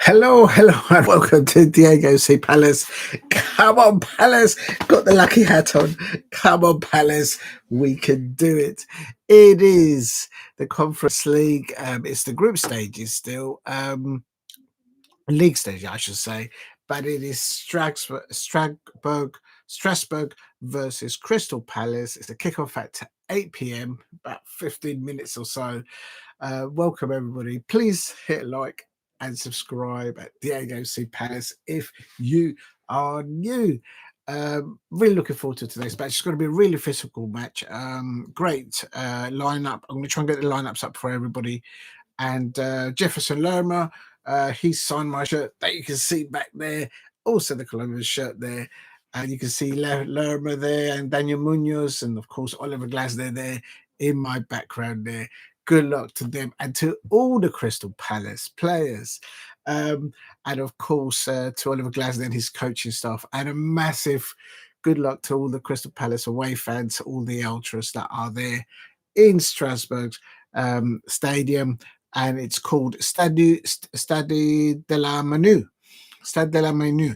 Hello, and welcome to Diego C. Palace. Come on, Palace. Got the lucky hat on. Come on, Palace. We can do it. It is the Conference League. It's the group stages still. League stage, I should say. But it is Strasbourg versus Crystal Palace. It's a kickoff at 8 p.m., about 15 minutes or so. Welcome, everybody. Please hit like and subscribe at Diego C. Palace if you are new. Really looking forward to today's match. It's going to be a really physical match. Great lineup. I'm going to try and get the lineups up for everybody. And Jefferson Lerma, he signed my shirt that you can see back there. Also, the Columbus shirt there. And you can see Lerma there and Daniel Munoz and, of course, Oliver Glasner there in my background there. Good luck to them and to all the Crystal Palace players. And, of course, to Oliver Glasner and his coaching staff. And a massive good luck to all the Crystal Palace away fans, all the ultras that are there in Strasbourg Stadium. And it's called Stade de la Menu. Stade de la Menu.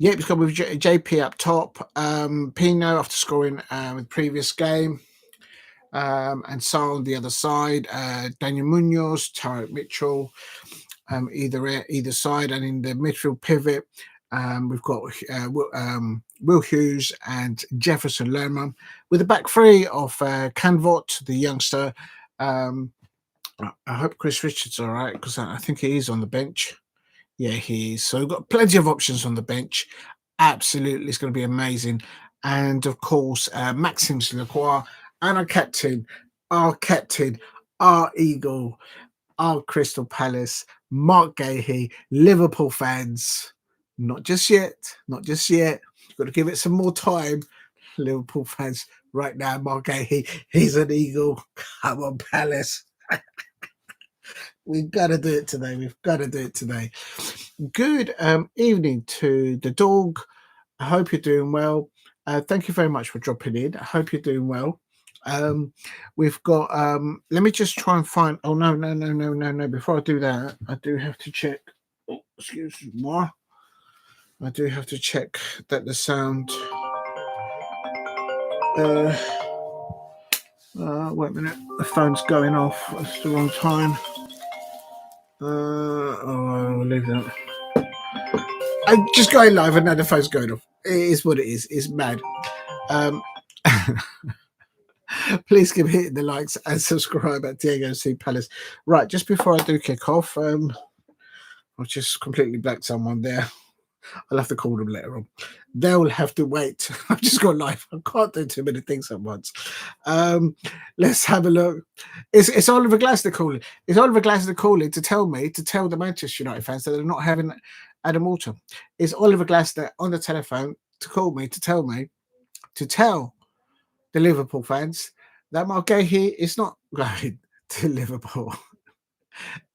Yeah, it's got with JP up top, Pino after scoring with the previous game, and Sarr on the other side, Daniel Munoz, Tyrick Mitchell, either side, and in the midfield pivot, we've got Will Hughes and Jefferson Lerma, with the back three of Canvot, the youngster. I hope Chris Richards all right, because I think he is on the bench. Yeah, he is. So we've got plenty of options on the bench. Absolutely, it's going to be amazing. And of course, Maxime Lacroix and our captain, our Eagle, our Crystal Palace, Mark Guehi, Liverpool fans. Not just yet. You've got to give it some more time. Liverpool fans, right now, Mark Guehi, he's an Eagle. Come on, Palace. We've got to do it today. Good evening to the dog. I hope you're doing well. Thank you very much for dropping in. I hope you're doing well. We've got, let me just try and find, oh, no. Before I do that, I do have to check. Oh, excuse me. I do have to check that the sound. Wait a minute. The phone's going off. It's the wrong time. I'll leave that. I'm just going live and now the phone's going off. It is what it is. It's mad. Please keep hitting the likes and subscribe at Diego C. Palace. Right, just before I do kick off, I've just completely blacked someone there. I'll have to call them later on. They'll have to wait. I've just got live. I can't do too many things at once. Let's have a look. It's Oliver Glasner calling. It's Oliver Glasner calling to tell the Manchester United fans that they're not having Adam Walter. It's Oliver Glasner on the telephone to call me to tell the Liverpool fans that Mark Guehi is not going to Liverpool.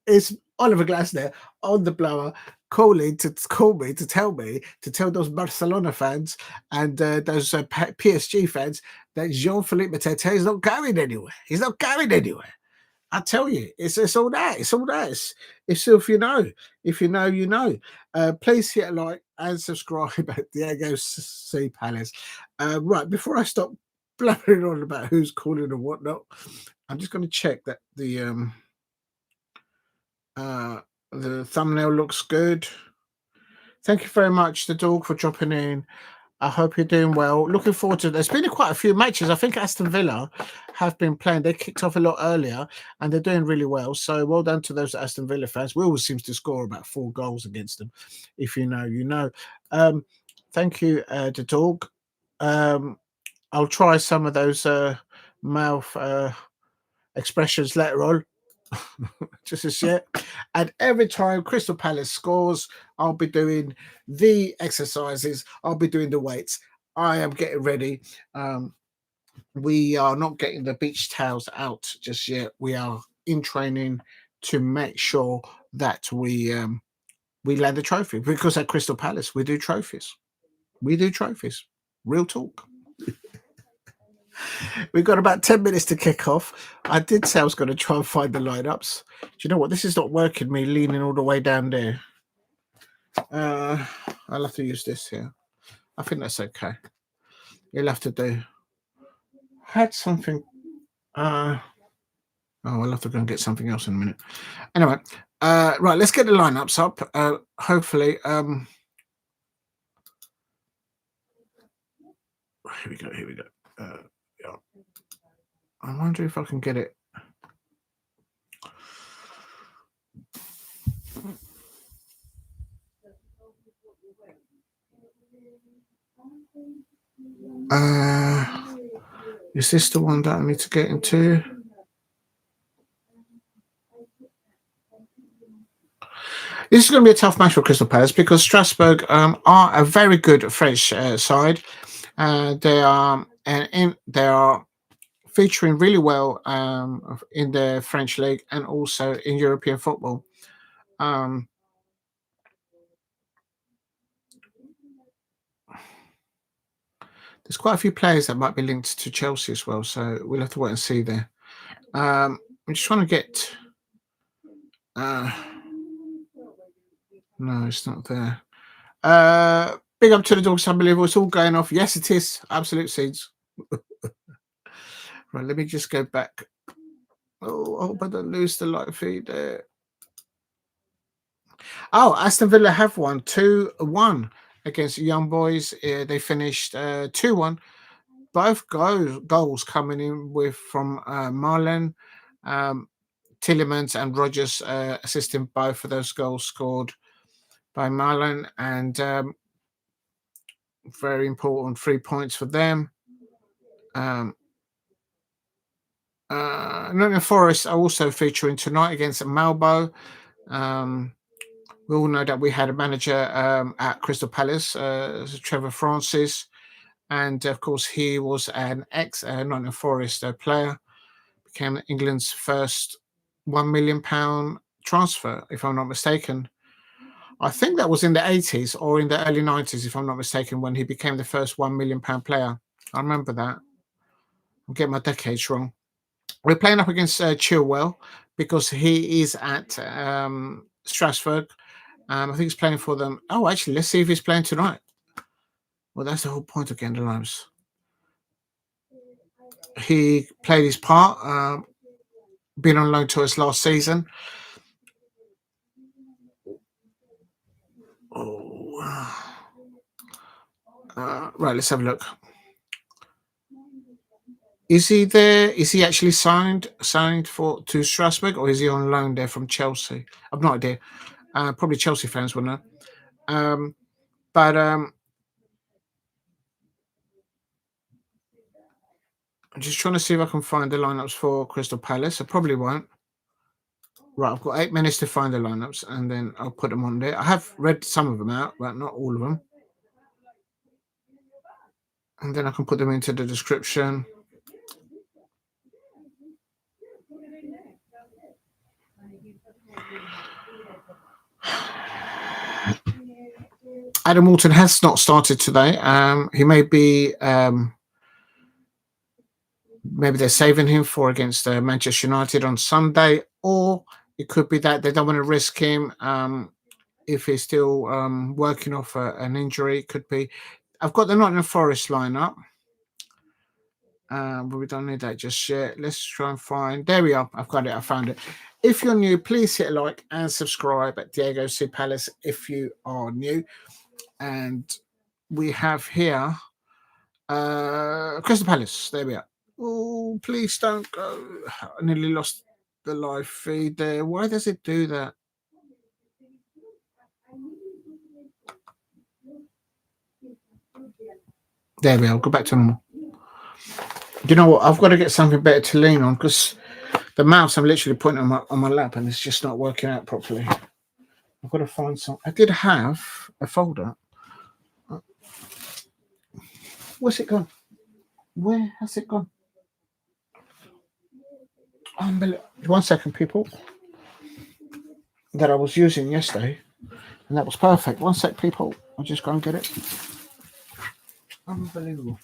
It's Oliver Glasner on the blower calling to call me to tell those Barcelona fans and those PSG fans that Jean-Philippe Mateta is not going anywhere. He's not going anywhere. I tell you, it's all that. It's all that. It's if you know, you know. Please hit a like and subscribe at Diego C. Palace. Right, before I stop blabbering on about who's calling and whatnot, I'm just going to check that the thumbnail looks good. Thank you very much, the dog, for dropping in. I hope you're doing well. Looking forward to. There's been quite a few matches. I think Aston Villa have been playing. They kicked off a lot earlier, and they're doing really well. So well done to those Aston Villa fans. We always seem to score about 4 goals against them. If you know, you know. Thank you, the dog. I'll try some of those mouth expressions later on. Just as yet. And every time Crystal Palace scores, I'll be doing the exercises, I'll be doing the weights. I am getting ready. We are not getting the beach towels out just yet. We are in training to make sure that we land the trophy, because at Crystal Palace we do trophies. Real talk. We've got about 10 minutes to kick off. I did say I was going to try and find the lineups. Do you know what? This is not working, me leaning all the way down there. I'll have to use this here. I think that's okay. You'll have to do. Had something. Oh, I'll have to go and get something else in a minute. Anyway, right, let's get the lineups up. Hopefully, here we go. Yeah. I wonder if I can get it. Is this the one that I need to get into? This is going to be a tough match for Crystal Palace because Strasbourg are a very good French side. They are featuring really well in the French league and also in European football. There's quite a few players that might be linked to Chelsea as well, so we'll have to wait and see there. I'm just trying to get. No, it's not there. Big up to the dogs, unbelievable. It's all going off. Yes, it is. Absolute seeds. Right, let me just go back. Oh, I hope I don't lose the live feed there. Oh, Aston Villa have won 2-1 against Young Boys. They finished 2-1. Both goals coming in from Marlon, Tillemans and Rogers assisting both of those goals scored by Marlon, and very important 3 points for them. Nottingham Forest are also featuring tonight against Malbo. We all know that we had a manager at Crystal Palace, Trevor Francis, and of course he was an ex-Nottingham Forest player, became England's first £1 million transfer, if I'm not mistaken. I think that was in the 80s or in the early 90s, if I'm not mistaken, when he became the first £1 million player. I remember that. I'm getting my decades wrong. We're playing up against Chilwell because he is at Strasbourg. I think he's playing for them. Oh, actually, let's see if he's playing tonight. Well, that's the whole point of getting the lives. He played his part, been on loan to us last season. Right, let's have a look. Is he there? Is he actually signed to Strasbourg, or is he on loan there from Chelsea? I've no idea. Probably Chelsea fans will know. But I'm just trying to see if I can find the lineups for Crystal Palace. I probably won't. Right, I've got 8 minutes to find the lineups, and then I'll put them on there. I have read some of them out, but not all of them. And then I can put them into the description. Adam Walton has not started today. He may be... maybe they're saving him for against Manchester United on Sunday, or it could be that they don't want to risk him if he's still working off an injury. It could be. I've got the Nottingham Forest lineup, but we don't need that just yet. Let's try and find. There we are. I've got it. I found it. If you're new, please hit like and subscribe at Diego C. Palace if you are new. And we have here Crystal Palace. There we are. Oh, please don't go. I nearly lost the live feed there. Why does it do that? There we are. Go back to normal. You know what? I've got to get something better to lean on because the mouse I'm literally putting on my lap and it's just not working out properly. I've got to find some. I did have a folder. Where's it gone? Where has it gone? One second, people. That I was using yesterday, and that was perfect. One sec, people. I'll just go and get it. Unbelievable.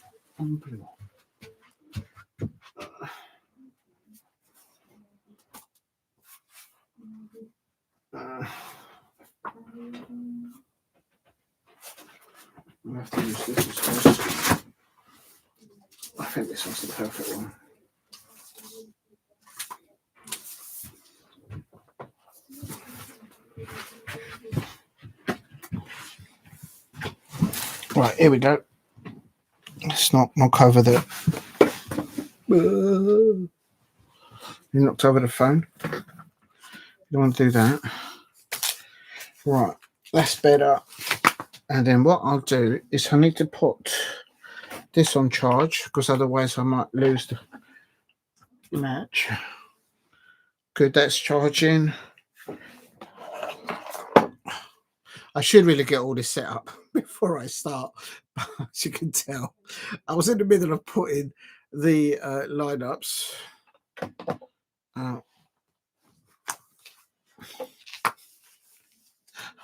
I have to use this as first. I think this one's the perfect one. Right, here we go. Let's not knock over the. You knocked over the phone. You don't want to do that. Right, that's better. And then what I'll do is I need to put this on charge because otherwise I might lose the match. Good, that's charging. I should really get all this set up before I start. As you can tell, I was in the middle of putting the lineups.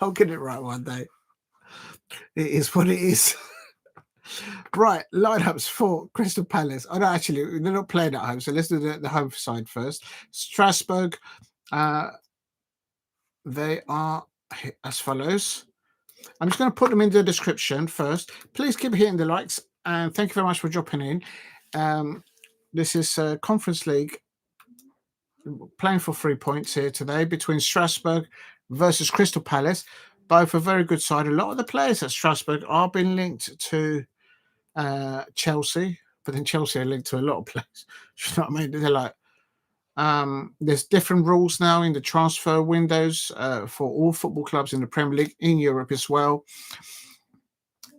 I'll get it right one day. It is what it is. Right, lineups for Crystal Palace. Oh, no, actually, they're not playing at home, so let's do the home side first. Strasbourg, they are as follows. I'm just going to put them in the description first. Please keep hitting the likes, and thank you very much for dropping in. This is Conference League, playing for 3 points here today between Strasbourg versus Crystal Palace. Both a very good side. A lot of the players at Strasbourg are being linked to Chelsea, but then Chelsea are linked to a lot of players. You know what I mean? They're like, there's different rules now in the transfer windows for all football clubs in the Premier League, in Europe as well.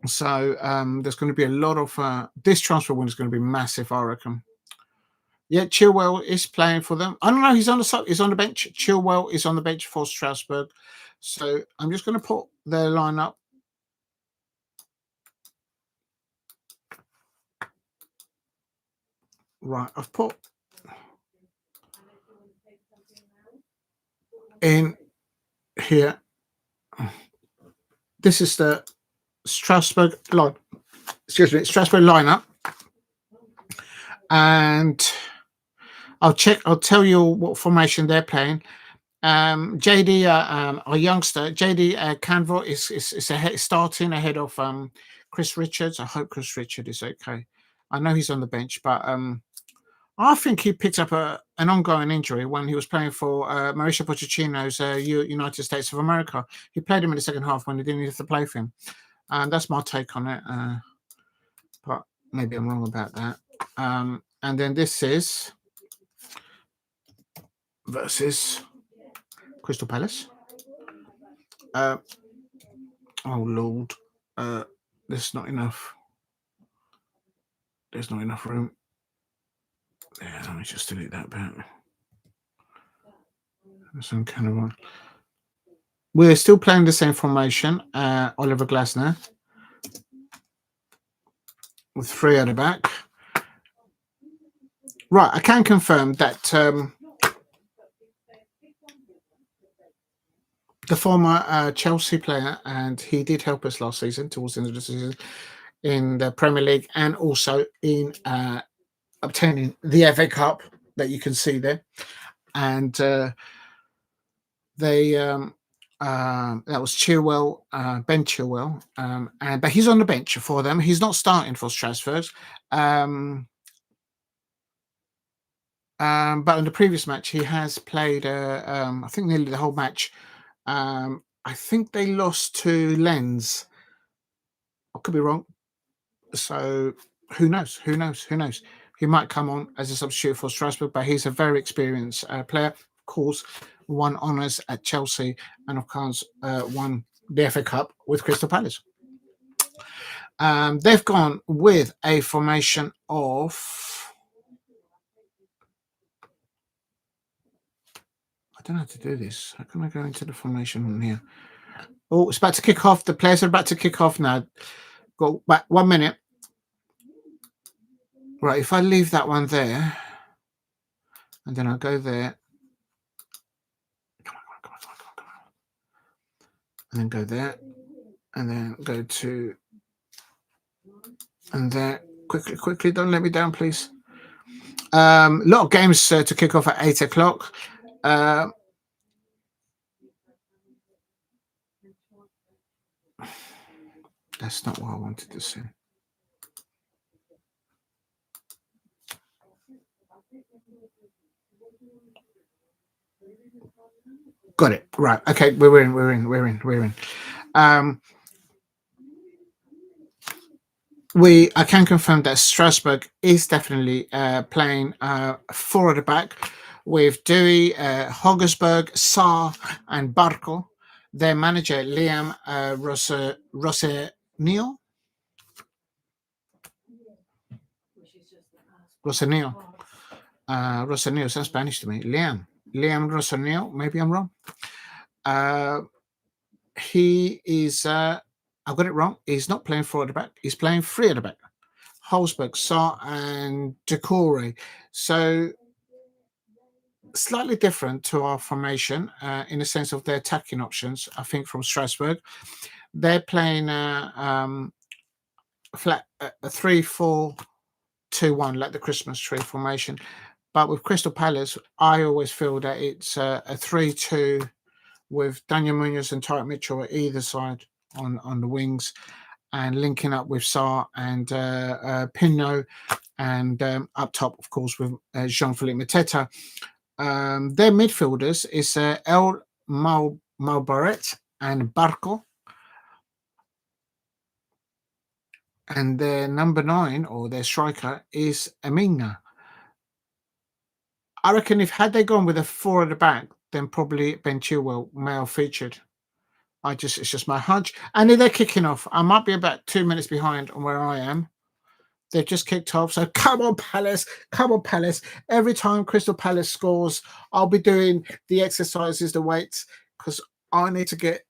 So there's going to be a lot of this transfer window is going to be massive, I reckon. Yeah, Chilwell is playing for them. I don't know. He's on the bench. Chilwell is on the bench for Strasbourg. So I'm just going to put their lineup. Right, I've put in here. This is the Strasbourg line. Excuse me, Strasbourg lineup, and I'll tell you what formation they're playing. JD, our youngster, JD Canvot is starting ahead of Chris Richards. I hope Chris Richards is okay. I know he's on the bench, but I think he picked up an ongoing injury when he was playing for Mauricio Pochettino's United States of America. He played him in the second half when he didn't have to play for him. And that's my take on it. But maybe I'm wrong about that. And then this is versus Crystal Palace. Oh, Lord. There's not enough. There's not enough room. Yeah, let me just delete that bit. Some kind of one. We're still playing the same formation. Oliver Glasner with 3 at the back. Right, I can confirm that the former Chelsea player, and he did help us last season, towards the end of the season, in the Premier League and also in obtaining the FA Cup that you can see there. And they that was Chilwell, Ben Chilwell, but he's on the bench for them. He's not starting for Strasbourg. But in the previous match, he has played, I think, nearly the whole match. I think they lost to Lens. I could be wrong. So who knows? Who knows? Who knows? He might come on as a substitute for Strasbourg, but he's a very experienced player. Of course, won honours at Chelsea and, of course, won the FA Cup with Crystal Palace. They've gone with a formation of... I don't know how to do this. How can I go into the formation on here? Oh, it's about to kick off. The players are about to kick off now. Go back 1 minute. Right, if I leave that one there, and then I'll go there. Come on. And then go there, and then go to, and there. Quickly, don't let me down, please. A lot of games to kick off at 8 o'clock. That's not what I wanted to see. Got it. Right. Okay. We're in. I can confirm that Strasbourg is definitely playing four at the back with Doue, Hogsberg, Sarr, and Barco. Their manager Liam Rosenior. Rosenior sounds Spanish to me. Liam Rosenior. Maybe I'm wrong. He is. I got it wrong. He's not playing four at the back. He's playing three at the back. Hogsberg, Sarr, and Doukoure. So slightly different to our formation in the sense of their attacking options. I think from Strasbourg, they're playing flat a 3-4-2-1 like the Christmas tree formation. But with Crystal Palace, I always feel that it's a 3-2 with Daniel Munoz and Tyrick Mitchell at either side on the wings, and linking up with Sarr and Pinot, and up top, of course, with Jean-Philippe Mateta. Their midfielders is El Mourabet and Barco. And their number 9, or their striker, is Emegha. I reckon had they gone with a 4 at the back, then probably Ben Chilwell may have featured. It's just my hunch. And they're kicking off. I might be about 2 minutes behind on where I am. They've just kicked off. So come on, Palace. Come on, Palace. Every time Crystal Palace scores, I'll be doing the exercises, the weights, because I need to get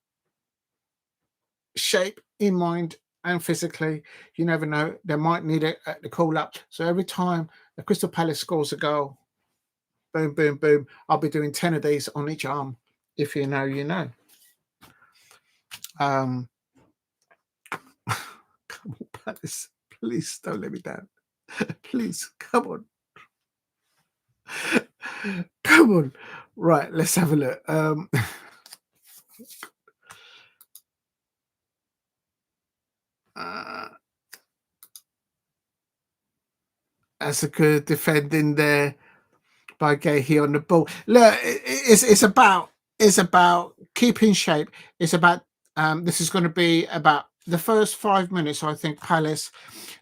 shape in mind and physically. You never know. They might need it at the call up. So every time the Crystal Palace scores a goal, boom, boom, boom, I'll be doing 10 of these on each arm. If you know, you know. Come on, Palace. Please don't let me down. Please, come on. Come on. Right, let's have a look. That's a good defending there by Guehi on the ball. Look, it's about keeping shape. It's about this is going to be about the first 5 minutes. I think Palace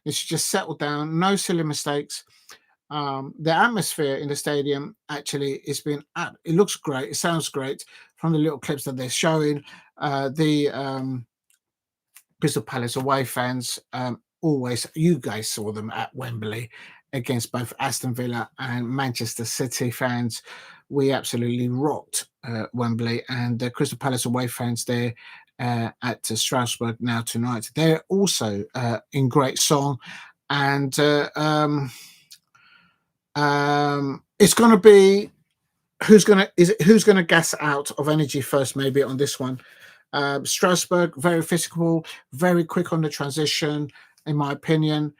is just settle down, no silly mistakes. The atmosphere in the stadium actually has been. It looks great. It sounds great from the little clips that they're showing. The Crystal Palace away fans, always, you guys saw them at Wembley against both Aston Villa and Manchester City fans. We absolutely rocked Wembley, and the Crystal Palace away fans there at Strasbourg now tonight. They're also in great song, and it's going to be who's going to gas out of energy first, maybe on this one. Strasbourg, very physical, very quick on the transition, in my opinion,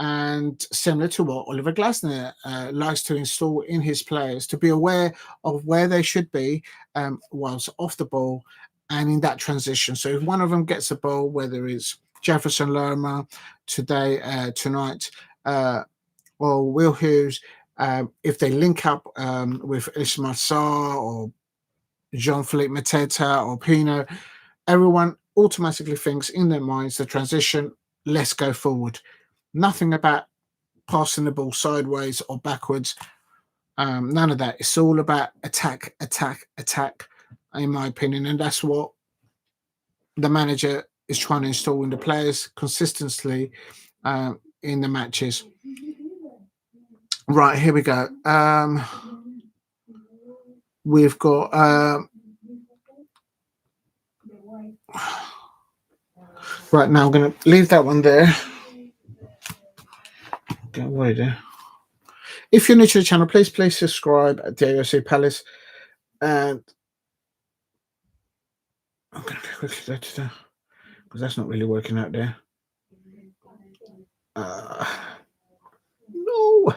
and similar to what Oliver Glasner likes to install in his players, to be aware of where they should be whilst off the ball and in that transition. So if one of them gets a ball, whether it's Jefferson Lerma tonight, or Will Hughes, if they link up with Ismail Sarr or Jean-Philippe Mateta or Pino, everyone automatically thinks in their minds the transition, let's go forward. Nothing about passing the ball sideways or backwards. None of that. It's all about attack, in my opinion. And that's what the manager is trying to install in the players consistently in the matches. Right, here we go. We've got right now. I'm going to leave that one there. Get away there. If you're new to the channel, please subscribe at the AOC Palace. And I'm going to quickly go to that because that's not really working out there. No.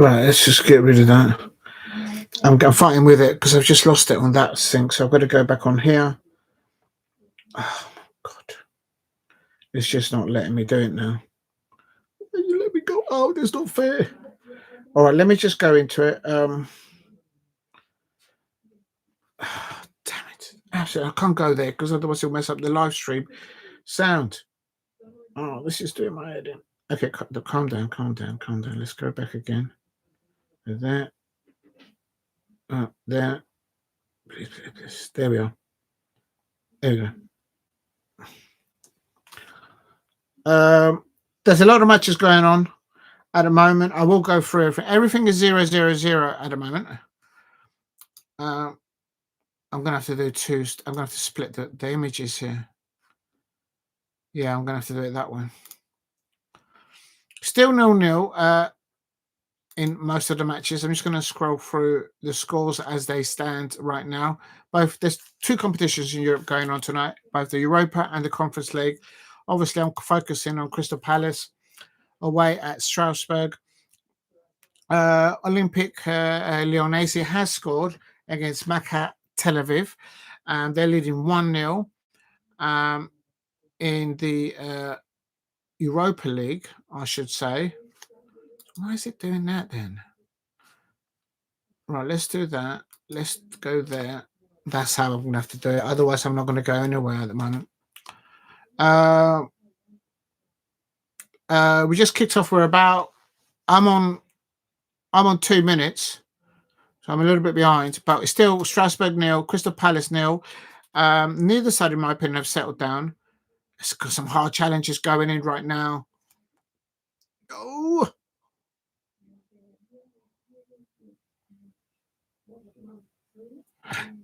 Right, let's just get rid of that. I'm fighting with it because I've just lost it on that thing, so I've got to go back on here. Oh God, it's just not letting me do it now. You let me go. Oh, that's not fair. All right, let me just go into it. Damn it! Actually, I can't go there because otherwise it'll mess up the live stream sound. Oh, this is doing my head in. Okay, calm down. Let's go back again. There. There. Please. There we are. There we go. There's a lot of matches going on at the moment. I will go through everything. Everything is 0-0-0 at the moment. I'm gonna have to do two. I'm gonna have to split the images here. Yeah, I'm gonna have to do it that way. Still 0-0 in most of the matches. I'm just going to scroll through the scores as they stand right now. There's two competitions in Europe going on tonight, both the Europa and the Conference League. Obviously, I'm focusing on Crystal Palace away at Strasbourg. Olympic Lyonnais has scored against Maccabi Tel Aviv, and they're leading 1-0 in the Europa League, I should say. Why is it doing that then? Right, let's do that. Let's go there. That's how I'm going to have to do it. Otherwise, I'm not going to go anywhere at the moment. We just kicked off. I'm on 2 minutes, so I'm a little bit behind. But it's still Strasbourg 0, Crystal Palace 0. Neither side, in my opinion, have settled down. It's got some hard challenges going in right now. Oh.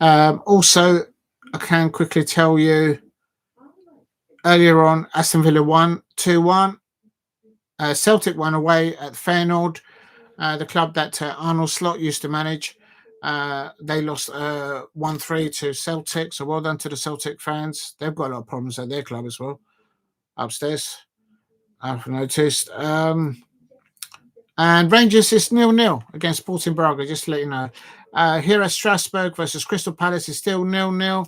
Also, I can quickly tell you earlier on, Aston Villa won 2-1. Celtic won away at Feyenoord, the club that Arnold Slot used to manage. They lost 1-3 to Celtic, so well done to the Celtic fans. They've got a lot of problems at their club as well, upstairs, I've noticed. And Rangers is 0-0 against Sporting Braga, just to let you know. Here at Strasbourg versus Crystal Palace is still 0-0.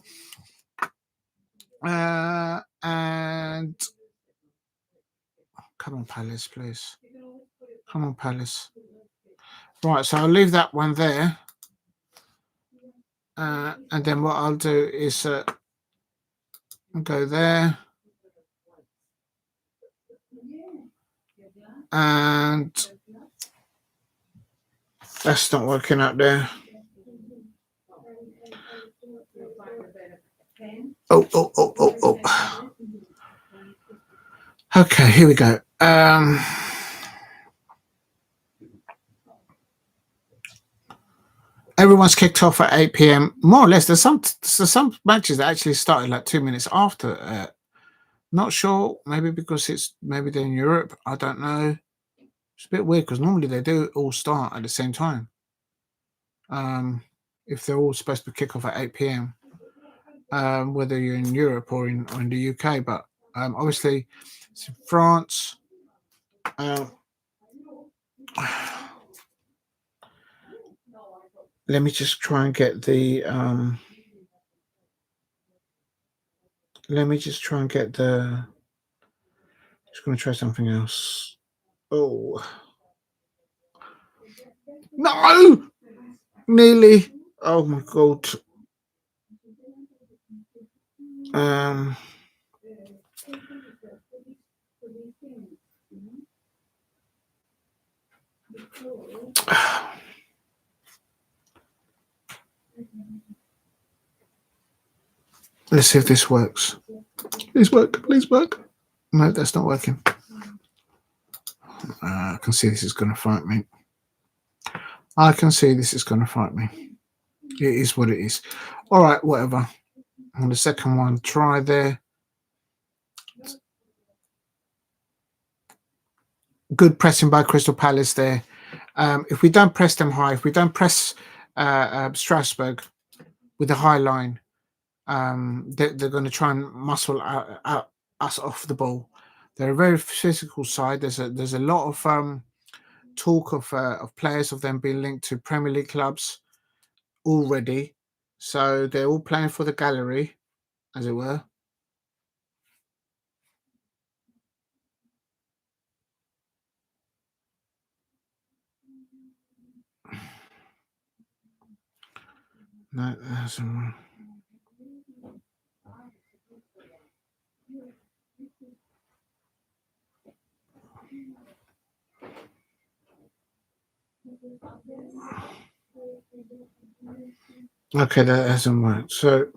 And come on, Palace, please. Come on, Palace. Right, so I'll leave that one there. And then what I'll do is go there. And that's not working out there. Oh. Okay, here we go. Everyone's kicked off at 8 p.m. More or less. There's some matches that actually started like 2 minutes after. Not sure. Maybe because maybe they're in Europe. I don't know. It's a bit weird because normally they do all start at the same time. If they're all supposed to kick off at 8 p.m. Whether you're in Europe or in the UK, but obviously it's in France. Let me just try and get the. Just going to try something else. Oh no! Nearly. Oh my God. Let's see if this works. Please work. No, that's not working. I can see this is going to frighten me. It is what it is. All right, whatever. On the second one, try there. Good pressing by Crystal Palace there. If we don't press them high, if we don't press Strasbourg with the high line, they're going to try and muscle out us off the ball. They're a very physical side. There's a lot of talk of players of them being linked to Premier League clubs already. So they're all playing for the gallery, as it were. No, that's okay, that hasn't worked. So,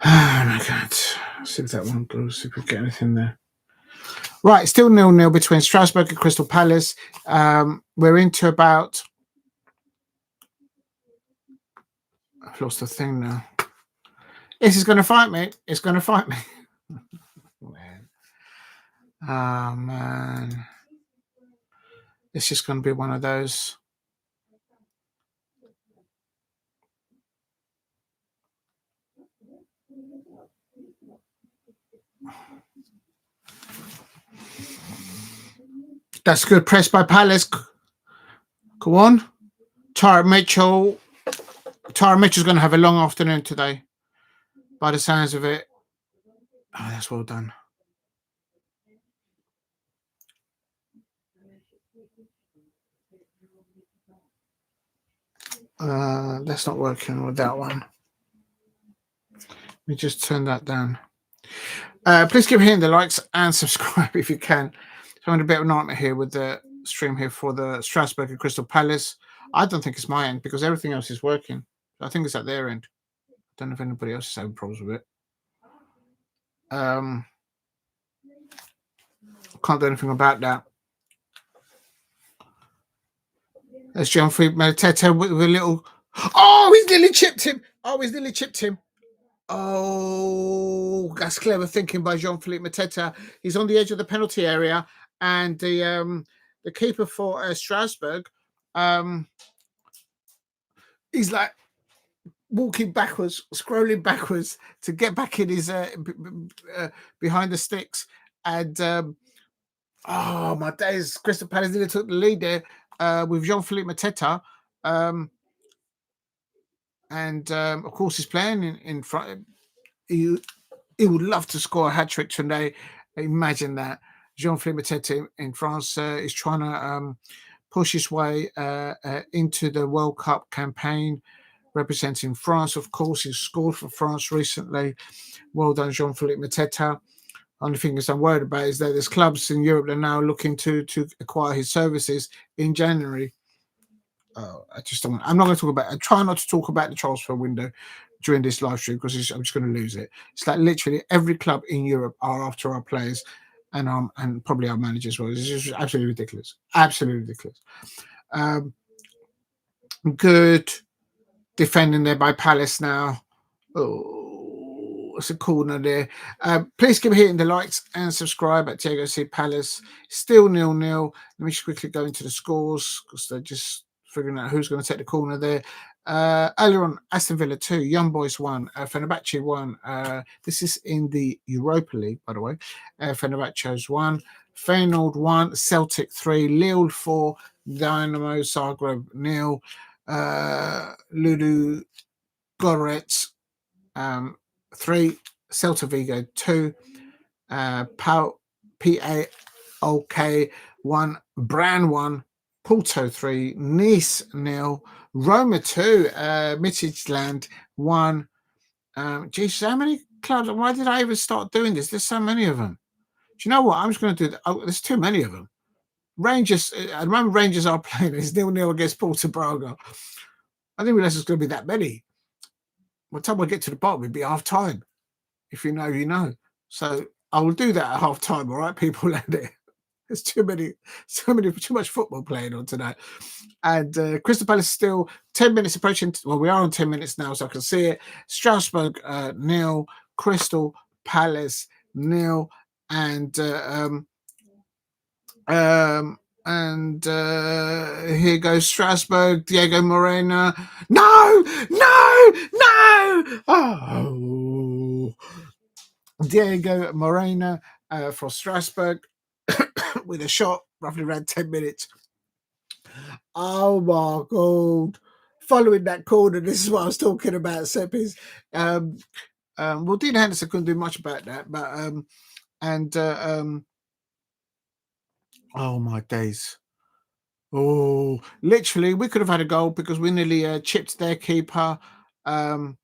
oh my God. See if that one goes, see if we get anything there. Right, still 0-0 between Strasbourg and Crystal Palace. We're into about... I've lost the thing now. This is going to fight me. It's going to fight me. Man. Oh, man. It's just going to be one of those. That's good press by Palace. Go on. Tyrick Mitchell. Tyrick Mitchell's going to have a long afternoon today, by the sounds of it. Oh, that's well done. That's not working with that one. Let me just turn that down. Please keep hitting the likes and subscribe if you can. So I'm having a bit of a nightmare here with the stream here for the Strasbourg and Crystal Palace. I don't think it's my end because everything else is working. I think it's at their end. I don't know if anybody else is having problems with it. Can't do anything about that. There's Jean-Philippe Mateta with a little... Oh, he's nearly chipped him. Oh, that's clever thinking by Jean-Philippe Mateta. He's on the edge of the penalty area, and the keeper for Strasbourg, he's like walking backwards, scrolling backwards to get back in his behind the sticks, and oh my days, Crystal Palace nearly took the lead there with Jean-Philippe Mateta, and of course he's playing in front. He would love to score a hat-trick today. Imagine that. Jean-Philippe Mateta in France is trying to push his way into the World Cup campaign, representing France, of course. He's scored for France recently. Well done, Jean-Philippe Mateta. Only thing I'm worried about is that there's clubs in Europe that are now looking to acquire his services in January. I just don't. I'm not going to talk about. I try not to talk about the transfer window during this live stream because I'm just going to lose it. It's like literally every club in Europe are after our players, and probably our managers as well. It's just absolutely ridiculous. Absolutely ridiculous. Good defending there by Palace now. Oh, it's a corner there. Please keep hitting the likes and subscribe at Diego C. Palace. Still 0-0. Let me just quickly go into the scores because they're just figuring out who's going to take the corner there. Earlier on, Aston Villa 2, Young Boys 1, Fenerbahce 1. This is in the Europa League, by the way. Fenerbahce's 1, Feyenoord 1, Celtic 3, Lille 4, Dynamo Zagreb 0, Ludo Goretz 3, Celta Vigo 2, PAOK 1, Bran 1, Porto 3, Nice 0, Roma 2, Midtjylland 1. Jesus, how many clubs? Why did I even start doing this? There's so many of them. Do you know what? I'm just going to do that. Oh, there's too many of them. Rangers, at the moment, Rangers are playing. It's 0-0 against Porto Braga. I didn't realize it's going to be that many. By the time I get to the bottom, it'd be half time. If you know, you know. So I will do that at half time, all right, people out there. There's too much football playing on tonight. And Crystal Palace still 10 minutes approaching. Well, we are on 10 minutes now, so I can see it. Strasbourg 0, Crystal Palace 0, and here goes Strasbourg, Diego Moreira. No! Oh, Diego Moreira for Strasbourg with a shot roughly around 10 minutes. Oh my God. Following that corner, this is what I was talking about, Seppies. Well, Dean Henderson couldn't do much about that, but oh my days. Oh, literally, we could have had a goal because we nearly chipped their keeper. Nearly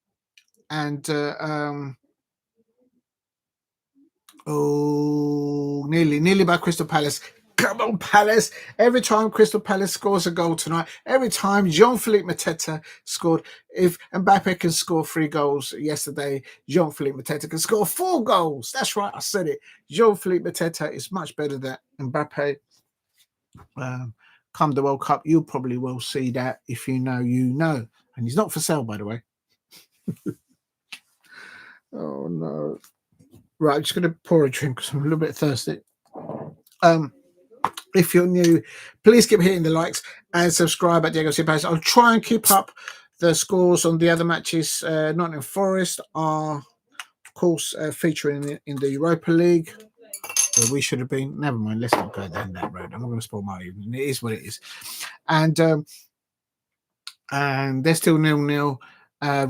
by Crystal Palace. Come on, Palace. Every time Crystal Palace scores a goal tonight, every time Jean-Philippe Mateta scored, if Mbappe can score 3 goals yesterday, Jean-Philippe Mateta can score 4 goals. That's right, I said it. Jean-Philippe Mateta is much better than Mbappe. Come the World Cup, you probably will see that. If you know, you know. And he's not for sale, by the way. Oh, no. Right, I'm just going to pour a drink because I'm a little bit thirsty. If you're new, please keep hitting the likes and subscribe at Diego Paez. I'll try and keep up the scores on the other matches. Nottingham Forest are, of course, featuring in the Europa League. Well, we should have been. Never mind. Let's not go down that road. I'm not going to spoil my evening. It is what it is. And they're still 0-0.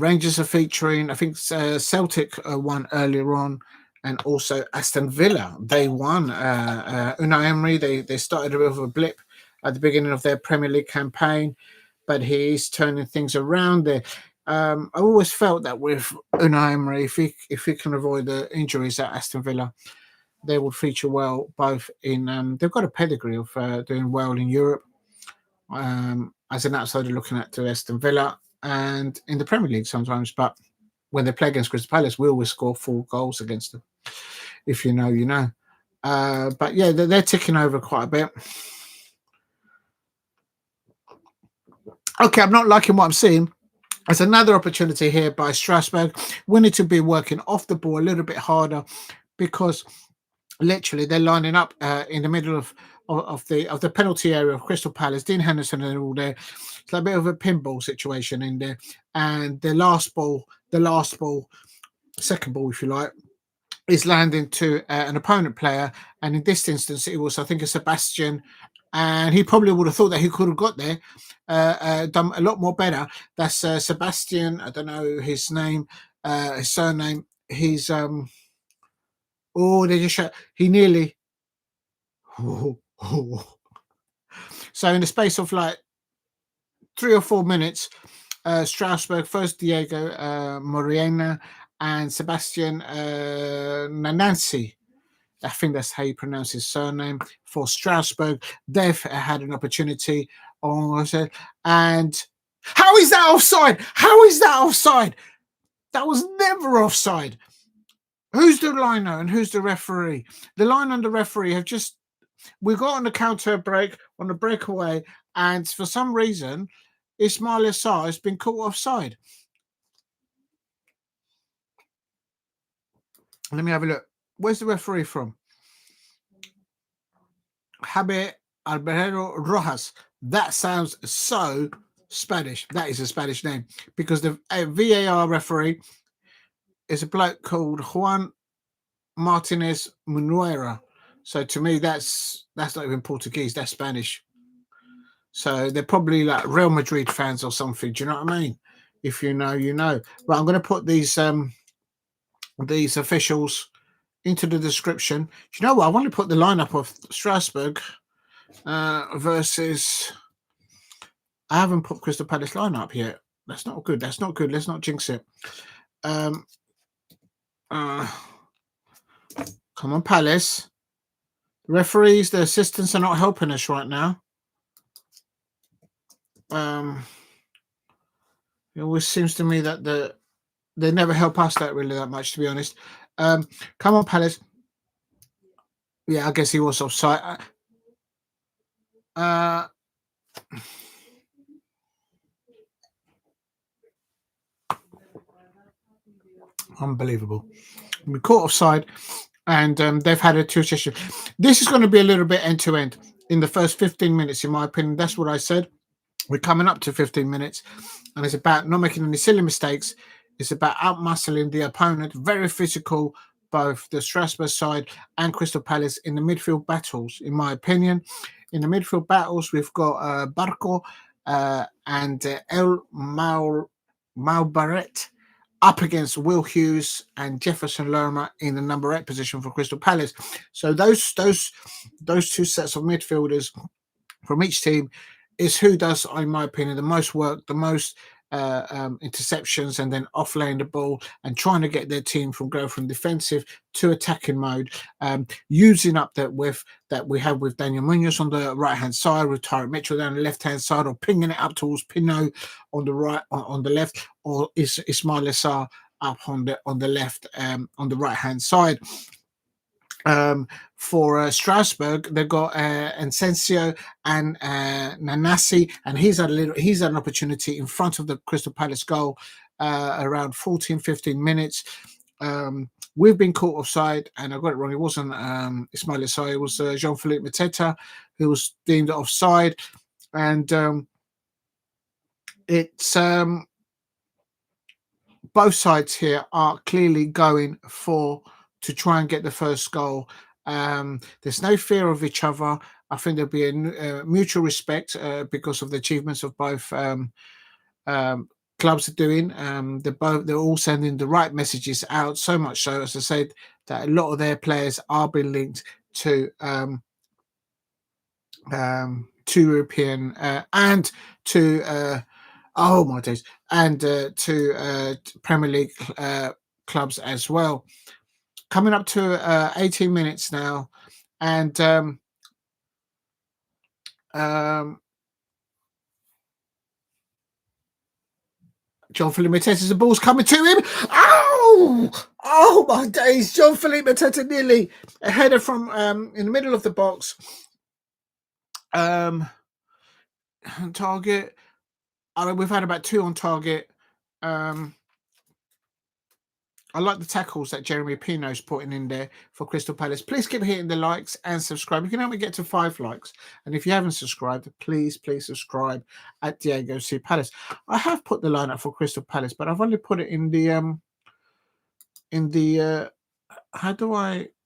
Rangers are featuring. I think Celtic won earlier on. And also Aston Villa, they won. Unai Emery, they started a bit of a blip at the beginning of their Premier League campaign, but he's turning things around there. I always felt that with Unai Emery, if he can avoid the injuries at Aston Villa, they will feature well both in. They've got a pedigree of doing well in Europe as an outsider looking at to Aston Villa and in the Premier League sometimes, but when they play against Crystal Palace, we always score 4 goals against them. If you know, you know. But yeah, they're ticking over quite a bit. Okay, I'm not liking what I'm seeing. There's another opportunity here by Strasbourg. We need to be working off the ball a little bit harder because literally they're lining up in the middle of the penalty area of Crystal Palace. Dean Henderson and all there. It's like a bit of a pinball situation in there. And the last ball, second ball, if you like, is landing to an opponent player, and in this instance it was, I think, a Sebastian, and he probably would have thought that he could have got there, done a lot more better. That's Sebastian. I don't know his name, his surname. He's they just shot. He nearly. So in the space of like 3 or 4 minutes, Strasbourg first Diego Moreira and Sebastian Nanasi. I think that's how you pronounce his surname for Strasbourg. They've had an opportunity on, and how is that offside? How is that offside? That was never offside. Who's the liner and who's the referee? The line and the referee have just. We got on the counter break on the breakaway, and for some reason, Ismaila Sarr has been caught offside. Let me have a look. Where's the referee from? Javier Alberto Rojas. That sounds so Spanish. That is a Spanish name because the VAR referee is a bloke called Juan Martinez Moreira. So to me, that's not even Portuguese. That's Spanish. So they're probably like Real Madrid fans or something. Do you know what I mean? If you know, you know. But I'm going to put these officials into the description. Do you know what? I want to put the lineup of Strasbourg versus. I haven't put Crystal Palace lineup yet. That's not good. That's not good. Let's not jinx it. Come on, Palace. The referees, the assistants are not helping us right now. It always seems to me that they never help us that much, to be honest. Come on, Palace. Yeah, I guess he was offside. Unbelievable. We caught offside, and they've had a 2 session. This is going to be a little bit end-to-end in the first 15 minutes, in my opinion. That's what I said. We're coming up to 15 minutes, and it's about not making any silly mistakes. It's about out-muscling the opponent. Very physical, both the Strasbourg side and Crystal Palace in the midfield battles, in my opinion. In the midfield battles, we've got Barco and Malbaret up against Will Hughes and Jefferson Lerma in the number 8 position for Crystal Palace. So those two sets of midfielders from each team is who does, in my opinion, the most work, the most interceptions, and then offlaying the ball and trying to get their team from going from defensive to attacking mode, using up that width that we have with Daniel Munoz on the right hand side, with Tyrick Mitchell down the left hand side, or pinging it up towards Pinot on the right, on the left, or Ismail Sarr up on the left, on the right hand side. For Strasbourg, they've got Enciso and Nanasi, and he's had an opportunity in front of the Crystal Palace goal around 14-15 minutes. We've been caught offside, and I got it wrong. It wasn't Ismail Sarr, it was Jean-Philippe Mateta who was deemed offside, and it's both sides here are clearly going to try and get the first goal. There's no fear of each other. I think there'll be a mutual respect because of the achievements of both clubs are doing. They're all sending the right messages out. So much so, as I said, that a lot of their players are being linked to European and to oh my days, and to Premier League clubs as well. Coming up to 18 minutes now, and Jean-Philippe Mateta, the ball's coming to him. Oh my days! Jean-Philippe Mateta nearly a header from in the middle of the box. Target. I mean, we've had about 2 on target. I like the tackles that Jeremy Pino's putting in there for Crystal Palace. Please keep hitting the likes and subscribe. You can help me get to 5 likes. And if you haven't subscribed, please subscribe at Diego C. Palace. I have put the lineup for Crystal Palace, but I've only put it in the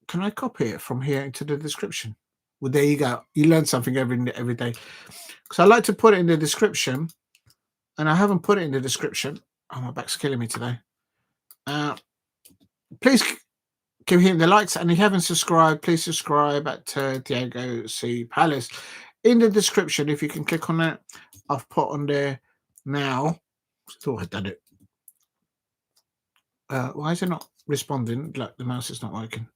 can I copy it from here into the description? Well, there you go. You learn something every day. Because I like to put it in the description, and I haven't put it in the description. Oh, my back's killing me today. Please keep hitting the likes, and if you haven't subscribed, please subscribe at Diego C. Palace. In the description, if you can click on that, I've put on there now. Thought I'd done it. Why is it not responding? Like the mouse is not working.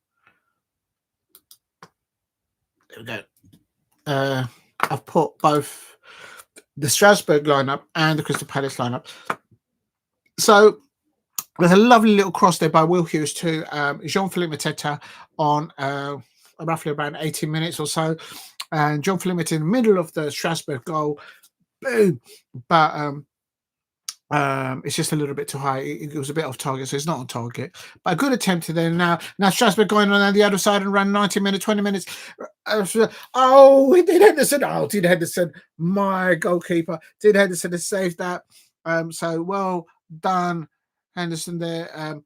There we go. I've put both the Strasbourg lineup and the Crystal Palace lineup. So there's a lovely little cross there by Will Hughes to Jean-Philippe Mateta on roughly around 18 minutes or so. And Jean-Philippe Mateta in the middle of the Strasbourg goal. Boom. But it's just a little bit too high. It was a bit off target, so it's not on target. But a good attempt there now. Now Strasbourg going on the other side and around 90 minutes, 20 minutes. Did Henderson. Did Henderson. My goalkeeper. Did Henderson has saved that. So well done, Henderson there.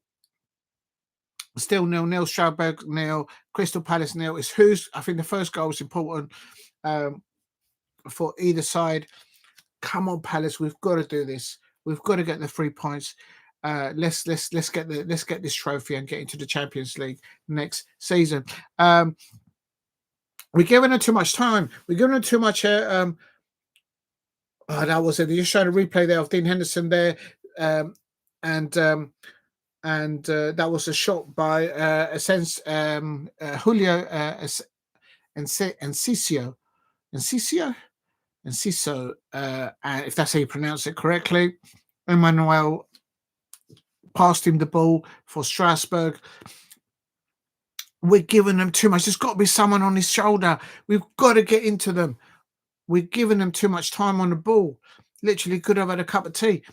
Still 0-0, Strasbourg 0, Crystal Palace 0. It's who's. I think the first goal is important for either side. Come on, Palace, we've got to do this. We've got to get the 3 points. Let's get this trophy and get into the Champions League next season. We're giving them too much time. We're giving them too much. That was it. They just showed a replay there of Dean Henderson there, and that was a shot by Julio Enciso. Enciso, if that's how you pronounce it correctly. Emmanuel passed him the ball for Strasbourg. We're giving them too much. There's got to be someone on his shoulder. We've got to get into them. We're giving them too much time on the ball. Literally could have had a cup of tea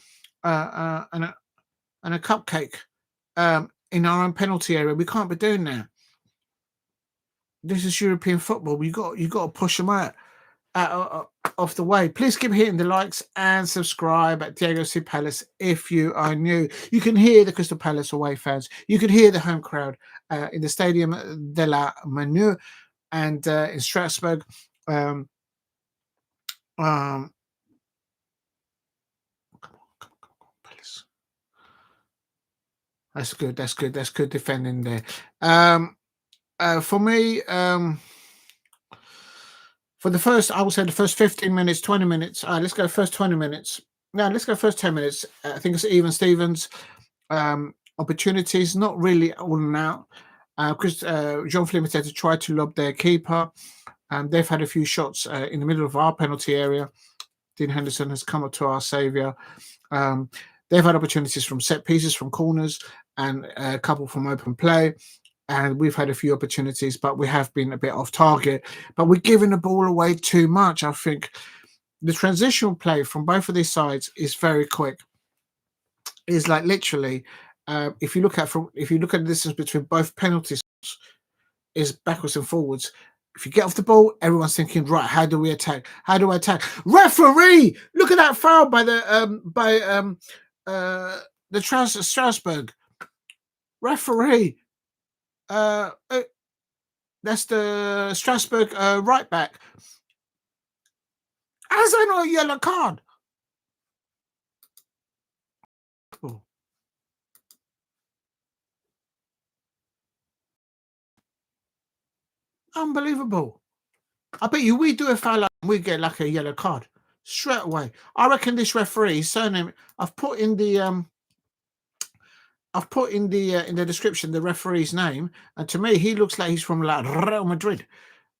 and a cupcake in our own penalty area. We can't be doing that. This is European football. You got to push them out off the way. Please keep hitting the likes and subscribe at Diego C. Palace if you are new. You can hear the Crystal Palace away fans. You can hear the home crowd in the Stadium de la Manu and in Strasbourg. Come on, Palace. That's good. That's good. That's good defending there. For me, for the first, I would say the first 15 minutes, 20 minutes. Let's go first 20 minutes. No, let's go first 10 minutes. I think it's even Stevens. Opportunities, not really all and out. Because John Fleming had to try to lob their keeper. They've had a few shots in the middle of our penalty area. Dean Henderson has come up to our saviour. They've had opportunities from set pieces, from corners, and a couple from open play. And we've had a few opportunities, but we have been a bit off target. But we're giving the ball away too much. I think the transitional play from both of these sides is very quick. It's like literally, if you look at the distance between both penalties, is backwards and forwards. If you get off the ball, everyone's thinking, right, how do we attack? How do I attack? Referee! Look at that foul by the Strasbourg. Referee. That's the Strasbourg right back. How's that not a yellow card? Oh. Unbelievable. I bet you we do a foul and we get like a yellow card straight away. I reckon this referee surname I've put in the in the description the referee's name, and to me he looks like he's from like Real Madrid,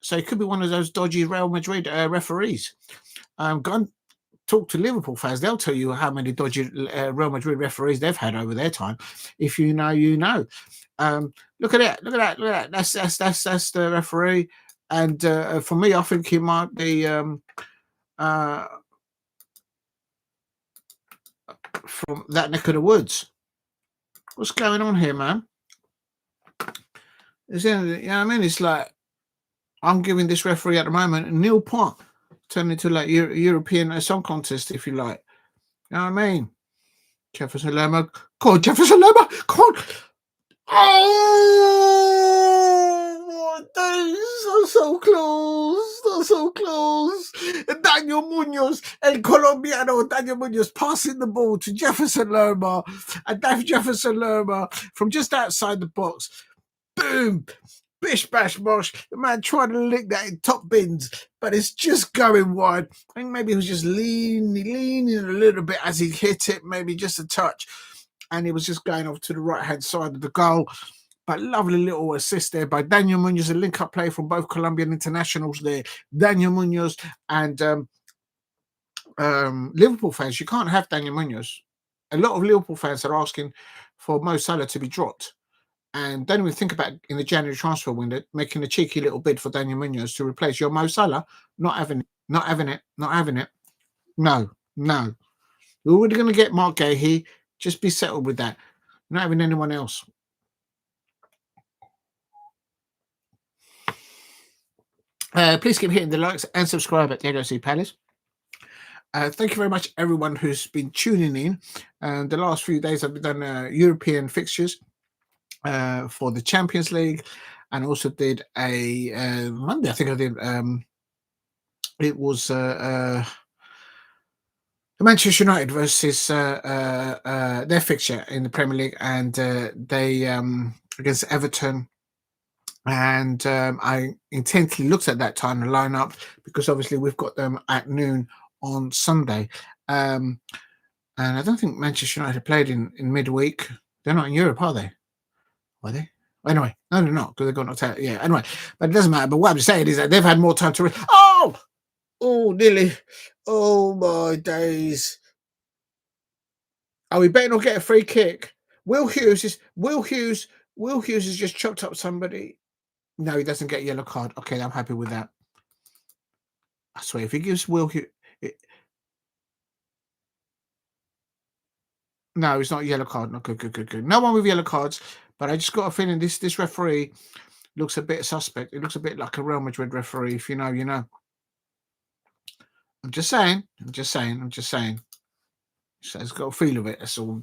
so he could be one of those dodgy Real Madrid referees. Go and talk to Liverpool fans; they'll tell you how many dodgy Real Madrid referees they've had over their time. If you know, you know. Look at that! Look at that! Look at that! That's the referee, and for me, I think he might be from that neck of the woods. What's going on here, man? You know what I mean? It's like I'm giving this referee at the moment a nil point, turning into like European Song Contest, if you like. You know what I mean? Jefferson Lerma. Come on, Jefferson Lerma. Come on. Oh, they're so close. They're so close. Daniel Munoz, El Colombiano, Daniel Munoz passing the ball to Jefferson Lerma. And that Jefferson Lerma from just outside the box. Boom. Bish bash bosh. The man trying to lick that in top bins, but it's just going wide. I think maybe he was just leaning a little bit as he hit it, maybe just a touch. And he was just going off to the right-hand side of the goal. But lovely little assist there by Daniel Munoz, a link-up play from both Colombian internationals there. Daniel Munoz and Liverpool fans, you can't have Daniel Munoz. A lot of Liverpool fans are asking for Mo Salah to be dropped. And then we think about in the January transfer window, making a cheeky little bid for Daniel Munoz to replace your Mo Salah. Not having it. Not having it. Not having it. No. We're already going to get Mark Guehi. Just be settled with that. Not having anyone else. Please keep hitting the likes and subscribe at the AOC Palace. Thank you very much, everyone who's been tuning in. The last few days I've done European fixtures for the Champions League, and also did a Monday. I think I did. It was Manchester United versus their fixture in the Premier League, and they against Everton. And I intently looked at that time, the lineup, because obviously we've got them at noon on Sunday. And I don't think Manchester United played in midweek. They're not in Europe, are they? Are they? Anyway, no, they're not, because they've got knocked out. Yeah, anyway, but it doesn't matter. But what I'm saying is that they've had more time to. Oh, nearly. Oh my days. Are we better not get a free kick? Will Hughes has just chopped up somebody. No, he doesn't get a yellow card. Okay, I'm happy with that. I swear, if he gives Will Hughes. No, it's not a yellow card. No, good. No one with yellow cards, but I just got a feeling this referee looks a bit suspect. It looks a bit like a Real Madrid referee. If you know, you know. I'm just saying. So it's got a feel of it. That's all.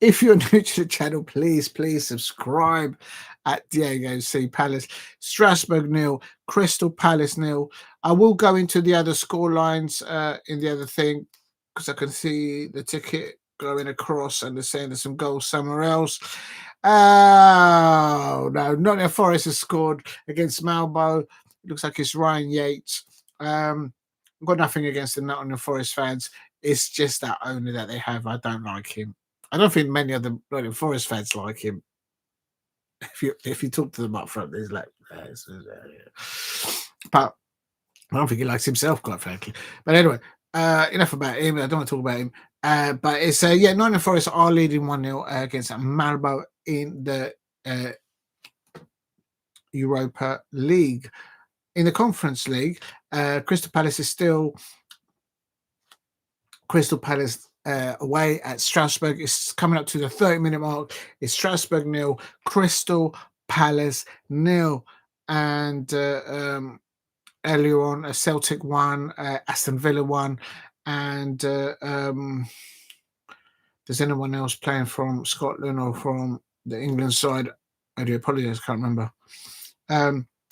If you're new to the channel, please subscribe at Diego C Palace. Strasbourg 0, Crystal Palace 0. I will go into the other score lines in the other thing because I can see the ticket going across and they're saying there's some goals somewhere else. Oh no, Nottingham Forest has scored against Malmo. It looks like it's Ryan Yates. I've got nothing against the Nottingham Forest fans. It's just that owner that they have. I don't like him. I don't think many of the Nottingham Forest fans like him. If you talk to them up front, there's like, but I don't think he likes himself, quite frankly. But anyway, enough about him. I don't want to talk about him. But it's Nottingham Forest are leading 1-0 against Malmo in the Europa League. In the Conference League, Crystal Palace is still Crystal Palace away at Strasbourg. It's coming up to the 30-minute mark. It's Strasbourg 0, Crystal Palace 0. And earlier on, Celtic 1, Aston Villa 1. And does anyone else playing from Scotland or from the England side? I do apologise, can't remember.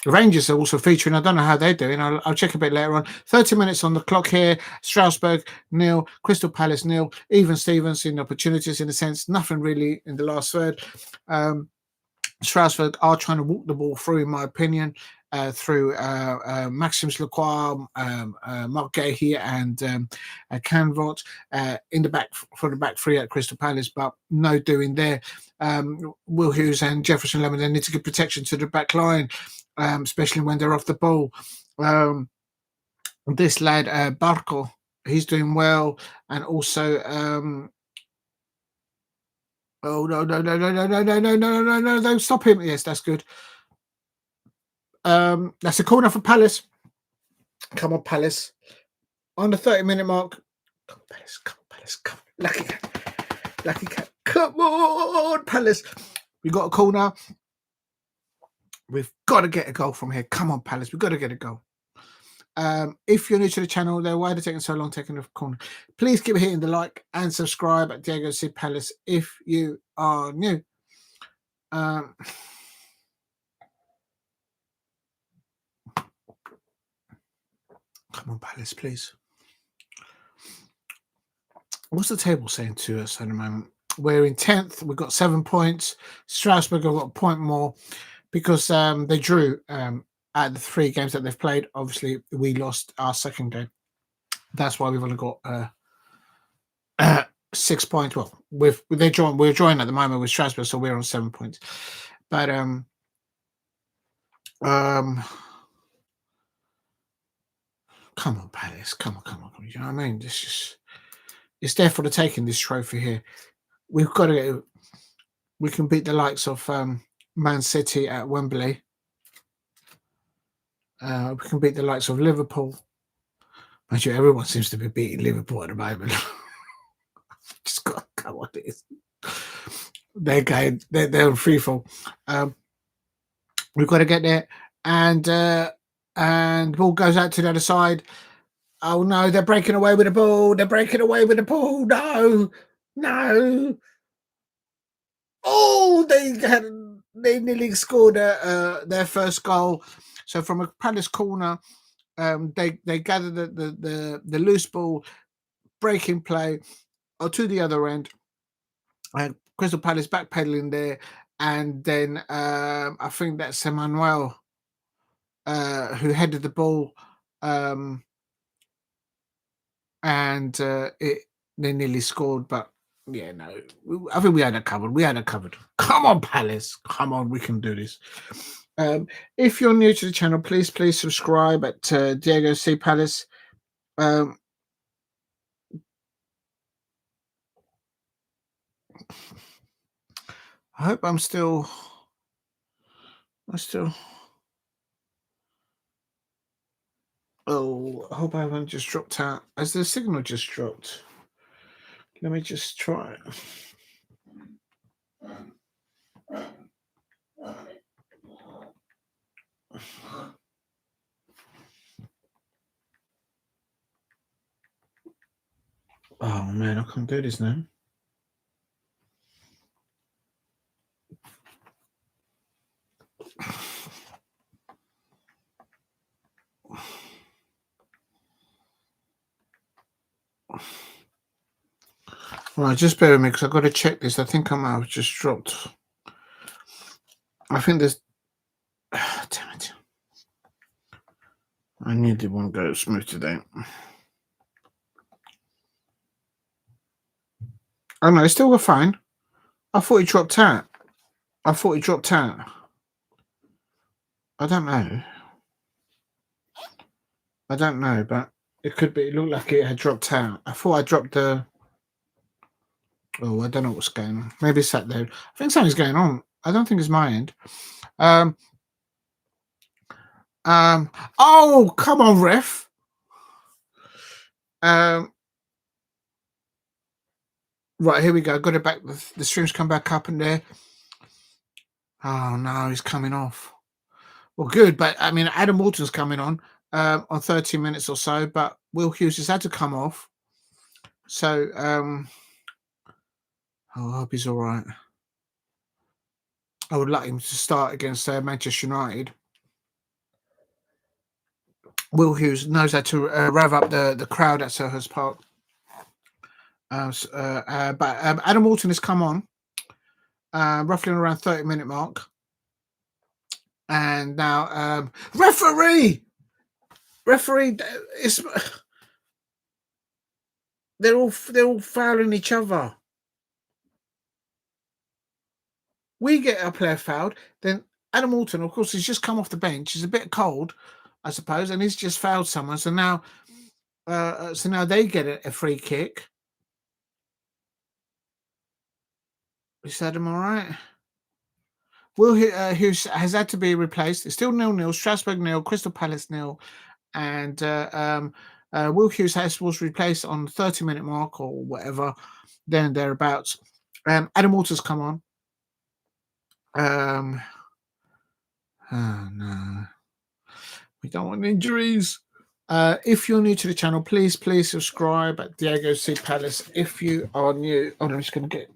Rangers are also featuring. I don't know how they're doing. I'll check a bit later on. 30 minutes on the clock here. Strasbourg 0, Crystal Palace 0. Even Stevens in opportunities in a sense. Nothing really in the last third. Strasbourg are trying to walk the ball through, in my opinion, through Maxims Lacroix, Mark Guehi, and Canvot in the back for the back three at Crystal Palace, but no doing there. Will Hughes and Jefferson Lemon, they need to give protection to the back line, especially when they're off the ball. This lad, Barco, he's doing well, and also oh no, stop him. Yes, that's good. That's a corner for Palace. Come on, Palace. On the 30-minute mark. Come on, Palace. Come on, Palace. Come on. Lucky cat. Come on, Palace. We got a corner. We've got to get a goal from here. Come on, Palace. We've got to get a goal. If you're new to the channel, though, why are they taking so long taking the corner? Please keep hitting the like and subscribe at Diego C Palace if you are new. Come on, Palace, please. What's the table saying to us at the moment? We're in 10th. We've got 7 points. Strasbourg have got a point more because they drew at the 3 games that they've played. Obviously, we lost our second game. That's why we've only got 6 points. Well, we're drawing at the moment with Strasbourg, so we're on 7 points. But come on, Palace. Come on. You know what I mean? It's there for the taking, this trophy here. We've got to we can beat the likes of Man City at Wembley. We can beat the likes of Liverpool. Actually, everyone seems to be beating Liverpool at the moment. Just got to come on this. They're going. They're on free fall. We've got to get there, and ball goes out to the other side. Oh no, they're breaking away with the ball. They're breaking away with the ball. No. Oh, they nearly scored their first goal. So from a Palace corner, they gather the loose ball, breaking play, to the other end. Crystal Palace backpedaling there, and then I think that's Amo-Ameyaw who headed the ball, and they nearly scored, but yeah, no, I think we had it covered. Come on, Palace. Come on, we can do this. If you're new to the channel, please subscribe at Diego C Palace. I hope I hope I haven't just dropped out. Has the signal just dropped? Let me just try. Oh man, I can't do this now. Right, just bear with me because I've got to check this. I think I might have just dropped. I think there's. Damn it. I knew it won't go smooth today. Oh no, it's still go fine. I thought it dropped out. I don't know. But it could be. It looked like it had dropped out. I thought I dropped the. Oh, I don't know what's going on. Maybe it's sat there. I think something's going on. I don't think it's my end. Oh, come on, ref. Right, here we go. Got it back. The stream's come back up in there. Oh no, he's coming off. Well, good, but I mean, Adam Walton's coming on 30 minutes or so, but Will Hughes has had to come off. So, I hope he's all right. I would like him to start against Manchester United. Will Hughes knows how to rev up the crowd at Selhurst Park. But Adam Walton has come on roughly around 30-minute mark. And now, referee, it's they're all fouling each other. We get a player fouled, then Adam Walton, of course, he's just come off the bench. He's a bit cold, I suppose, and he's just fouled someone. So now, they get a free kick. Is Adam all right? Will Hughes has had to be replaced. It's still 0-0. Strasbourg 0, Crystal Palace 0, and Will Hughes was replaced on the 30-minute mark or whatever, then thereabouts. Adam Walters come on. Oh no, we don't want injuries. If you're new to the channel, please subscribe at Diego C Palace. If you are new, I'm just going to get.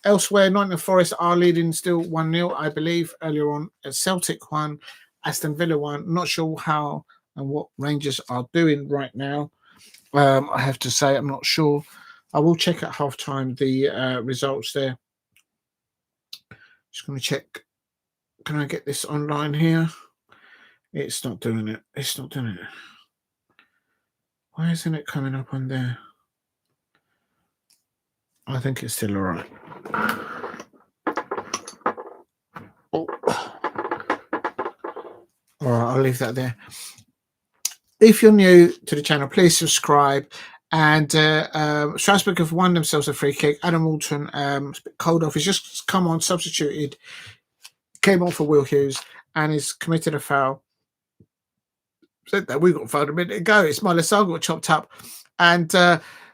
Elsewhere, Nottingham Forest are leading still 1-0, I believe, earlier on. Celtic 1, Aston Villa 1. Not sure how and what Rangers are doing right now. I have to say, I'm not sure. I will check at halftime the results there. Just going to check. Can I get this online here? It's not doing it. Why isn't it coming up on there? I think it's still all right. Oh. All right, I'll leave that there. If you're new to the channel, please subscribe. And Strasbourg have won themselves a free kick. Adam Walton, a bit cold off. He's just come on, substituted, came on for Will Hughes, and he's committed a foul. Said that we got fouled a minute ago. Ismail Assar got chopped up. And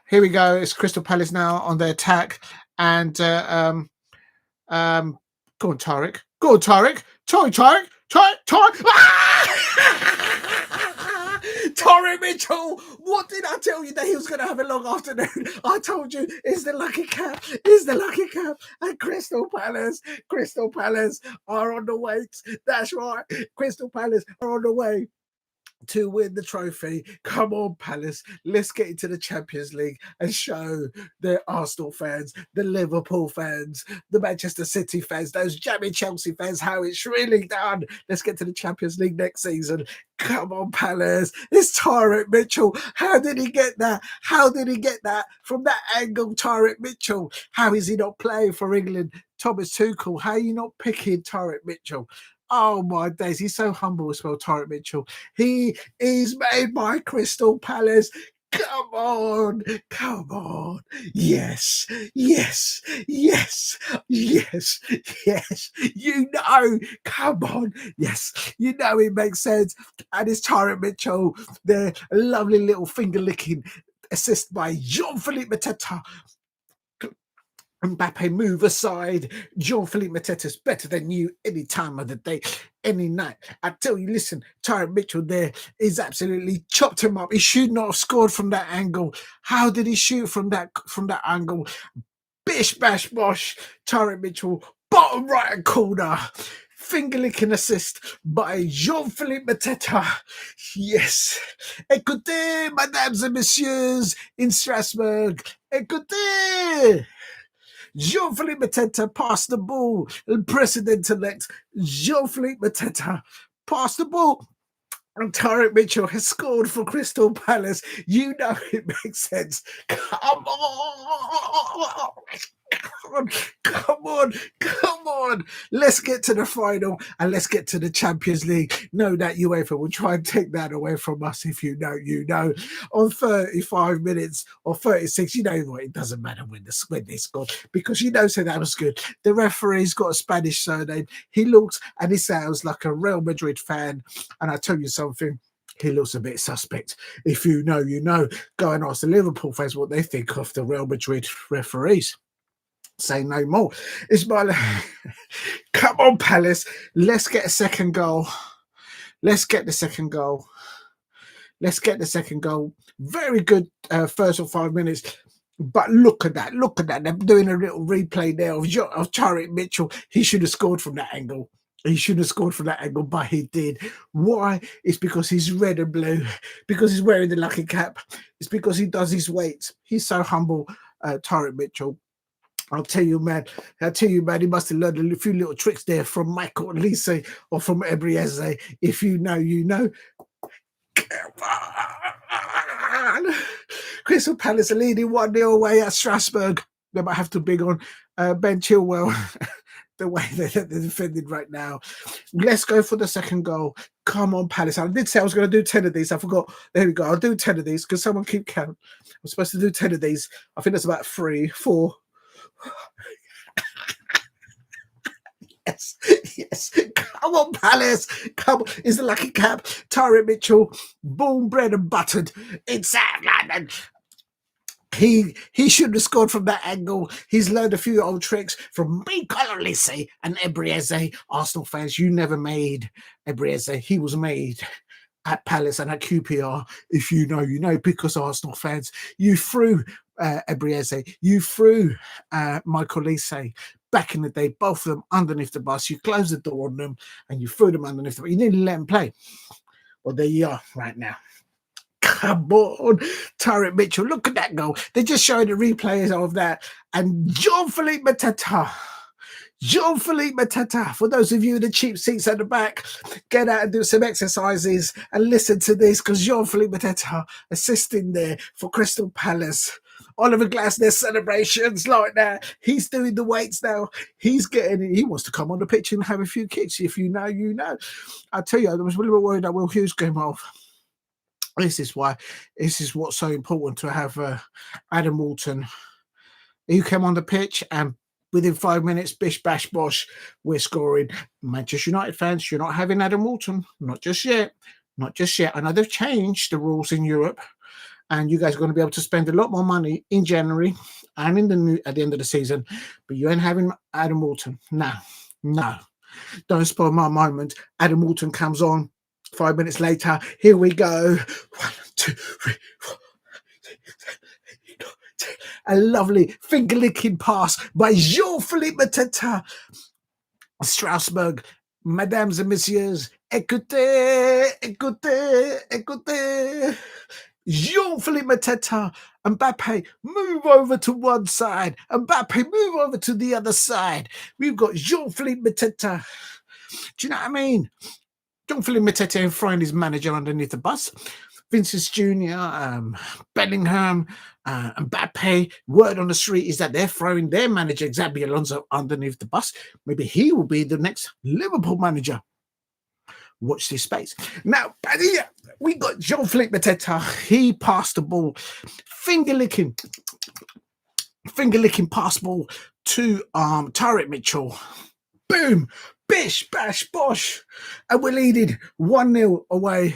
here we go. It's Crystal Palace now on their attack. And go on, Tyrick. Go on, Tyrick. Tyrick. Tyrick Mitchell, what did I tell you that he was going to have a long afternoon? I told you it's the lucky cap. And Crystal Palace are on the way. That's right. Crystal Palace are on the way to win the trophy. Come on, Palace. Let's get into the Champions League and show the Arsenal fans, the Liverpool fans, the Manchester City fans, those jammy Chelsea fans, how it's really done. Let's get to the Champions League next season. Come on, Palace. It's Tyrick Mitchell. How did he get that? From that angle, Tyrick Mitchell. How is he not playing for England? Thomas Tuchel, how are you not picking Tyrick Mitchell? Oh my days, he's so humble as well, Tyrick Mitchell. He is made by Crystal Palace. Come on. Yes. You know, come on. Yes, you know it makes sense. And it's Tyrick Mitchell, the lovely little finger licking assist by Jean-Philippe Mateta. Mbappe, move aside. Jean-Philippe Mateta's better than you any time of the day, any night. I tell you, listen, Tyrick Mitchell there is absolutely chopped him up. He should not have scored from that angle. How did he shoot from that angle? Bish bash bosh. Tyrick Mitchell, bottom right corner. Finger licking assist by Jean-Philippe Mateta. Yes. Écoutez, mesdames et messieurs, in Strasbourg. Écoutez. Jean-Philippe Mateta passed the ball. President-elect Jean-Philippe Mateta passed the ball. And Tyrick Mitchell has scored for Crystal Palace. You know it makes sense. Come on. Come on. Let's get to the final and let's get to the Champions League. No, that UEFA will try and take that away from us. If you know, you know. On 35 minutes or 36, you know what? It doesn't matter when they scored because you know, so that was good. The referee's got a Spanish surname. He looks and he sounds like a Real Madrid fan. And I tell you something, he looks a bit suspect. If you know, you know. Go and ask the Liverpool fans what they think of the Real Madrid referees. Say no more. Ismail, come on, Palace. Let's get a second goal. Let's get the second goal. Very good first 5 minutes. But look at that. They're doing a little replay there of Tyrick Mitchell. He should have scored from that angle. But he did. Why? It's because he's red and blue. Because he's wearing the lucky cap. It's because he does his weights. He's so humble, Tyrick Mitchell. I'll tell you, man, he must have learned a few little tricks there from Michael Olise or from Ebrieze. If you know, you know. Come on. Crystal Palace are leading 1-0 away at Strasbourg. They might have to big on Ben Chilwell, the way they're defending right now. Let's go for the second goal. Come on, Palace. I did say I was going to do 10 of these. I forgot. There we go. I'll do 10 of these because someone keep count. I'm supposed to do 10 of these. I think that's about 3, 4. Yes. Come on, Palace. Come on. It's the lucky cap. Tyrick Mitchell, born, bred and buttered in South London. He should have scored from that angle. He's learned a few old tricks from Michael Olise and Ebrieze. Arsenal fans, you never made Ebrieze. He was made at Palace and at QPR. If you know, you know, because Arsenal fans, you threw Ebrieze, you threw Michael Olise back in the day, both of them underneath the bus. You closed the door on them and you threw them underneath the bus. You didn't let them play. Well, there you are right now. Come on, Tyrick Mitchell. Look at that goal. They're just showing the replays of that. And Jean-Philippe Mateta. For those of you in the cheap seats at the back, get out and do some exercises and listen to this because Jean-Philippe Mateta assisting there for Crystal Palace. Oliver Glasner celebrations like that. He's doing the weights now. He wants to come on the pitch and have a few kicks. If you know, you know. I tell you, I was a little bit worried that Will Hughes came off. This is what's so important to have Adam Walton. He came on the pitch and within 5 minutes, bish, bash, bosh, we're scoring. Manchester United fans, you're not having Adam Walton. Not just yet. I know they've changed the rules in Europe and you guys are going to be able to spend a lot more money in January and at the end of the season, but you ain't having Adam Walton. No. Don't spoil my moment. Adam Walton comes on. 5 minutes later, here we go. 1, 2, 3, 4. A lovely finger-licking pass by Jean-Philippe Mateta. Strasbourg, mesdames et messieurs, écoutez. Jean-Philippe Mateta. Mbappe, move over to one side. Mbappe, move over to the other side. We've got Jean-Philippe Mateta. Do you know what I mean? Jean-Philippe Mateta throwing his manager underneath the bus. Vinicius Jr., Bellingham, Mbappe. Word on the street is that they're throwing their manager, Xabi Alonso, underneath the bus. Maybe he will be the next Liverpool manager. Watch this space. Now, we got Jean-Philippe Mateta. He passed the ball. Finger-licking pass ball to Tyrick Mitchell. Boom. Bish, bash, bosh. And we're leading 1-0 away.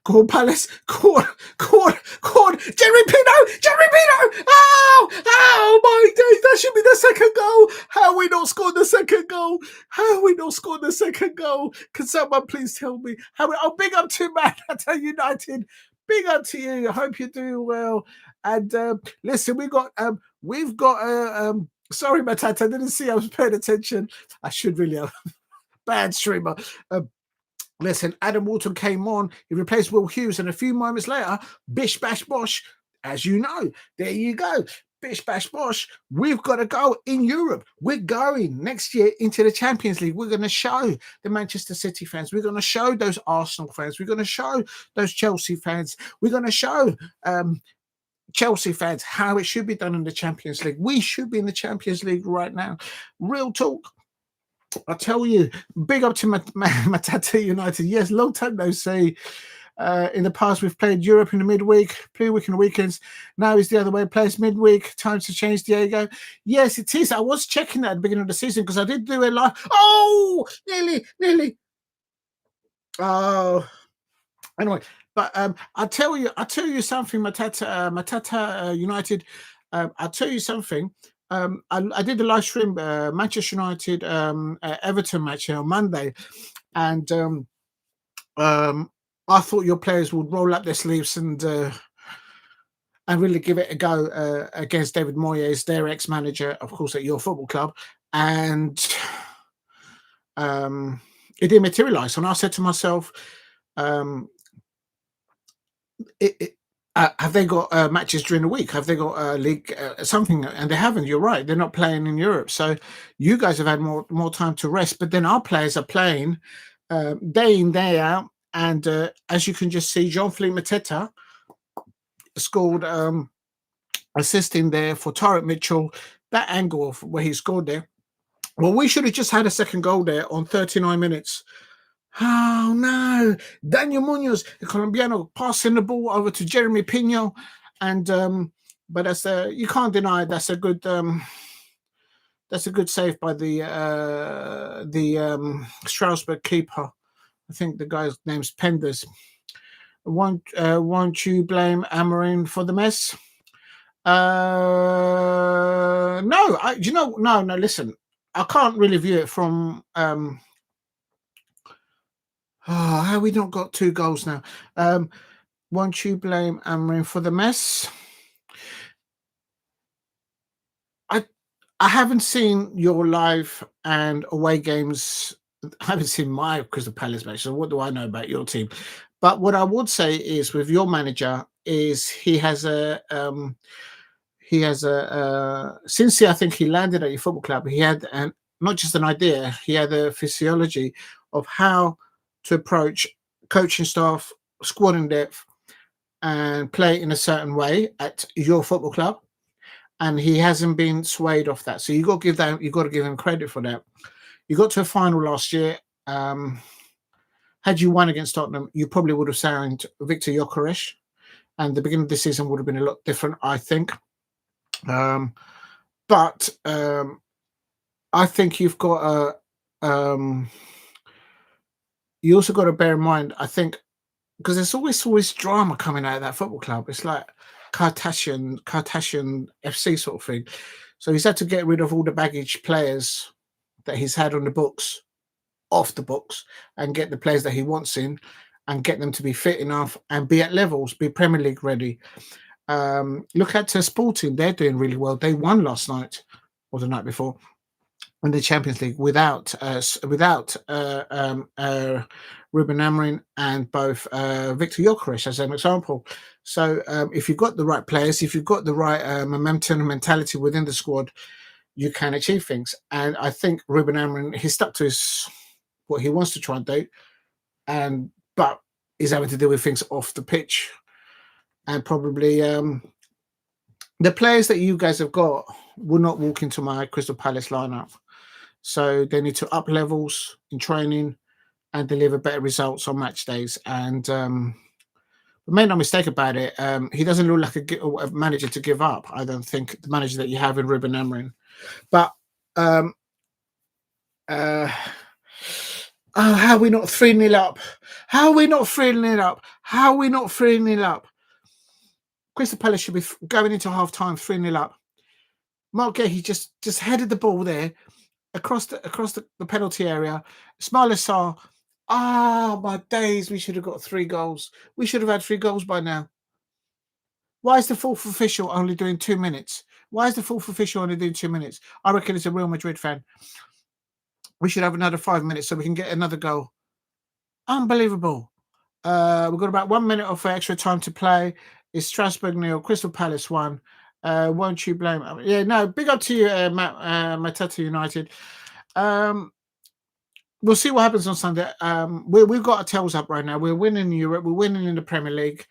Go on, Palace. Go on. Go on. Go on. Jerry Pino. Jerry Pino. Oh my days. That should be the second goal. How we not scored the second goal? How we not scored the second goal? Can someone please tell me? How we, oh, big up to Manchester United. Big up to you. I hope you're doing well. And listen, we've got sorry, Matata, I didn't see I was paying attention. I should really have. Bad streamer. Listen, Adam Walton came on. He replaced Will Hughes, and a few moments later, bish bash bosh. As you know, there you go. Bish bash bosh. We've got to go in Europe. We're going next year into the Champions League. We're going to show the Manchester City fans. We're going to show those Arsenal fans. We're going to show those Chelsea fans. We're going to show Chelsea fans how it should be done in the Champions League. We should be in the Champions League right now. Real talk. I tell you, big up to Matata United. Yes, long time no see. In the past, we've played Europe in the midweek, pre-week and the weekends. Now it's the other way. Plays midweek. Time to change, Diego. Yes, it is. I was checking that at the beginning of the season because I did do a live. Oh, nearly. Oh, anyway. But I'll tell you something, Matata United. I'll tell you something. I did the live stream Manchester United Everton match on Monday, and I thought your players would roll up their sleeves and really give it a go against David Moyes, their ex-manager, of course, at your football club, and it didn't materialise. And I said to myself, have they got matches during the week? Have they got league something? And they haven't. You're right. They're not playing in Europe. So you guys have had more time to rest. But then our players are playing day in, day out. And as you can just see, Jean-Philippe Mateta scored assisting there for Tyrick Mitchell. That angle of where he scored there. Well, we should have just had a second goal there on 39 minutes. Oh no, Daniel Munoz, the Colombiano, passing the ball over to Jeremy Pino, and but that's you can't deny that's a good save by the Strasbourg keeper. I think the guy's name's Penders. Won't you blame Amorim for the mess? No, no. Listen, I can't really view it from. How we not got 2 goals now? Won't you blame Amorim for the mess? I haven't seen your live and away games. I haven't seen my Crystal Palace match. So what do I know about your team? But what I would say is with your manager is he has a since I think he landed at your football club, he had not just an idea, he had a physiology of how to approach coaching staff, squad in depth, and play in a certain way at your football club. And he hasn't been swayed off that. So you got to give him credit for that. You got to a final last year. Had you won against Tottenham, you probably would have signed Victor Gyökeres, and the beginning of the season would have been a lot different, I think. But I think you've got you also got to bear in mind, I think, because there's always drama coming out of that football club. It's like Kardashian FC sort of thing. So he's had to get rid of all the baggage players that he's had on the books, off the books, and get the players that he wants in and get them to be fit enough and be at levels, be Premier League ready. Look at Sporting. They're doing really well. They won last night or the night before in the Champions League without Ruben Amorim and both Victor Gyökeres as an example. So if you've got the right players, if you've got the right momentum and mentality within the squad, you can achieve things. And I think Ruben Amorim, he's stuck to what he wants to try and do, but he's having to deal with things off the pitch. And probably the players that you guys have got will not walk into my Crystal Palace lineup. So they need to up levels in training and deliver better results on match days. And make no mistake about it, he doesn't look like a manager to give up. I don't think the manager that you have in Ruben Amorim. But Oh, how are we not 3-0 up? How are we not 3-0 up? How are we not 3-0 up? Crystal Palace should be going into half time 3-0 up. Mark Guehi just headed the ball there across the penalty area. Ismaila Sarr. Ah, my days. We should have got 3 goals. We should have had 3 goals by now. Why is the fourth official only doing 2 minutes? Why is the fourth official only doing 2 minutes? I reckon it's a Real Madrid fan. We should have another 5 minutes so we can get another goal. Unbelievable. We've got about 1 minute of extra time to play. It's Strasbourg 0, Crystal Palace 1. Won't you blame? Yeah, no. Big up to you, Matata United. We'll see what happens on Sunday. We've got our tails up right now. We're winning in Europe. We're winning in the Premier League,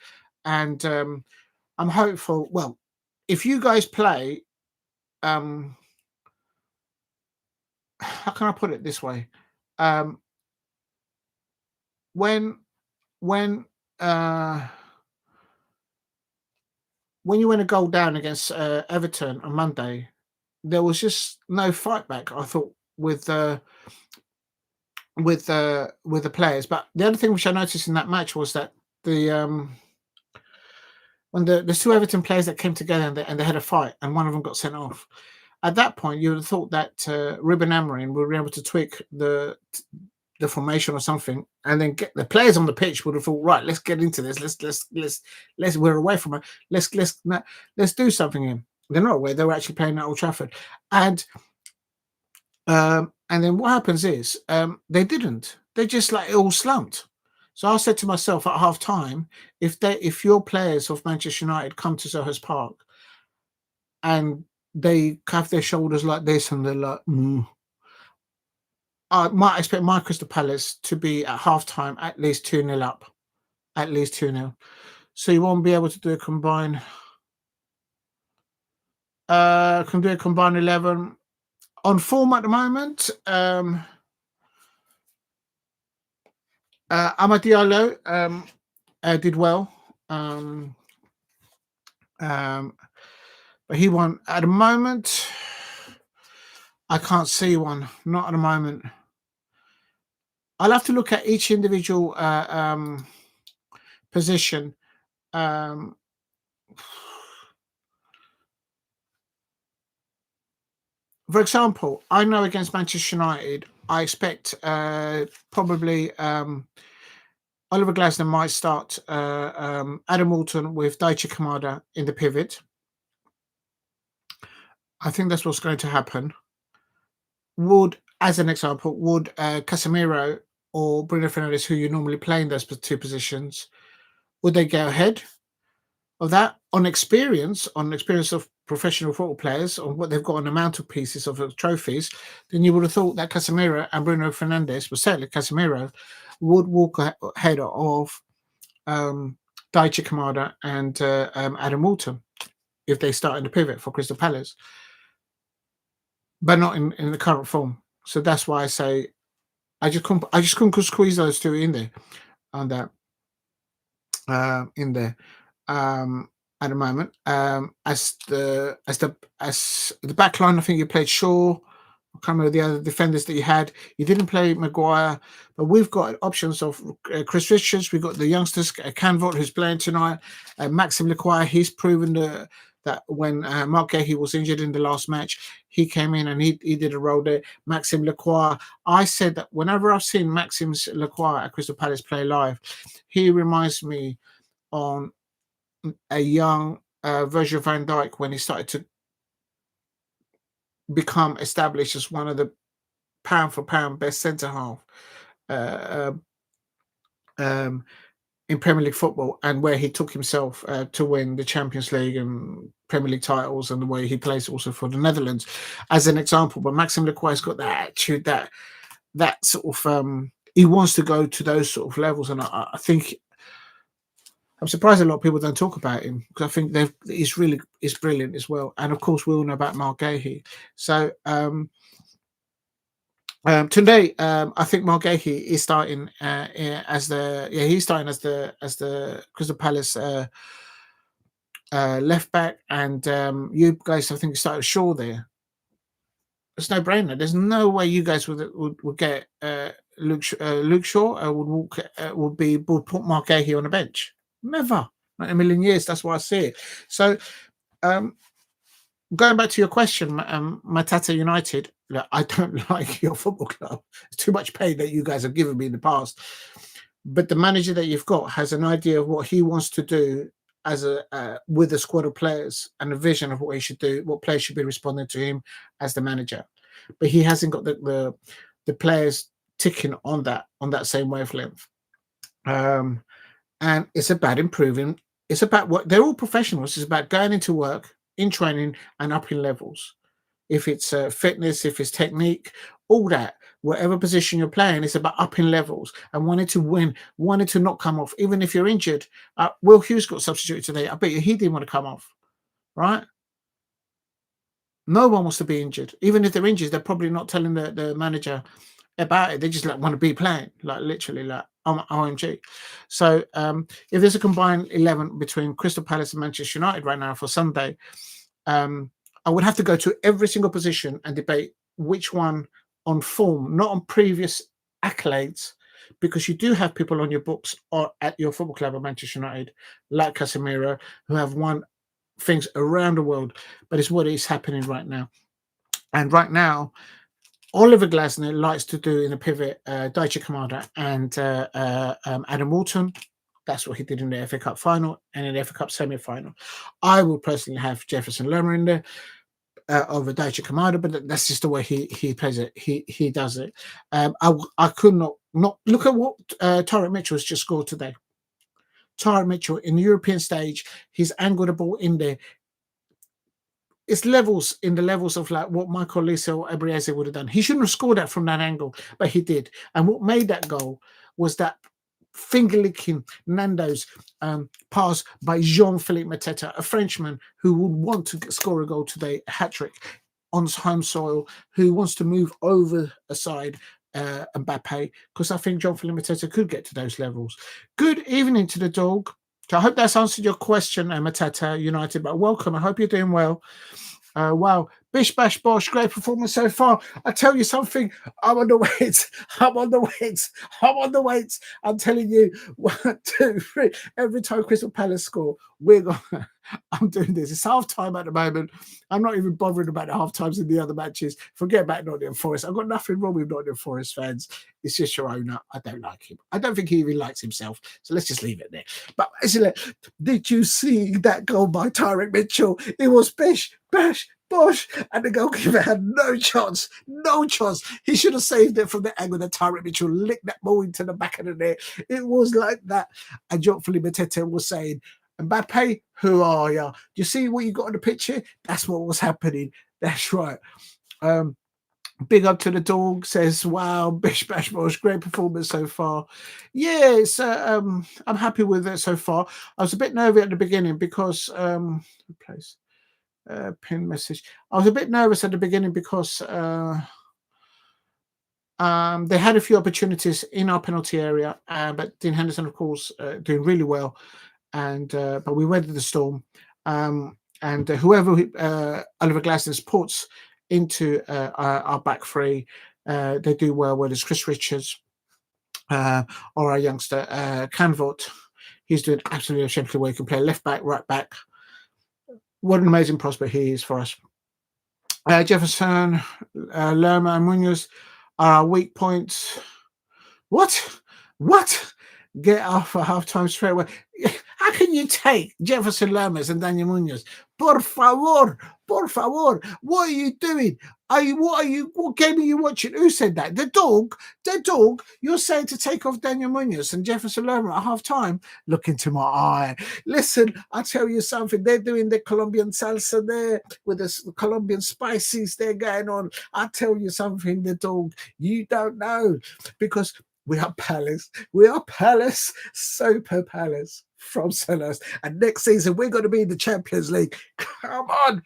and I'm hopeful. Well, if you guys play, how can I put it this way? When you win a goal down against Everton on Monday, there was just no fight back. I thought with the players, but the other thing which I noticed in that match was that when the 2 Everton players that came together and they had a fight, and one of them got sent off. At that point, you would have thought that Ruben Amorim would be able to tweak the formation or something, and then get the players on the pitch would have thought, right, let's get into this. Let's we're away from it. Let's do something here. They're not aware. They were actually playing at Old Trafford, and then what happens is they didn't. They just like it all slumped. So I said to myself at half time, if your players of Manchester United come to Selhurst Park and they have their shoulders like this and they're like, I might expect my Crystal Palace to be at half time at least 2-0 up. At least 2-0. So you won't be able to do a combined. Can do a combined 11. On form at the moment, Amo-Ameyaw did well. But he won. At the moment, I can't see one. Not at the moment. I'll have to look at each individual position. For example, I know against Manchester United, I expect probably Oliver Glasner might start Adam Walton with Daichi Kamada in the pivot. I think that's what's going to happen. As an example, Casemiro or Bruno Fernandes, who you normally play in those 2 positions, would they go ahead of that on experience of professional football players, on what they've got on the mantelpieces of trophies? Then you would have thought that Casemiro and Bruno Fernandes, well, certainly Casemiro, would walk ahead of Daichi Kamada and Adam Walton if they start in the pivot for Crystal Palace, but not in the current form. So that's why I say I just couldn't squeeze those 2 in there on that in there at the moment. As the back line, I think you played Shaw. I can't remember the other defenders that you had. You didn't play Maguire, but we've got options of Chris Richards. We've got the youngsters, Canvot, who's playing tonight. Maxime Lacroix, he's proven that when Mark Guehi was injured in the last match, he came in and he did a role there. Maxime Lacroix, I said that whenever I've seen Maxime Lacroix at Crystal Palace play live, he reminds me on a young Virgil van Dijk when he started to become established as one of the pound for pound best centre half in Premier League football, and where he took himself to win the Champions League and Premier League titles, and the way he plays also for the Netherlands as an example. But Maxime Lacroix's got that attitude, that sort of he wants to go to those sort of levels, and I think I'm surprised a lot of people don't talk about him, because I think he's brilliant as well. And of course, we all know about Mark Guehi. So today, I think Mark Guehi is starting as the Crystal Palace left back, and you guys, I think, started Shaw there. It's no brainer. There's no way you guys would get Luke Shaw would put Mark Guehi on the bench? Never, not in a million years. That's why I see it. So, going back to your question, Matata United, look, I don't like your football club. It's too much pain that you guys have given me in the past. But the manager that you've got has an idea of what he wants to do as with a squad of players and a vision of what he should do, what players should be responding to him as the manager. But he hasn't got the players ticking on that same wavelength. And it's about improving. It's about what they're all professionals. It's about going into work, in training, and up in levels. If it's fitness, if it's technique, all that, whatever position you're playing, it's about upping levels and wanting to win, wanting to not come off. Even if you're injured, Will Hughes got substituted today. I bet you he didn't want to come off, right? No one wants to be injured. Even if they're injured, they're probably not telling the manager about it. They just want to be playing, literally, OMG. So if there's a combined 11 between Crystal Palace and Manchester United right now for Sunday, I would have to go to every single position and debate which one on form, not on previous accolades, because you do have people on your books or at your football club at Manchester United, like Casemiro, who have won things around the world, but it's what is happening right now. And right now, Oliver Glasner likes to do in a pivot Daichi Kamada and Adam Walton. That's what he did in the FA Cup final and in the FA Cup semi-final. I will personally have Jefferson Lerma in there over Daichi Kamada, but that's just the way he plays it. He does it. I could not look at what Tyrick Mitchell has just scored today. Tyrick Mitchell in the European stage, he's angled the ball in there. It's levels in the levels of like what Michael Olise or Ebrieze would have done. He shouldn't have scored that from that angle, but he did. And what made that goal was that finger-licking Nando's pass by Jean-Philippe Mateta, a Frenchman who would want to score a goal today, a hat-trick on home soil, who wants to move over a side Mbappe, because I think Jean-Philippe Mateta could get to those levels. Good evening to the dog. So I hope that's answered your question, Matata United, but welcome. I hope you're doing well. Wow. Bish Bash Bosh, great performance so far. I tell you something, I'm on the weights. I'm on the weights. I'm telling you, 1, 2, 3. Every time Crystal Palace score, I'm doing this. It's half time at the moment. I'm not even bothering about the half times in the other matches. Forget about Nottingham Forest. I've got nothing wrong with Nottingham Forest fans. It's just your owner. I don't like him. I don't think he even likes himself. So let's just leave it there. But did you see that goal by Tyrick Mitchell? It was Bish Bash Bosh, and the goalkeeper had no chance. He should have saved it from the angle that Tyrick Mitchell licked that ball into the back of the net. It was like that. And Jean-Philippe Mateta was saying, Mbappe, who are you? Do you see what you got on the picture? That's what was happening. That's right. Big up to the dog, says, wow, Bish Bash Bosh, great performance so far. Yeah, it's, I'm happy with it so far. I was a bit nervous at the beginning because pin message. I was a bit nervous at the beginning because they had a few opportunities in our penalty area, but Dean Henderson, of course, doing really well, and but we weathered the storm. And whoever Oliver Glasner puts into our back three, they do well. Whether it's Chris Richards or our youngster Canvot, he's doing absolutely exemplary work. He can play left back, right back. What an amazing prospect he is for us. Jefferson, Lerma, and Munoz are our weak points. What? Get off at half-time straight away. How can you take Jefferson Lermas and Daniel Munoz? Por favor. What are you doing? What game are you watching? Who said that? The dog. You're saying to take off Daniel Munoz and Jefferson Lerma at half-time? Look into my eye. Listen, I'll tell you something. They're doing the Colombian salsa there with the Colombian spices they're going on. I'll tell you something, the dog. You don't know, because we are Palace. Super Palace from Sellers. And next season, we're going to be in the Champions League. Come on.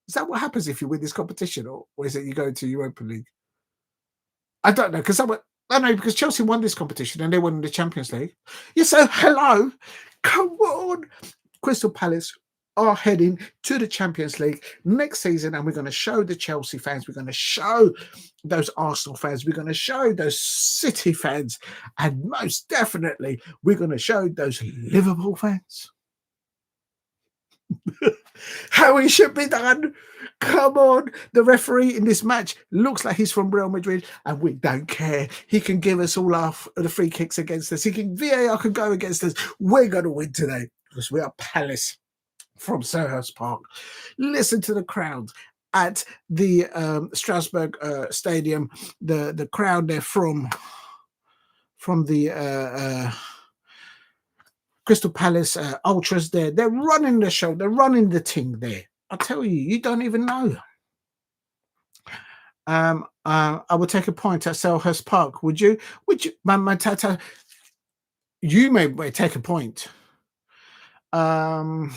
Is that what happens if you win this competition? Or is it you go to Europa League? I don't know. Because Chelsea won this competition and they won the Champions League. Yeah, so hello. Come on. Crystal Palace are heading to the Champions League next season, and we're going to show the Chelsea fans, we're going to show those Arsenal fans, we're going to show those City fans, and most definitely we're going to show those Liverpool fans how it should be done. Come on, the referee in this match looks like he's from Real Madrid, and we don't care. He can give us all the free kicks against us. VAR can go against us. We're going to win today because we are Palace from Selhurst Park. Listen to the crowd at the Strasbourg stadium. The crowd there from the Crystal Palace ultras there. They're running the show. They're running the thing there. I tell you, you don't even know. I would take a point at Selhurst Park. Would you? My tata? You may take a point. Are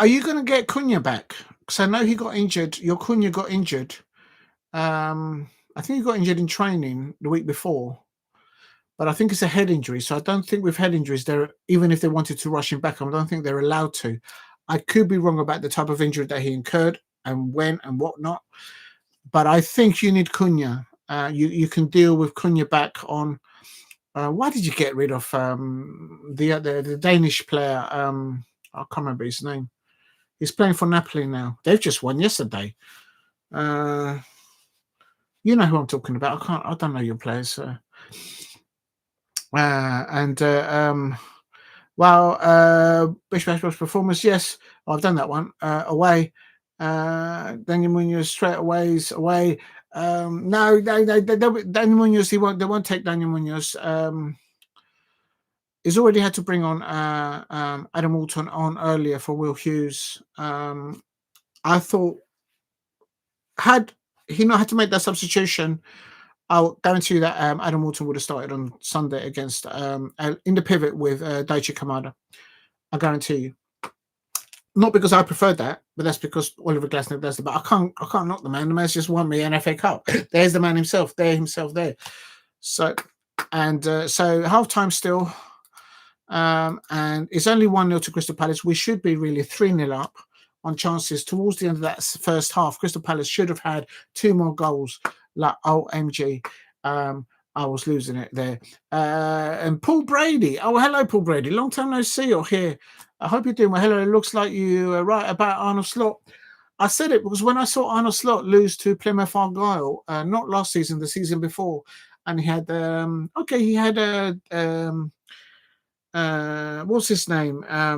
you going to get Cunha back? Because I know he got injured. Your Cunha got injured. I think he got injured in training the week before. But I think it's a head injury. So I don't think with head injuries, even if they wanted to rush him back, I don't think they're allowed to. I could be wrong about the type of injury that he incurred and when and whatnot. But I think you need Cunha. You can deal with Cunha back on. Why did you get rid of the Danish player? I can't remember his name. He's playing for Napoli now. They've just won yesterday. You know who I'm talking about. I don't know your players. Bish Bash performance, yes, I've done that one. Away. Daniel Munoz straight away is away. No, Daniel Munoz, they won't take Daniel Munoz. He's already had to bring on Adam Walton on earlier for Will Hughes. I thought had he not had to make that substitution, I'll guarantee you that Adam Walton would have started on Sunday against in the pivot with Daichi Kamada. I guarantee you. Not because I preferred that, but that's because Oliver Glasner does it. But I can't knock the man. The man's just won me an FA Cup. There's the man himself. There. So half time still. And it's only 1-0 to Crystal Palace. We should be really 3-0 up on chances towards the end of that first half. Crystal Palace should have had 2 more goals. Like OMG, I was losing it there. And Paul Brady. Oh, hello, Paul Brady. Long time no see or hear. I hope you're doing well. Hello. It looks like you are right about Arne Slot. I said it because when I saw Arne Slot lose to Plymouth Argyle, not last season, the season before, and he had what's his name? I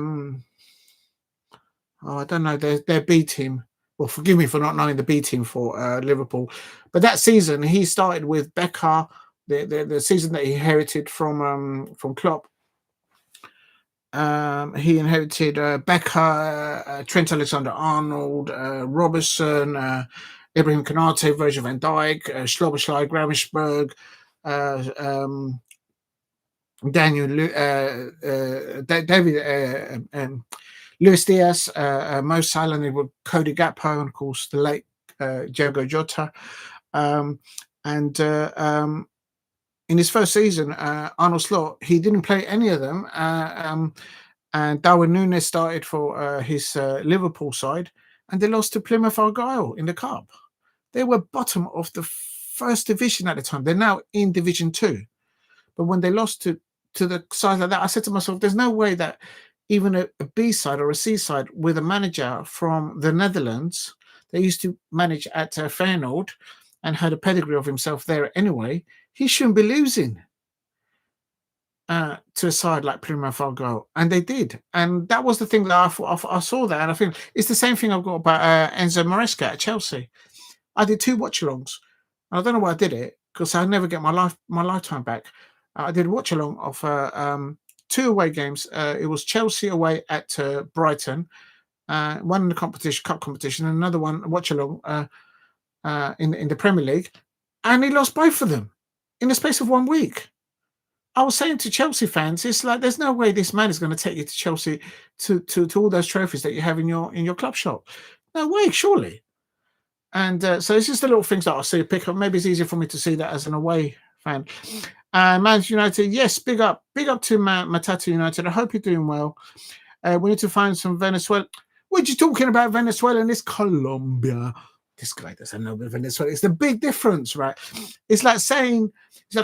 don't know. Their B team. Well, forgive me for not knowing the B team for Liverpool, but that season he started with Becker, the season that he inherited from Klopp. He inherited Becker, Trent Alexander-Arnold, Robertson, Ibrahim Konate, Virgil van Dijk, Schloboschlei, Gravenberch, David. Luis Diaz, Mo Salah, and with Cody Gakpo, and of course the late Diogo Jota. In his first season, Arne Slot, he didn't play any of them. And Darwin Núñez started for his Liverpool side, and they lost to Plymouth Argyle in the Cup. They were bottom of the first division at the time. They're now in Division 2. But when they lost to the side like that, I said to myself, there's no way that even a B side or a C side with a manager from the Netherlands, they used to manage at Feyenoord and had a pedigree of himself there anyway, he shouldn't be losing to a side like Plymouth Argyle. And they did. And that was the thing that I saw that. And I think it's the same thing I've got about Enzo Maresca at Chelsea. I did 2 watch-alongs. I don't know why I did it, because I never get my lifetime back. I did watch-along of 2 away games. It was Chelsea away at Brighton, one in the cup competition, and another one watch-along in the Premier League. And he lost both of them in the space of 1 week. I was saying to Chelsea fans, it's like there's no way this man is going to take you to Chelsea to all those trophies that you have in your club shop. No way, surely. And so it's just the little things that I see pick up. Maybe it's easier for me to see that as an away fan. Manchester United, yes, big up to Matata United. I hope you're doing well. We need to find some Venezuela. What you talking about, Venezuela? And it's Colombia. This guy doesn't know Venezuela. It's the big difference, right? It's like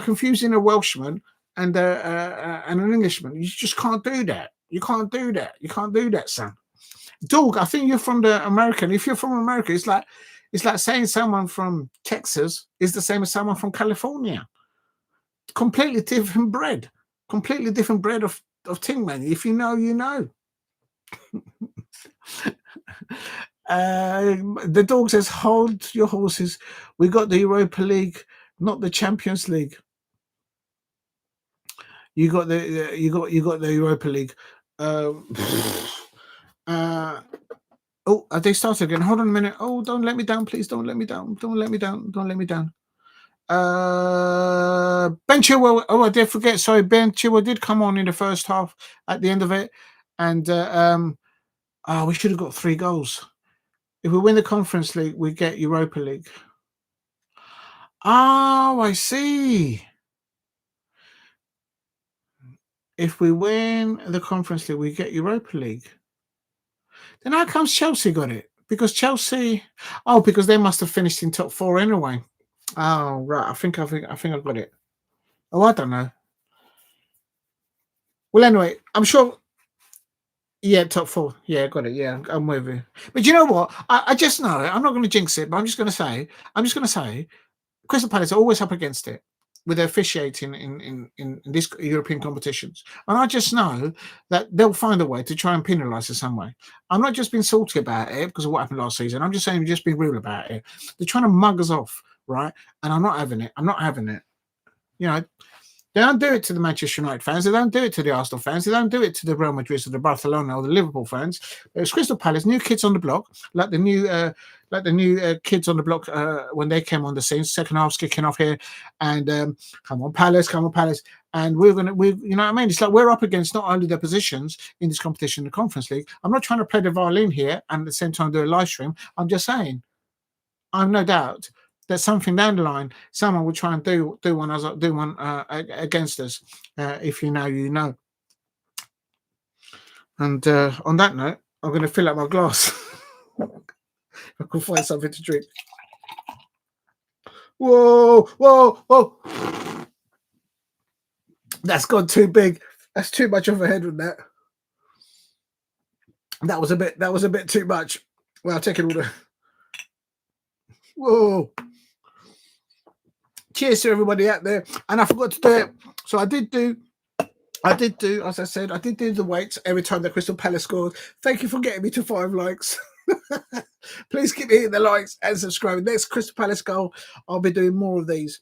confusing a Welshman and an Englishman. You just can't do that. You can't do that. You can't do that, son. Dog, I think you're from the American. If you're from America, it's like saying someone from Texas is the same as someone from California. Completely different bread. Completely different bread of ting, man. If you know, you know. The dog says, "Hold your horses. We got the Europa League, not the Champions League. You got the Europa League." Oh, they started again. Hold on a minute. Oh, don't let me down, please. Don't let me down. Don't let me down. Don't let me down. Ben Chilwell. Oh, I did forget. Sorry, Ben Chilwell did come on in the first half at the end of it, and we should have got 3 goals. If we win the Conference League, we get Europa League. Oh, I see. If we win the Conference League, we get Europa League. Then how comes Chelsea got it? Because Chelsea, because they must have finished in top 4 anyway. Oh, right. I think I got it. Oh, I don't know. Well, anyway, I'm sure. Yeah, top 4. Yeah, got it. Yeah, I'm with you. But you know what? I just know. I'm not going to jinx it, but I'm just going to say, Crystal Palace are always up against it with their officiating in these European competitions. And I just know that they'll find a way to try and penalise us some way. I'm not just being salty about it because of what happened last season. I'm just saying, just being real about it. They're trying to mug us off, right? And I'm not having it. I'm not having it. You know, they don't do it to the Manchester United fans. They don't do it to the Arsenal fans. They don't do it to the Real Madrid or the Barcelona or the Liverpool fans. It's Crystal Palace, new kids on the block, like the new kids on the block when they came on the scene. Second half's kicking off here, and come on Palace, and we you know what I mean? It's like we're up against not only the positions in this competition, the Conference League. I'm not trying to play the violin here and at the same time do a live stream. I'm just saying, I'm no doubt that something down the line, someone will try and do one against us. If you know, you know. And on that note, I'm going to fill up my glass. I can find something to drink. Whoa! That's gone too big. That's too much of a head with that. That was a bit too much. Well, I'll take it all the. Whoa! Cheers to everybody out there. And I forgot to do it. So I did do, as I said, I did do the weights every time that Crystal Palace scored. Thank you for getting me to 5 likes. Please keep hitting the likes and subscribing. Next Crystal Palace goal, I'll be doing more of these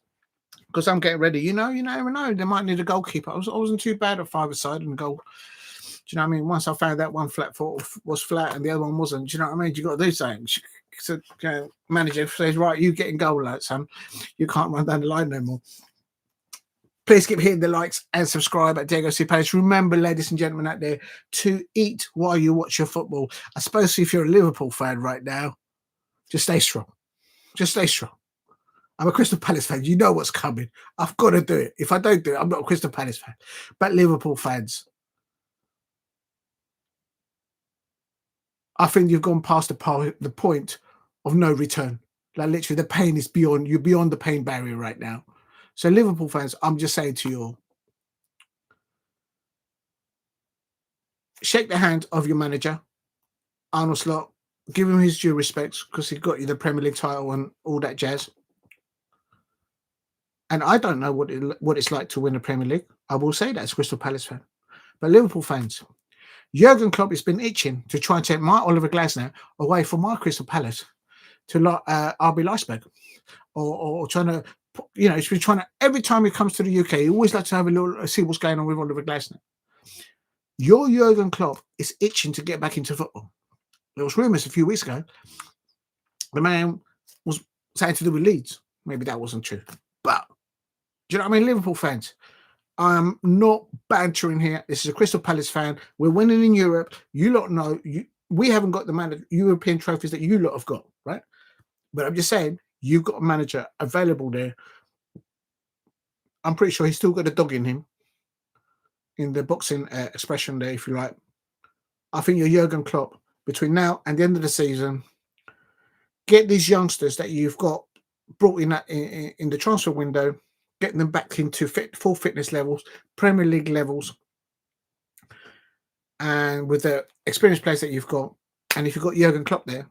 because I'm getting ready. You never know. They might need a goalkeeper. I wasn't too bad at 5-a-side and goal. Do you know what I mean? Once I found that one flat foot was flat and the other one wasn't, do you know what I mean? You got to do something. So manager says, right, you getting goal, like, son. You can't run down the line no more. Please keep hitting the likes and subscribe at Diego C. Palace. Remember, ladies and gentlemen out there, to eat while you watch your football. Especially if you're a Liverpool fan right now, just stay strong. Just stay strong. I'm a Crystal Palace fan. You know what's coming. I've got to do it. If I don't do it, I'm not a Crystal Palace fan. But Liverpool fans, I think you've gone past the point of no return. Like literally, the pain is beyond. You're beyond the pain barrier right now. So Liverpool fans, I'm just saying to you all, shake the hand of your manager, Arnold Slot. Give him his due respects because he got you the Premier League title and all that jazz. And I don't know what it's like to win a Premier League. I will say that as a Crystal Palace fan. But Liverpool fans, Jurgen Klopp has been itching to try and take my Oliver Glasner away from my Crystal Palace to RB Leipzig, or trying to, he's been trying to, every time he comes to the UK, he always likes to have a little, see what's going on with Oliver Glasner. Your Jurgen Klopp is itching to get back into football. There was rumours a few weeks ago the man was something to do with Leeds. Maybe that wasn't true. But, do you know what I mean, Liverpool fans? I'm not bantering here. This is a Crystal Palace fan. We're winning in Europe. You lot know, we haven't got the European trophies that you lot have got, right? But I'm just saying, you've got a manager available there I'm pretty sure he's still got a dog in him, in the boxing expression there, if you like. I think you're Jurgen Klopp. Between now and the end of the season, get these youngsters that you've got brought in the transfer window, getting them back into full fitness levels, Premier League levels, and with the experienced players that you've got, and if you've got Jurgen Klopp there,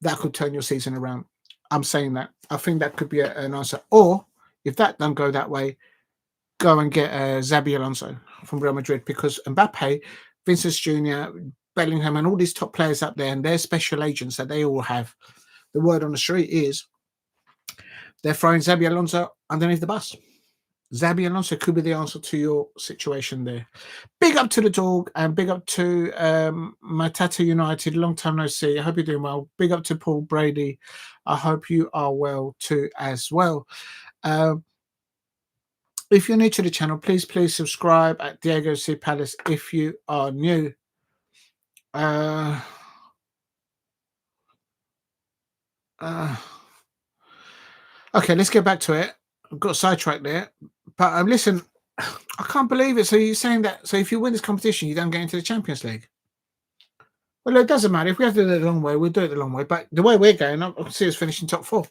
that could turn your season around. I'm saying that. I think that could be an answer. Or if that don't go that way, go and get Xabi Alonso from Real Madrid, because Mbappe, Vinicius Jr., Bellingham, and all these top players up there, and their special agents that they all have, the word on the street is they're throwing Xabi Alonso underneath the bus. Xabi Alonso could be the answer to your situation there. Big up to the dog, and big up to Matata United. Long time no see. I hope you're doing well. Big up to Paul Brady. I hope you are well too as well. If you're new to the channel, please subscribe at Diego C. Palace if you are new. Okay, let's get back to it. I've got sidetracked there. But listen, I can't believe it. So you're saying that, so if you win this competition, you don't get into the Champions League? Well, it doesn't matter. If we have to do it the long way, we'll do it the long way. But the way we're going, I can see us finishing top 4.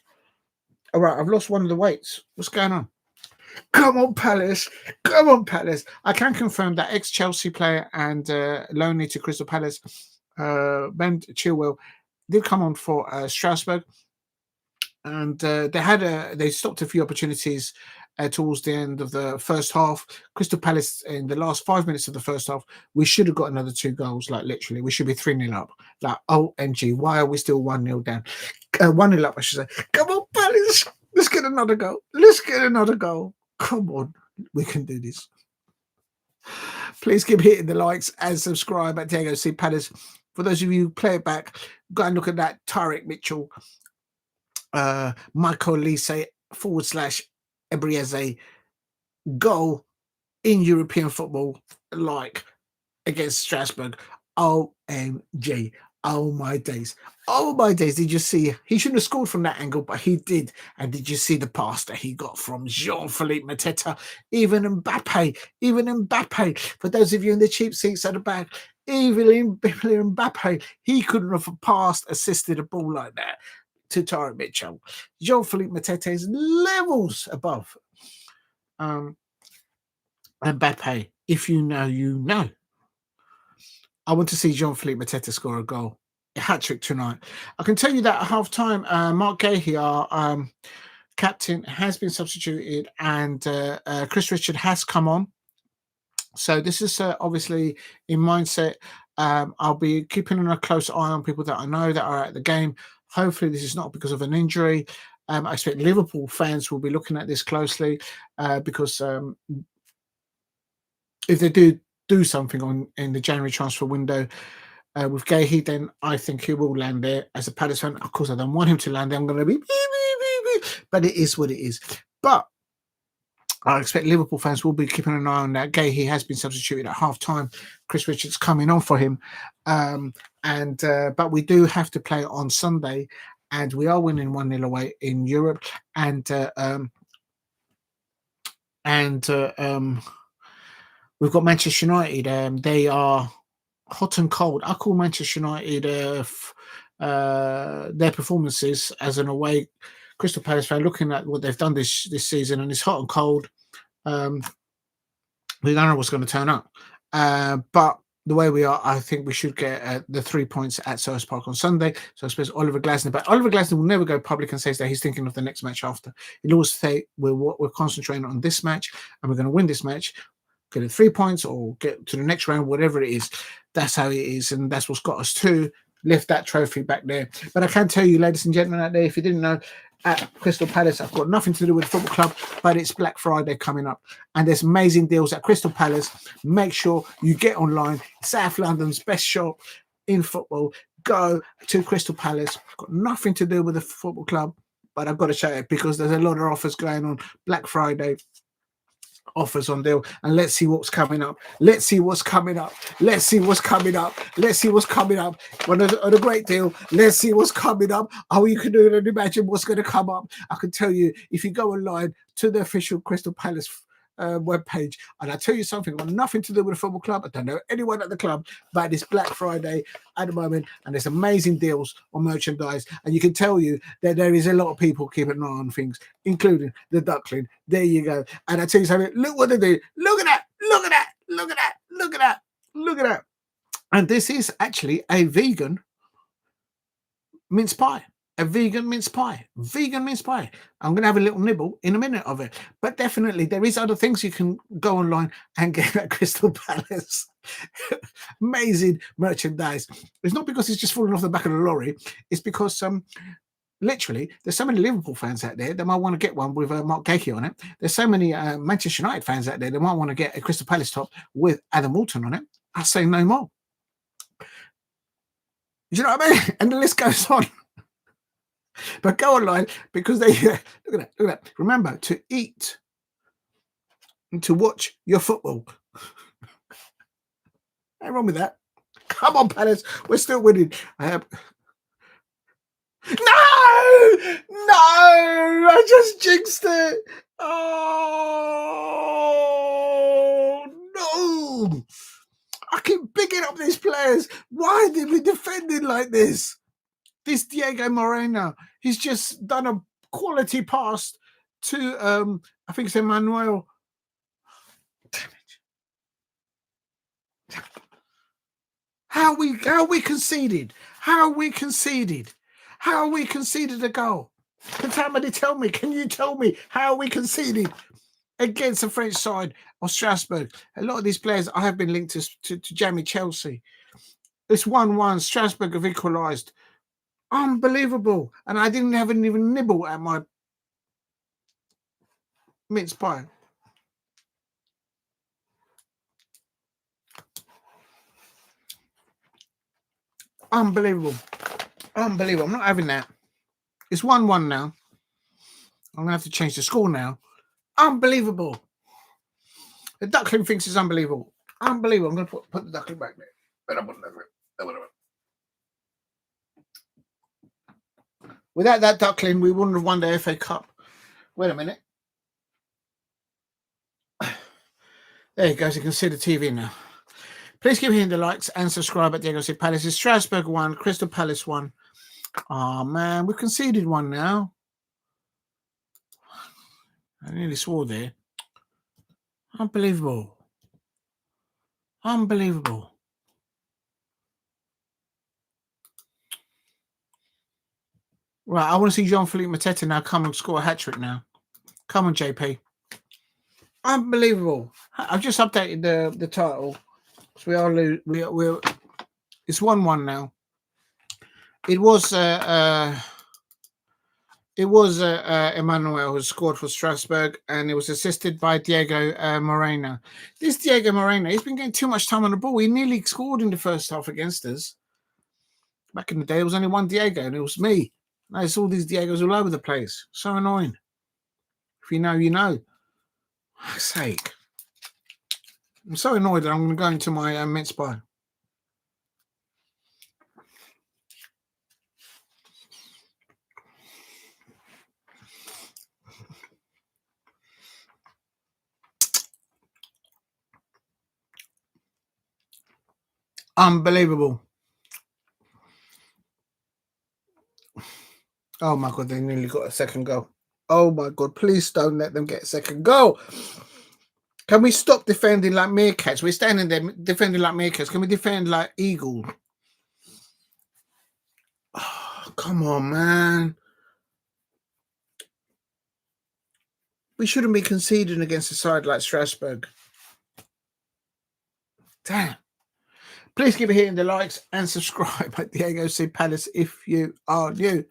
All right, I've lost one of the weights. What's going on? Come on, Palace. Come on, Palace. I can confirm that ex-Chelsea player and loanee to Crystal Palace, Ben Chilwell, did come on for Strasbourg. And they stopped a few opportunities towards the end of the first half. Crystal Palace, in the last 5 minutes of the first half, we should have got another 2 goals. Like, literally, we should be 3-0 up. Like, OMG, why are we still 1-0 down? 1-0 up, I should say. Come on, Palace. Let's get another goal. Let's get another goal. Come on. We can do this. Please keep hitting the likes and subscribe at Diego C. Palace. For those of you who play it back, go and look at that Tyrick Mitchell, Michael Lise / Ebrieze goal in European football, like against Strasbourg. OMG. Oh my days. Oh my days. Did you see? He shouldn't have scored from that angle, but he did. And did you see the pass that he got from Jean-Philippe Mateta? Even Mbappe. For those of you in the cheap seats at the back, even Mbappe, he couldn't have assisted a ball like that to Tyrick Mitchell. Jean-Philippe Mateta is levels above Mbappe. If you know, you know. I want to see Jean-Philippe Mateta score a goal. A hat-trick tonight. I can tell you that at half-time, Mark Guehi, our captain, has been substituted, and Chris Richard has come on. So this is obviously in mindset. I'll be keeping a close eye on people that I know that are at the game. Hopefully this is not because of an injury. I expect Liverpool fans will be looking at this closely because if they do something in the January transfer window with Guehi, then I think he will land there. As a Palace fan, of course, I don't want him to land there. I'm going to be, but it is what it is. But I expect Liverpool fans will be keeping an eye on that. Guehi has been substituted at half-time. Chris Richards coming on for him. But we do have to play on Sunday, and we are winning 1-0 away in Europe. We've got Manchester United. They are hot and cold. I call Manchester United their performances as an away Crystal Palace fan, looking at what they've done this season, and it's hot and cold. We don't know what's going to turn up. But the way we are, I think we should get the 3 points at Selhurst Park on Sunday. So I suppose Oliver Glasner, but Oliver Glasner will never go public and say that he's thinking of the next match after. He'll always say we're concentrating on this match and we're going to win this match, get the 3 points or get to the next round, whatever it is. That's how it is, and that's what's got us to lift that trophy back there. But I can tell you, ladies and gentlemen out there, if you didn't know, at Crystal Palace, I've got nothing to do with the football club, but it's Black Friday coming up, and there's amazing deals at Crystal Palace. Make sure you get online. South London's best shop in football. Go to Crystal Palace. Got nothing to do with the football club, but I've got to show it because there's a lot of offers going on Black Friday. offers on deal, and let's see what's coming up. Let's see what's coming up. Let's see what's coming up. Let's see what's coming up. On a great deal, let's see what's coming up. Oh, you can do it and imagine what's going to come up. I can tell you, if you go online to the official Crystal Palace webpage, and I tell you something, got nothing to do with the football club. I don't know anyone at the club, but it's Black Friday at the moment, and there's amazing deals on merchandise, and you can tell you that there is a lot of people keeping an eye on things, including the Duckling. There you go. And I tell you something, look what they do. Look at that. Look at that. Look at that. Look at that. Look at that. And this is actually a vegan mince pie. A vegan mince pie. Vegan mince pie. I'm going to have a little nibble in a minute of it. But definitely, there is other things you can go online and get at Crystal Palace. Amazing merchandise. It's not because it's just falling off the back of the lorry. It's because literally, there's so many Liverpool fans out there that might want to get one with Mark Guehi on it. There's so many Manchester United fans out there that might want to get a Crystal Palace top with Adam Walton on it. I say no more. You know what I mean? And the list goes on. But go online because they look at that. Look at that. Remember to eat and to watch your football. Ain't wrong with that. Come on, Palace. We're still winning. No! No! I just jinxed it. Oh, no. I keep picking up these players. Why did we defend it like this? This Diego Moreira, he's just done a quality pass to, I think it's Emmanuel. Damn it. How we conceded? How we conceded a goal? Can somebody tell me? Can you tell me how we conceded against the French side of Strasbourg? A lot of these players I have been linked to Jamie Chelsea. It's 1-1. Strasbourg have equalised. Unbelievable. And I didn't have even nibble at my mince pie. Unbelievable. Unbelievable. I'm not having that. It's 1-1 now. I'm going to have to change the score now. Unbelievable. The Duckling thinks it's unbelievable. Unbelievable. I'm going to put the Duckling back there. Without that Duckling, we wouldn't have won the FA Cup. Wait a minute. There you go. You can see the TV now. Please keep hitting the likes and subscribe at Diego C. Palace. It's Strasbourg 1, Crystal Palace 1. Oh, man. We've conceded one now. I nearly swore there. Unbelievable. Unbelievable. Right, I want to see Jean-Philippe Mateta now come and score a hat-trick now. Come on, JP. Unbelievable. I've just updated the title. So we're it's 1-1 now. It was Emmanuel who scored for Strasbourg, and it was assisted by Diego Moreira. This Diego Moreira, he's been getting too much time on the ball. He nearly scored in the first half against us. Back in the day, it was only one Diego, and it was me. Now it's all these Diegos all over the place. So annoying. If you know, you know. For fuck's sake. I'm so annoyed that I'm going to go into my mince pie. Unbelievable. Oh my God, they nearly got a second goal. Oh my God, please don't let them get a second goal. Can we stop defending like meerkats? We're standing there defending like meerkats. Can we defend like eagles? Oh, come on, man. We shouldn't be conceding against a side like Strasbourg. Damn. Please keep hitting the likes and subscribe at Diego C. Palace if you are new.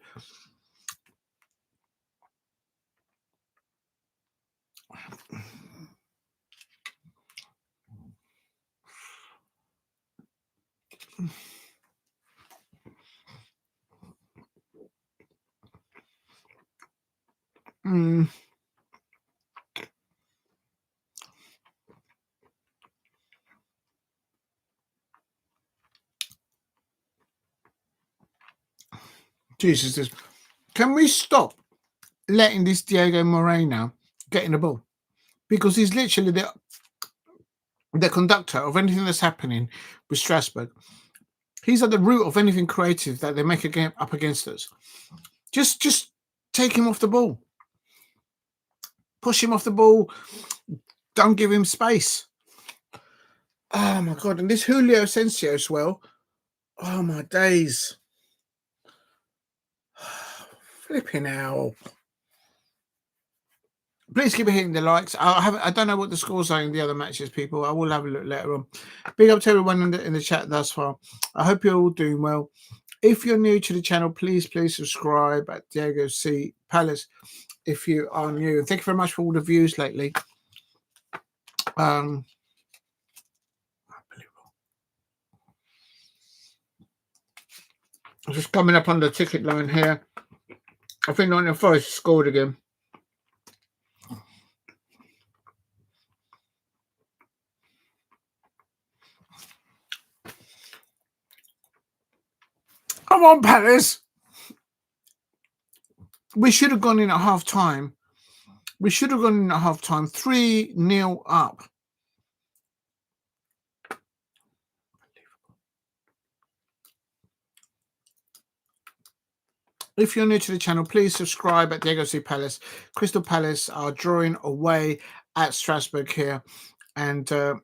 Jesus, can we stop letting this Diego Moreira get in the ball? Because he's literally the conductor of anything that's happening with Strasbourg. He's at the root of anything creative that they make up against us. Just take him off the ball. Push him off the ball. Don't give him space. Oh, my God. And this Julio Enciso as well. Oh, my days. Flipping hell. Please keep hitting the likes. I don't know what the scores are in the other matches, people. I will have a look later on. Big up to everyone in the chat thus far. I hope you're all doing well. If you're new to the channel, please subscribe at Diego C. Palace if you are new. And thank you very much for all the views lately. Unbelievable. I'm just coming up on the ticket line here. I think Nottingham Forest scored again. Come on, Paez. We should have gone in at half time. 3-0 up. If you're new to the channel, please subscribe at Diego C. Palace. Crystal Palace are drawing away at Strasbourg here. And not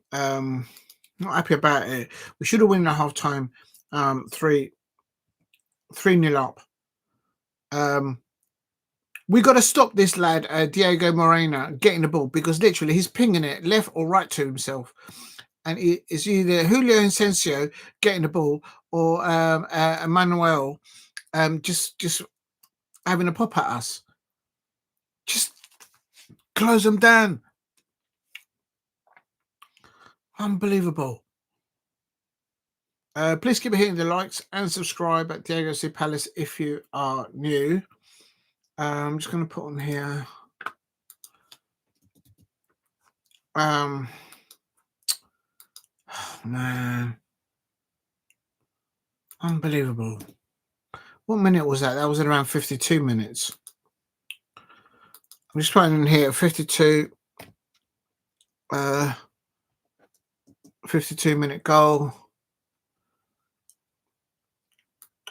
happy about it. We should have won at half time. 3-0 up. We got to stop this lad, Diego Moreira, getting the ball, because literally he's pinging it left or right to himself. And it's either Julio Enciso getting the ball or Amo-Ameyaw just having a pop at us. Just close them down. Unbelievable. Please keep hitting the likes and subscribe at Diego C. Palace if you are new. I'm just going to put on here. Man. Unbelievable. What minute was that? That was at around 52 minutes. I'm just putting in here 52. 52-minute goal.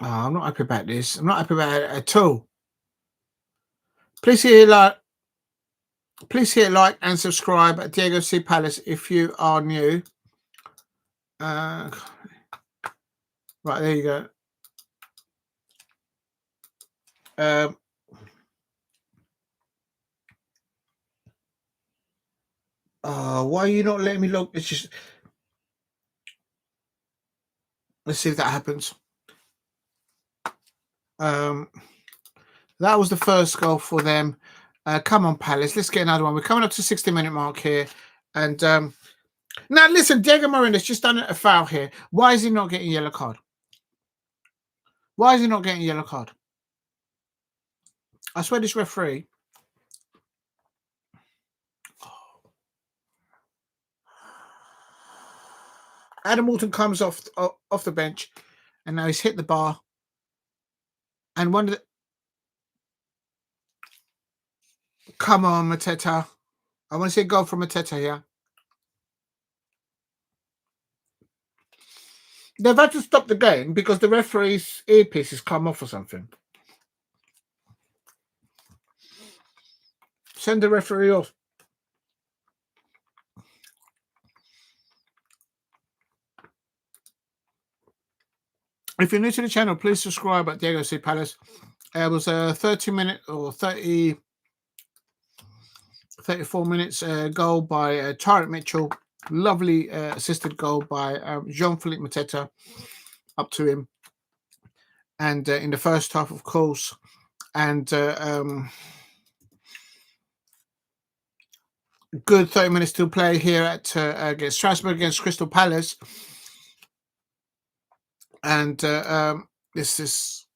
Oh, I'm not happy about this. I'm not happy about it at all. Please hit like and subscribe at Diego C. Palace if you are new. Right, there you go. Why are you not letting me log? It's just, let's see if that happens. That was the first goal for them. Come on, Palace. Let's get another one. We're coming up to 60-minute mark here. And now, listen, Diego Moreira's just done a foul here. Why is he not getting a yellow card? Why is he not getting a yellow card? I swear this referee. Adam Walton comes off the bench, and now he's hit the bar. And one of the... Come on, Mateta. I want to see a goal from Mateta here. They've had to stop the game because the referee's earpiece has come off or something. Send the referee off. If you're new to the channel, please subscribe at Diego C. Palace. It was a 30-minute or 34 minutes goal by Tyrick Mitchell. Lovely assisted goal by Jean-Philippe Mateta up to him. And in the first half, of course. And good 30 minutes to play here at against Strasbourg, against Crystal Palace. And this is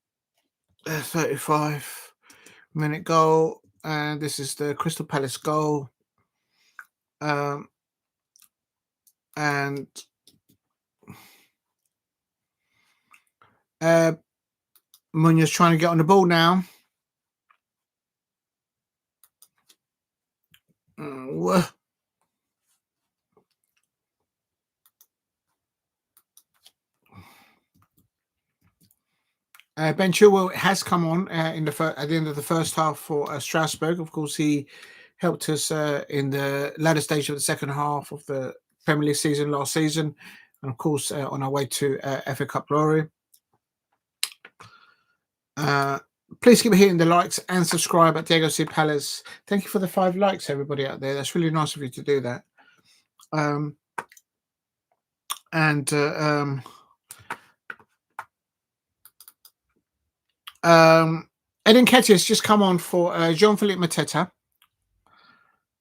a 35-minute goal. And this is the Crystal Palace goal. And Munoz trying to get on the ball now. Ben Chilwell has come on at the end of the first half for Strasbourg. Of course, he helped us in the latter stage of the second half of the Premier League season last season, and of course on our way to FA Cup glory. Please keep hitting the likes and subscribe at Diego C. Palace. Thank you for the 5 likes, everybody out there. That's really nice of you to do that. Edin Nketiah has just come on for Jean-Philippe Mateta.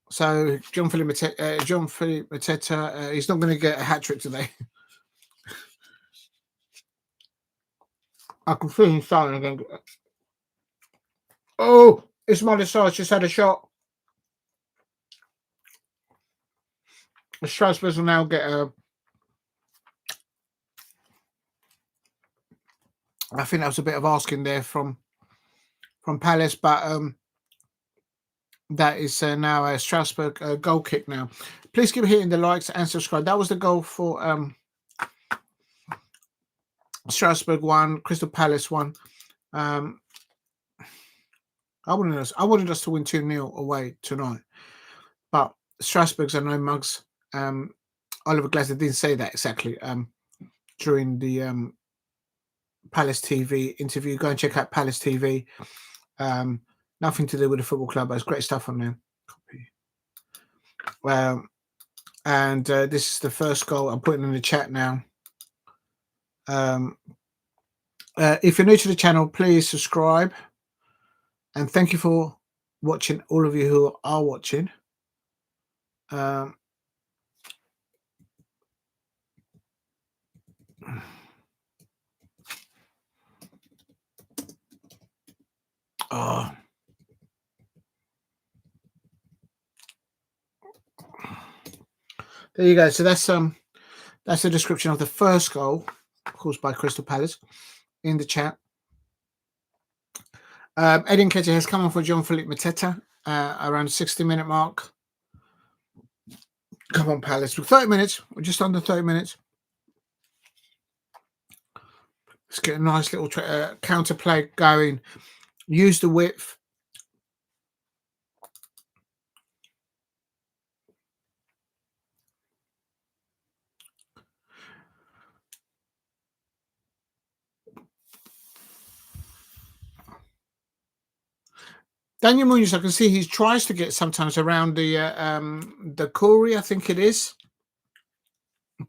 So Jean-Philippe Mateta, he's not going to get a hat-trick today. I can feel him starting again. Oh, Ismail Sarr just had a shot. The Strasbourg will now get a... I think that was a bit of asking there from Palace, but that is now a Strasbourg goal kick now. Please keep hitting the likes and subscribe. That was the goal for Strasbourg 1, Crystal Palace 1. I wanted us to win 2-0 away tonight, but Strasbourg's are no mugs. Oliver Glasner didn't say that exactly during the Palace TV interview. Go and check out Palace TV. Nothing to do with the football club, but it's great stuff on there. Copy. And this is the first goal. I'm putting in the chat now. If you're new to the channel, please subscribe. And thank you for watching, all of you who are watching. Oh. There you go. So that's the description of the first goal, of course, by Crystal Palace in the chat. Edin Nketiah has come on for Jean-Philippe Mateta around the 60-minute mark. Come on, Palace. 30 minutes. We're just under 30 minutes. Let's get a nice little counter play going. Use the width. Daniel Munoz, I can see he tries to get sometimes around the Doukoure, I think it is.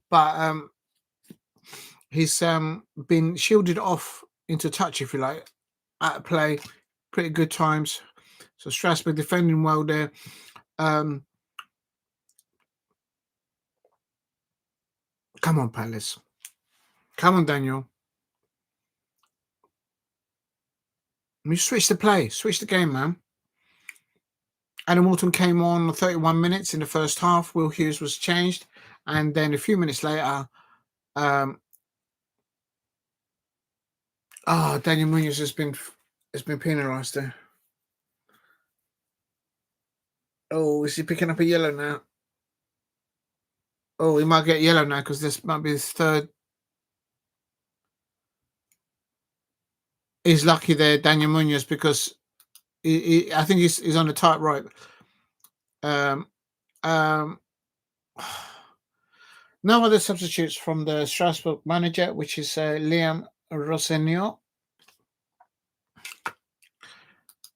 But he's been shielded off into touch, if you like, at play. Pretty good times. So Strasbourg defending well there. Come on, Palace. Come on, Daniel. We switch the play. Switch the game, man. Adam Walton came on 31 minutes in the first half. Will Hughes was changed. And then a few minutes later, Daniel Munoz has been penalised there. Oh, is he picking up a yellow now? Oh, he might get yellow now because this might be his third. He's lucky there, Daniel Munoz, because I think he's on the tight rope. No other substitutes from the Strasbourg manager, which is Liam Rosenior.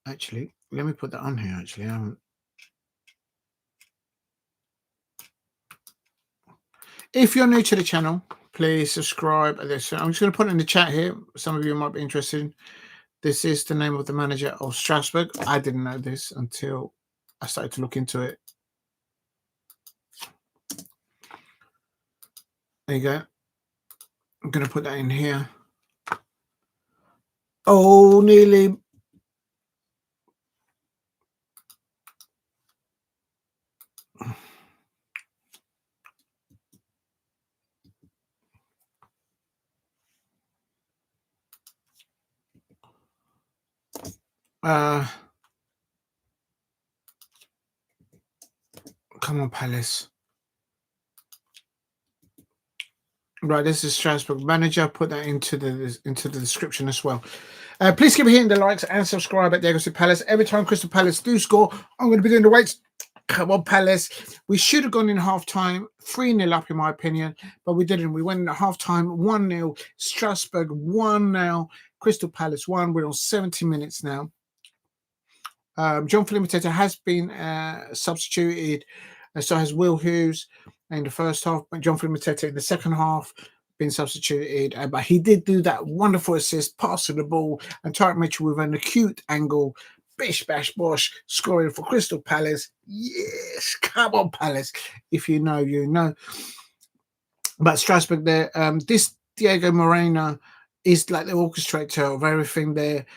Actually, let me put that on here. Actually, if you're new to the channel, please subscribe. I'm just going to put it in the chat here. Some of you might be interested. This is the name of the manager of Strasbourg. I didn't know this until I started to look into it. There you go. I'm going to put that in here. Oh, nearly. Come on, Palace. Right, this is Strasbourg manager. Put that into the description as well. Please keep hitting the likes and subscribe at Diego C Palace. Every time Crystal Palace do score, I'm going to be doing the weights. Come on, Palace. We should have gone in half time, 3-0 up, in my opinion, but we didn't. We went in at half time, 1-0. Strasbourg 1-0. Crystal Palace 1. We're on 70 minutes now. John Mateta has been substituted, so has Will Hughes in the first half. But John Mateta in the second half been substituted, but he did do that wonderful assist, passing the ball, and Tyrick Mitchell with an acute angle. Bish, bash, bosh, scoring for Crystal Palace. Yes, come on, Palace. If you know, you know. But Strasbourg there, this Diego Moreira is like the orchestrator of everything there.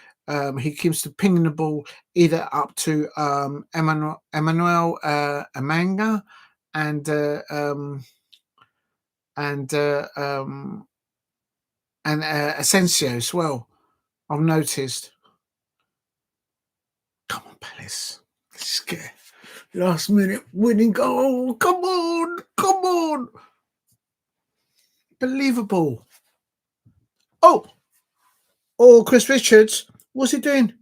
He keeps to pinging the ball either up to Amo-Ameyaw and Enciso as well. I've noticed. Come on, Palace. Scare. Last minute winning goal. Come on. Come on. Believable. Oh, Chris Richards. What's he doing?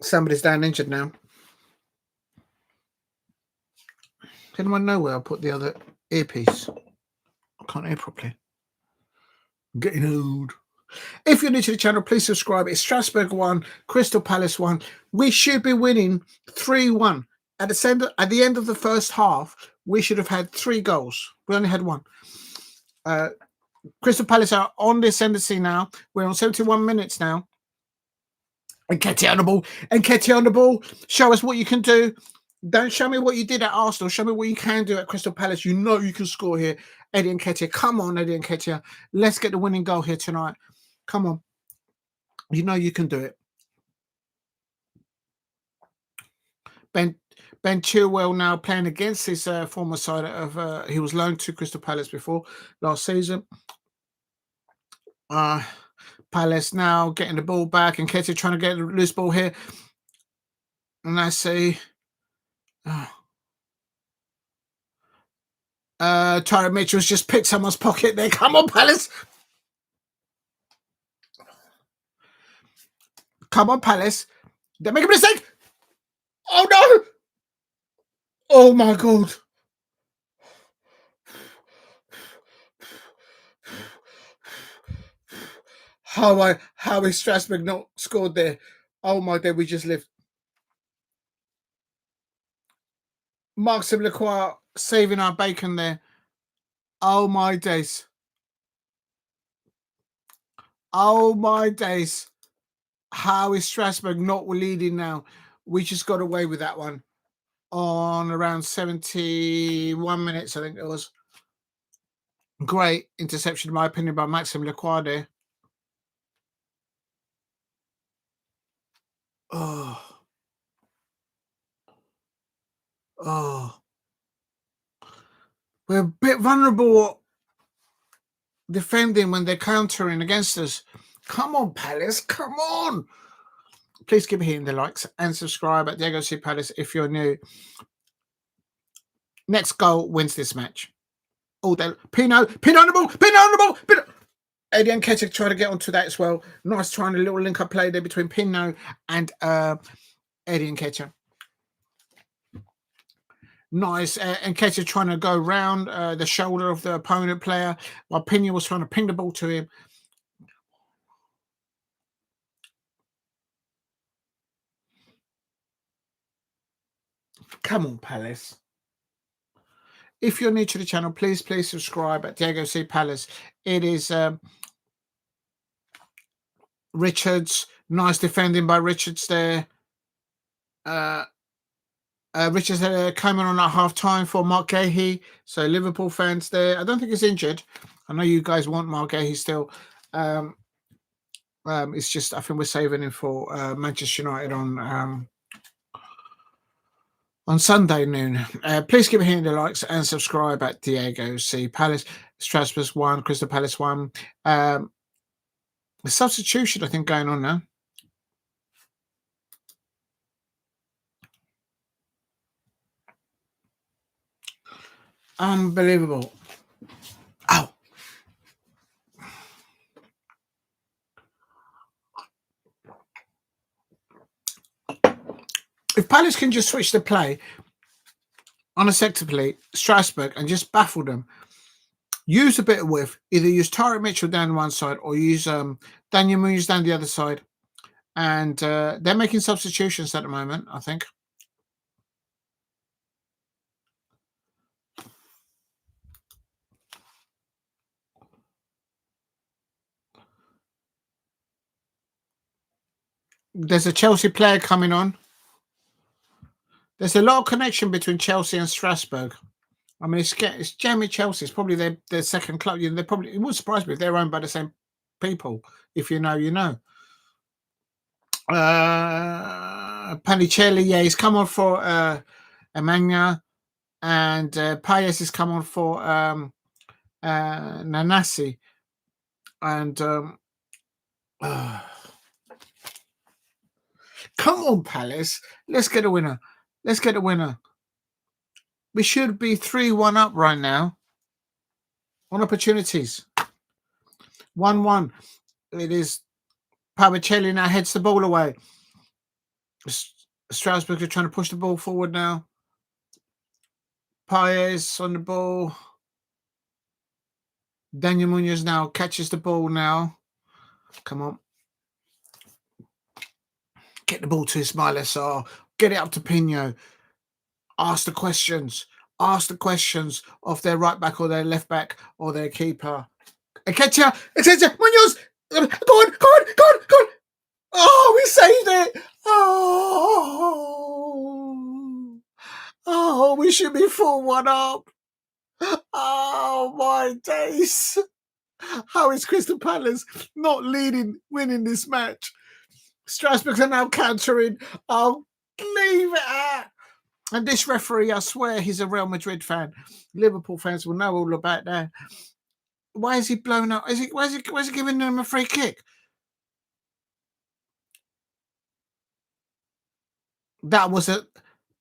Somebody's down injured now. Did anyone know where I put the other earpiece? I can't hear properly. I'm getting old. If you're new to the channel, please subscribe. It's Strasbourg 1, Crystal Palace 1. We should be winning 3-1. At the end of the first half, we should have had 3 goals. We only had 1. Crystal Palace are on the ascendancy now. We're on 71 minutes now. And Nketiah on the ball. And Nketiah on the ball. Show us what you can do. Don't show me what you did at Arsenal. Show me what you can do at Crystal Palace. You know you can score here. Eddie Nketiah. Come on, Eddie Nketiah. Let's get the winning goal here tonight. Come on. You know you can do it. Ben Chilwell now playing against his former side of he was loaned to Crystal Palace before last season. Palace now getting the ball back, and Nketiah trying to get the loose ball here. And I see Tyrick Mitchell's just picked someone's pocket there. Come on, Palace. Come on, Palace. They make a mistake. Oh no! Oh my God! How is Strasbourg not scored there? Oh my God! We just lived. Maxime Lacroix saving our bacon there. Oh my days! Oh my days! How is Strasbourg not leading now? We just got away with that one on around 71 minutes, I think it was. Great interception, in my opinion, by Maxime Lacroix there. Oh. We're a bit vulnerable defending when they're countering against us. Come on, Palace. Come on. Please keep hitting the likes and subscribe at Diego C Palace if you're new. Next goal wins this match. Oh, Pino on the ball. Eddie Nketiah trying to get onto that as well. Nice trying a little link-up play there between Pino and Eddie Nketiah. Nice. Nketiah trying to go around the shoulder of the opponent player while Pino was trying to ping the ball to him. Come on, Palace. If you're new to the channel, please subscribe at Diego C Palace. It is Richards. Nice defending by Richards there. Richards coming on at half time for Mark Guehi. So Liverpool fans there. I don't think he's injured. I know you guys want Mark Guehi still. It's just I think we're saving him for Manchester United on Sunday noon. Please keep hitting the likes and subscribe at Diego C Palace. Strasbourg 1, Crystal Palace 1. The substitution, I think, going on now. Unbelievable. Ow. If Palace can just switch the play unacceptably, Strasbourg, and just baffle them, use a bit of width, either use Tyrick Mitchell down one side or use Daniel Munoz down the other side. And they're making substitutions at the moment, I think. There's a Chelsea player coming on. There's a lot of connection between Chelsea and Strasbourg. I mean, it's Jamie Chelsea. It's probably their second club. You know, it would surprise me if they're owned by the same people. If you know, you know. Panichelli, yeah, he's come on for Emegha, and Paez has come on for Nanasi, and come on, Palace, let's get a winner. Let's get a winner. We should be 3-1 up right now on opportunities. 1-1. It is Panichelli now heads the ball away. Strasbourg are trying to push the ball forward now. Paez on the ball. Daniel Munoz now catches the ball now. Come on. Get the ball to Ismail Sarr. Get it up to Pino. Ask the questions. Ask the questions of their right back or their left back or their keeper. Enciso, Munoz. Go on. Oh, we saved it. Oh, we should be 4-1 up. Oh, my days. How is Crystal Palace not winning this match? Strasbourg are now countering. Oh, leave it at. And this referee, I swear, he's a Real Madrid fan. Liverpool fans will know all about that. Why is he blown up? Why is he giving them a free kick? That was a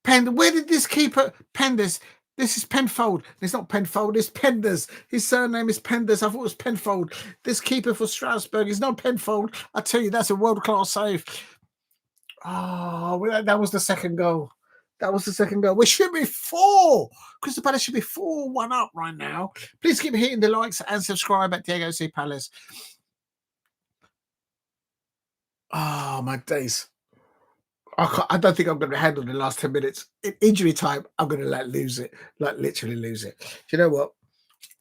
pen. Where did this keeper Penders? This is Penfold. It's not Penfold. It's Penders. His surname is Penders. I thought it was Penfold. This keeper for Strasbourg is not Penfold. I tell you, that's a world-class save. Oh, that was the second goal. That was the second goal. We should be 4. Crystal Palace should be 4-1 up right now. Please keep hitting the likes and subscribe at Diego C. Palace. Oh, my days. I don't think I'm going to handle the last 10 minutes. In injury time, I'm going to lose it. Literally lose it. Do you know what?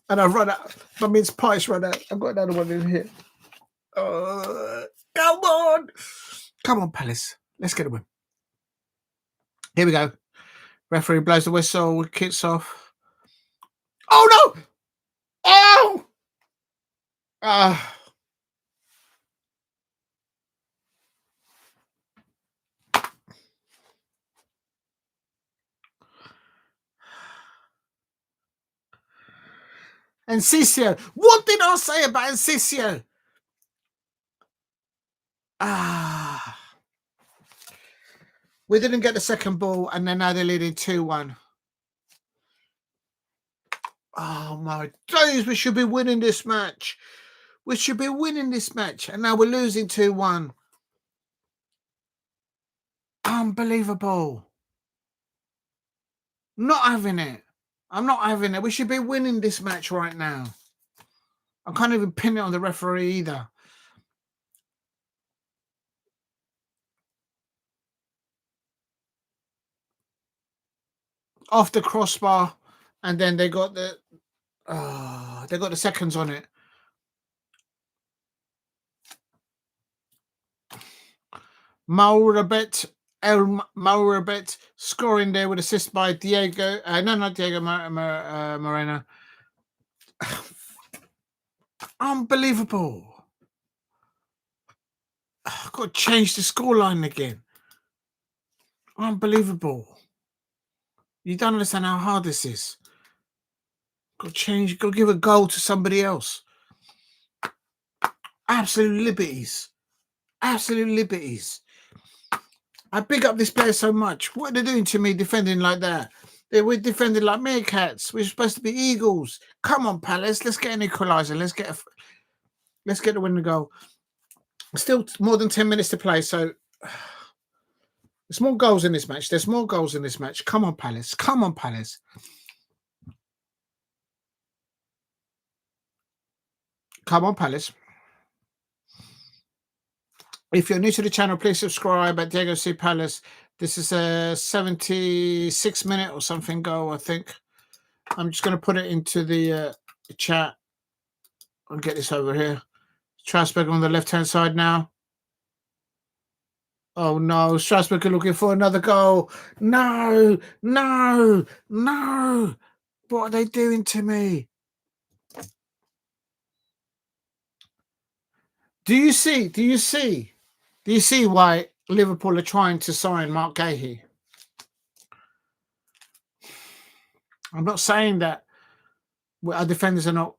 And I've run out. My mince pie's run out. I've got another one in here. Come on. Come on, Palace. Let's get a win. Here we go. Referee blows the whistle. Kicks off. Oh, no. Oh. Enciso. What did I say about Enciso? We didn't get the second ball, and then now they're leading 2-1. Oh, my days. We should be winning this match. We should be winning this match. And now we're losing 2-1. Unbelievable. Not having it. I'm not having it. We should be winning this match right now. I can't even pin it on the referee either. Off the crossbar, and then they got the seconds on it. Mourabet scoring there with assist by Diego. Not Diego Moreira. Unbelievable. I've got to change the scoreline again. Unbelievable. You don't understand how hard this is. Got to change. Got to give a goal to somebody else. Absolute liberties. Absolute liberties. I big up this player so much. What are they doing to me defending like that? We're defending like meerkats. We're supposed to be eagles. Come on, Palace. Let's get an equaliser. Let's get the win and goal. Still more than 10 minutes to play, so there's more goals in this match. There's more goals in this match. Come on, Palace. Come on, Palace. Come on, Palace. If you're new to the channel, please subscribe at Diego C. Palace. This is a 76-minute or something goal, I think. I'm just going to put it into the chat. I'll get this over here. Strasbourg on the left-hand side now. Oh, no. Strasbourg are looking for another goal. No, no, no. What are they doing to me? Do you see why Liverpool are trying to sign Mark Guehi? I'm not saying that our defenders are not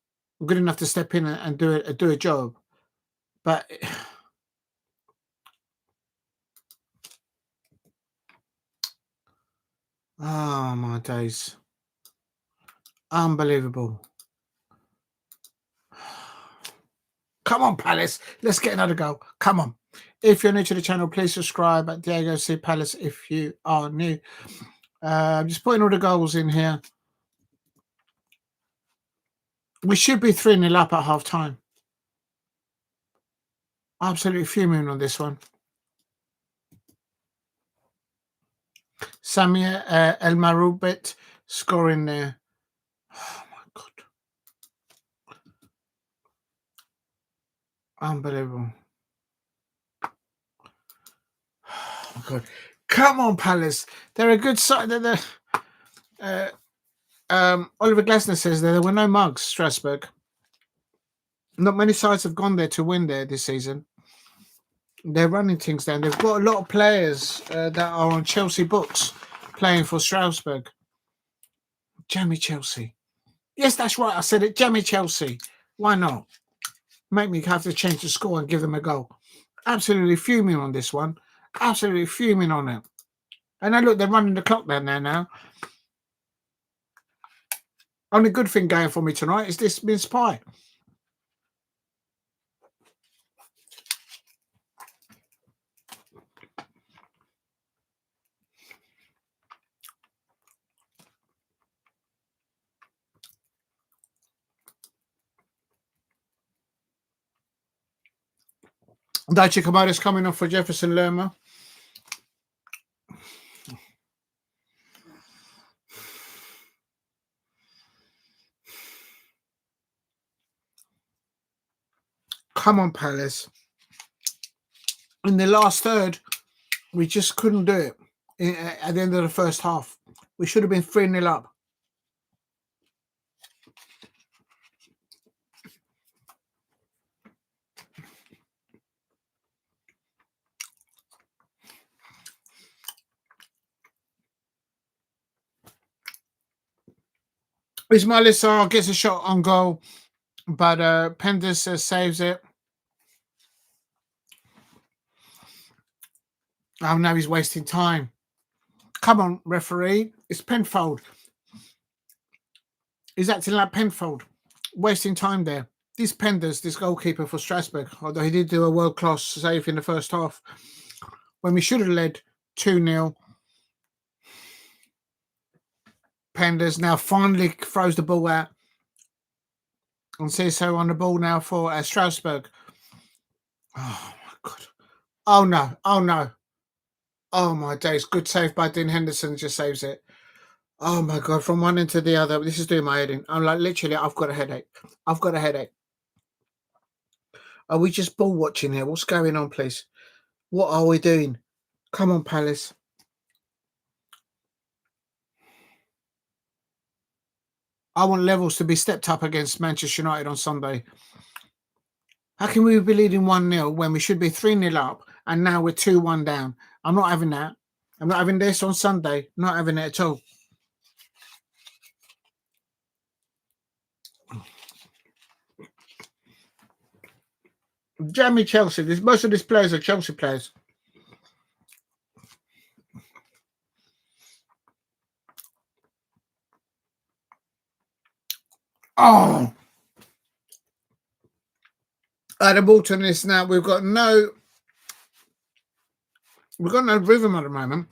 good enough to step in and do a job, but oh my days, unbelievable! Come on, Palace, let's get another goal. Come on! If you're new to the channel, please subscribe at Diego C. Palace. If you are new, I'm just putting all the goals in here. We should be 3-0 up at half time. Absolutely fuming on this one. Samir El Mourabet scoring there. Oh my God. Unbelievable. Oh my God. Come on, Palace. They're a good side. Oliver Glasner says there were no mugs, Strasbourg. Not many sides have gone there to win there this season. They're running things down. They've got a lot of players that are on Chelsea books playing for Strasbourg. Jammy Chelsea. Yes, that's right. I said it. Jammy Chelsea. Why not? Make me have to change the score and give them a goal. Absolutely fuming on this one. Absolutely fuming on it. And look, they're running the clock down there now. Only good thing going for me tonight is this mince pie. Daichi Kamada's coming off for Jefferson Lerma. Come on, Palace. In the last third, we just couldn't do it at the end of the first half. We should have been 3-0 up. Ismail Sarr gets a shot on goal, but Penders saves it. Oh, now he's wasting time. Come on, referee. It's Penfold. He's acting like Penfold. Wasting time there. This Penders, this goalkeeper for Strasbourg, although he did do a world-class save in the first half, when we should have led 2-0. Penders now finally throws the ball out. Enciso on the ball now for Strasbourg. Oh, my God. Oh, no. Oh, no. Oh, my days. Good save by Dean Henderson. Just saves it. Oh, my God. From one end to the other. This is doing my head in. I'm like, literally, I've got a headache. I've got a headache. Are we just ball watching here? What's going on, please? What are we doing? Come on, Palace. I want levels to be stepped up against Manchester United on Sunday. How can we be leading 1-0 when we should be 3-0 up and now we're 2-1 down? I'm not having that. I'm not having this on Sunday. I'm not having it at all. Jammy Chelsea. Most of these players are Chelsea players. Oh, Adam Bolton is now. We've got no rhythm at the moment.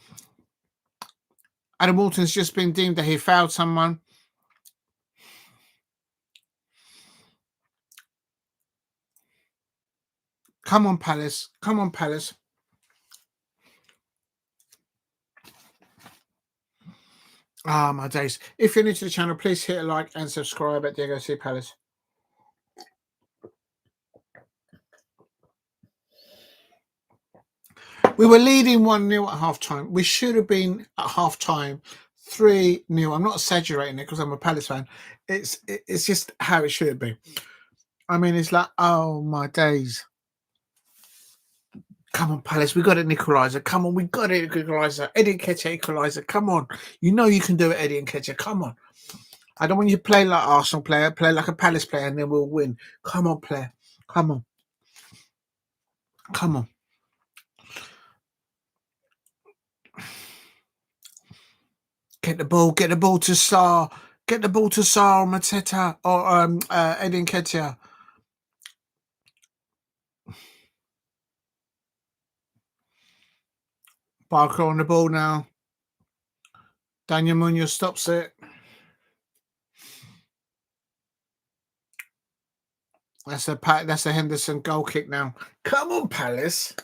Adam Bolton's just been deemed that he fouled someone. Come on, Palace. Come on, Palace. Ah, my days. If you're new to the channel, please hit a like and subscribe at Diego C. Palace. We were leading 1-0 at half-time. We should have been at half-time 3-0. I'm not exaggerating it because I'm a Palace fan. It's just how it should be. I mean, it's like, oh, my days. Come on, Palace. We got an equaliser. Come on, we got an equaliser. Eddie Nketiah equaliser. Come on. You know you can do it, Eddie Nketiah. Come on. I don't want you to play like Arsenal player. Play like a Palace player and then we'll win. Come on, player. Come on. Come on. Get the ball to Sarr. Get the ball to Sarr, Mateta, or Eddie Nketiah. Barco on the ball now. Daniel Munoz stops it. That's a Henderson goal kick now. Come on, Palace.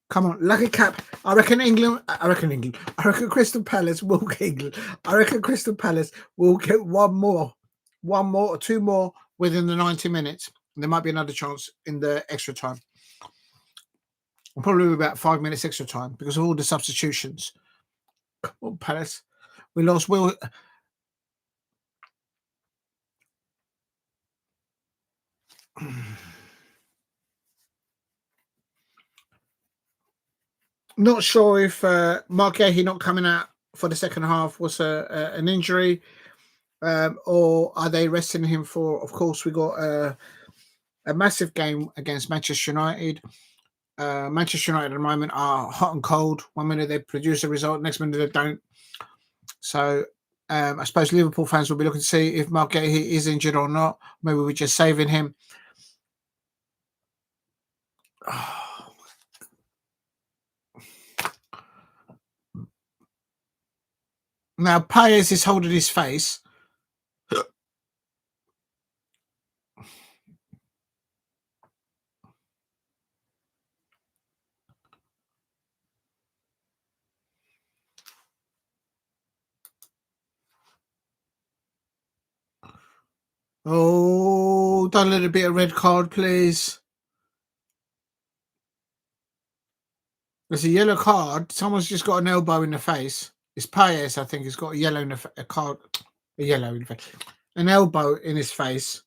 Come on, lucky cap. I reckon Crystal Palace will get England. I reckon Crystal Palace will get one more or two more within the 90 minutes. There might be another chance in the extra time. Probably about 5 minutes extra time because of all the substitutions. Come on, Palace. We lost Will. Not sure if Mark Guehi not coming out for the second half was an injury, or are they resting him for? Of course, we got a massive game against Manchester United. Manchester United at the moment are hot and cold. 1 minute they produce a result, next minute they don't. So I suppose Liverpool fans will be looking to see if Mark Guehi is injured or not. Maybe we're just saving him. Now Paez is holding his face. Oh, don't let it be a red card, please. There's a yellow card. Someone's just got an elbow in the face. It's Paez, I think, has got a yellow in a card. A yellow in the face. An elbow in his face.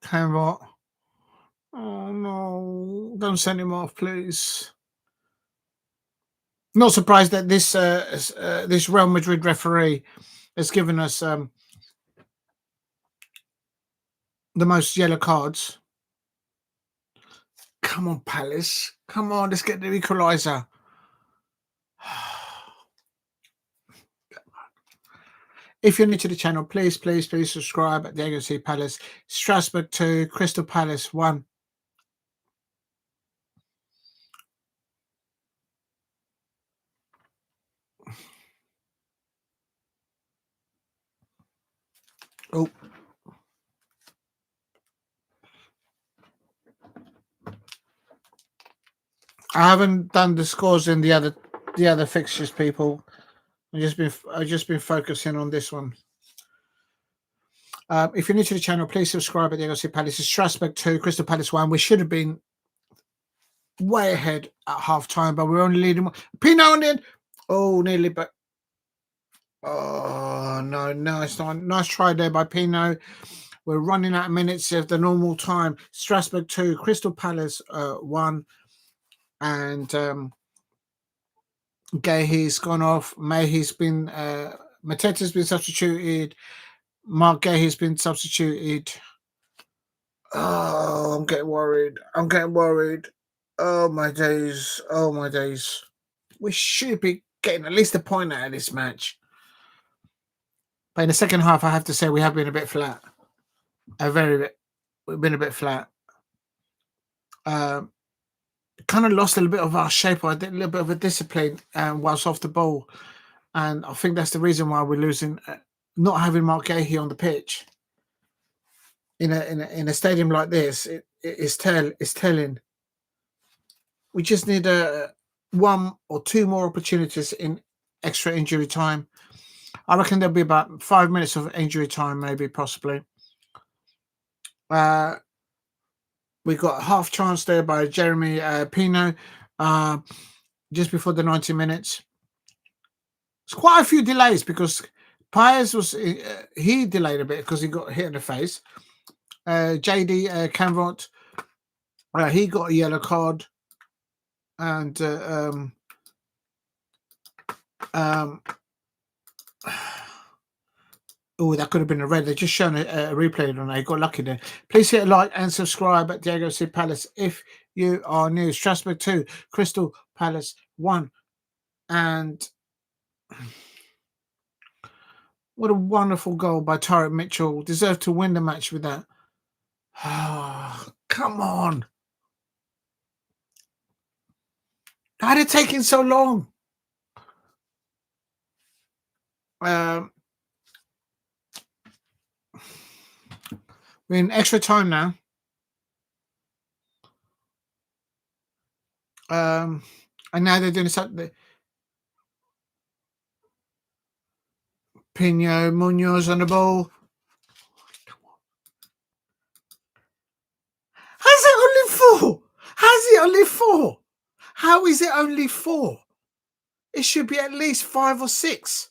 Canvot. Oh no! Don't send him off, please. Not surprised that this Real Madrid referee has given us the most yellow cards. Come on, Palace. Come on, let's get the equaliser. If you're new to the channel, please subscribe at Diego C. Palace. Strasbourg 2, Crystal Palace 1. Oh. I haven't done the scores in the other fixtures, people. I've just been focusing on this one. If you're new to the channel, please subscribe at Diego C. Palace. Strasbourg 2, Crystal Palace 1. We should have been way ahead at half time, but we're only leading. Pino on it. Oh, nearly, but oh no, it's not. Nice try there by Pino. We're running out of minutes of the normal time. Strasbourg 2, Crystal Palace 1, and Guehi's gone off. Mateta's been substituted. Mark Guehi has been substituted. Oh, I'm getting worried. I'm getting worried. Oh, my days. Oh, my days. We should be getting at least a point out of this match. But in the second half, I have to say we have been a bit flat. We've been a bit flat. Kind of lost a little bit of our shape, or a little bit of a discipline whilst off the ball. And I think that's the reason why we're losing, not having Mark Guehi on the pitch. In a stadium like this, it's telling. We just need one or two more opportunities in extra injury time. I reckon there'll be about 5 minutes of injury time, maybe, possibly. We got a half chance there by Jeremy Pino just before the 90 minutes. It's quite a few delays because Paez he delayed a bit because he got hit in the face. JD Canvot, he got a yellow card, and oh, that could have been a red. They're just showing a replay on it. He got lucky there. Please hit a like and subscribe at Diego C. Palace if you are new. Strasbourg 2, Crystal Palace 1. And what a wonderful goal by Tyrick Mitchell. Deserved to win the match with that. Oh, come on. How did it taking so long? We're in extra time now. And now they're doing something. Pino, Munoz on the ball. How's it only 4? How's it only 4? How is it only 4? It should be at least 5 or 6.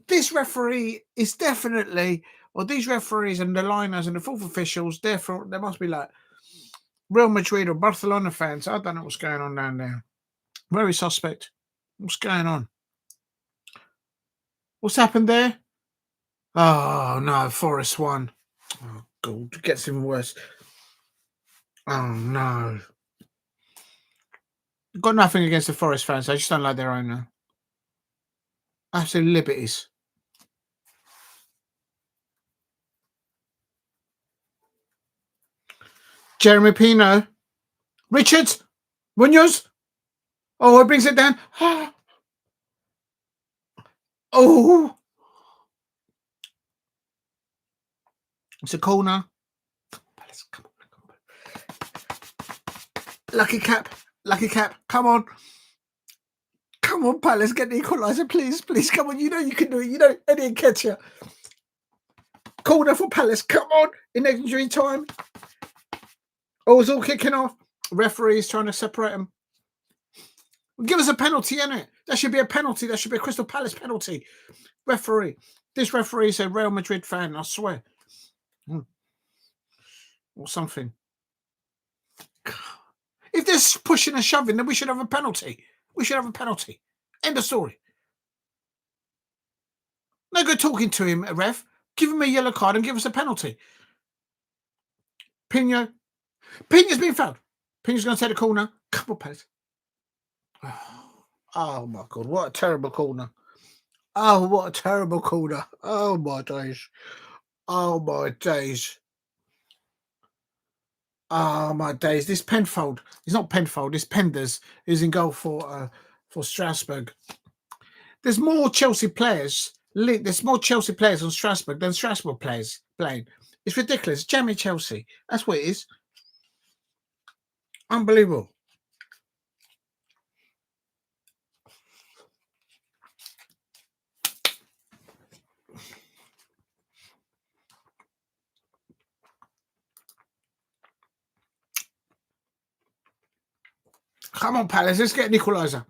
This referee is definitely, or these referees and the liners and the fourth officials, therefore, they must be like Real Madrid or Barcelona fans. I don't know what's going on down there. Very suspect. What's going on? What's happened there? Oh, no, Forest won. Oh, God, it gets even worse. Oh, no. Got nothing against the Forest fans. I just don't like their owner. Absolute liberties. Jeremy Pino. Richards. Munoz. Oh, it brings it down. Oh. It's a corner. Come on. Lucky cap. Come on. Come on, Palace. Get the equaliser, please. Please, come on. You know you can do it. You know Eddie and Ketcher. Corner for Palace. Come on. In injury time. Oh, it's all kicking off. Referee's trying to separate them. Give us a penalty, innit? That should be a penalty. That should be a Crystal Palace penalty. Referee. This referee is a Real Madrid fan, I swear. Or something. If there's pushing and shoving, then we should have a penalty. End of story. No good talking to him, ref. Give him a yellow card and give us a penalty. Pino's been fouled. Pino's going to take the corner. Couple Palace. Oh, my God. What a terrible corner. Oh, what a terrible corner. Oh, my days. Oh, my days. Oh, my days. This Penfold. It's not Penfold. It's Penders who's in goal for Strasbourg. There's more Chelsea players. There's more Chelsea players on Strasbourg than Strasbourg players playing. It's ridiculous. Jammy Chelsea. That's what it is. Unbelievable. Come on, Palace. Let's get an equaliser.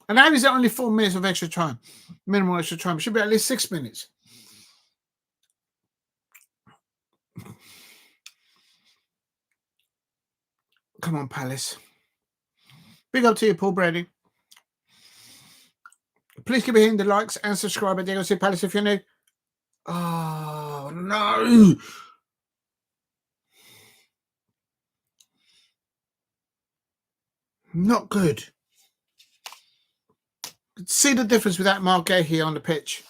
And how is it only 4 minutes of extra time? Minimal extra time. It should be at least 6 minutes. Come on, Palace. Big up to you, Paul Brady. Please keep hitting the likes and subscribe at Diego C. Palace if you're new. Oh, no. Not good. See the difference with that Guehi on the pitch.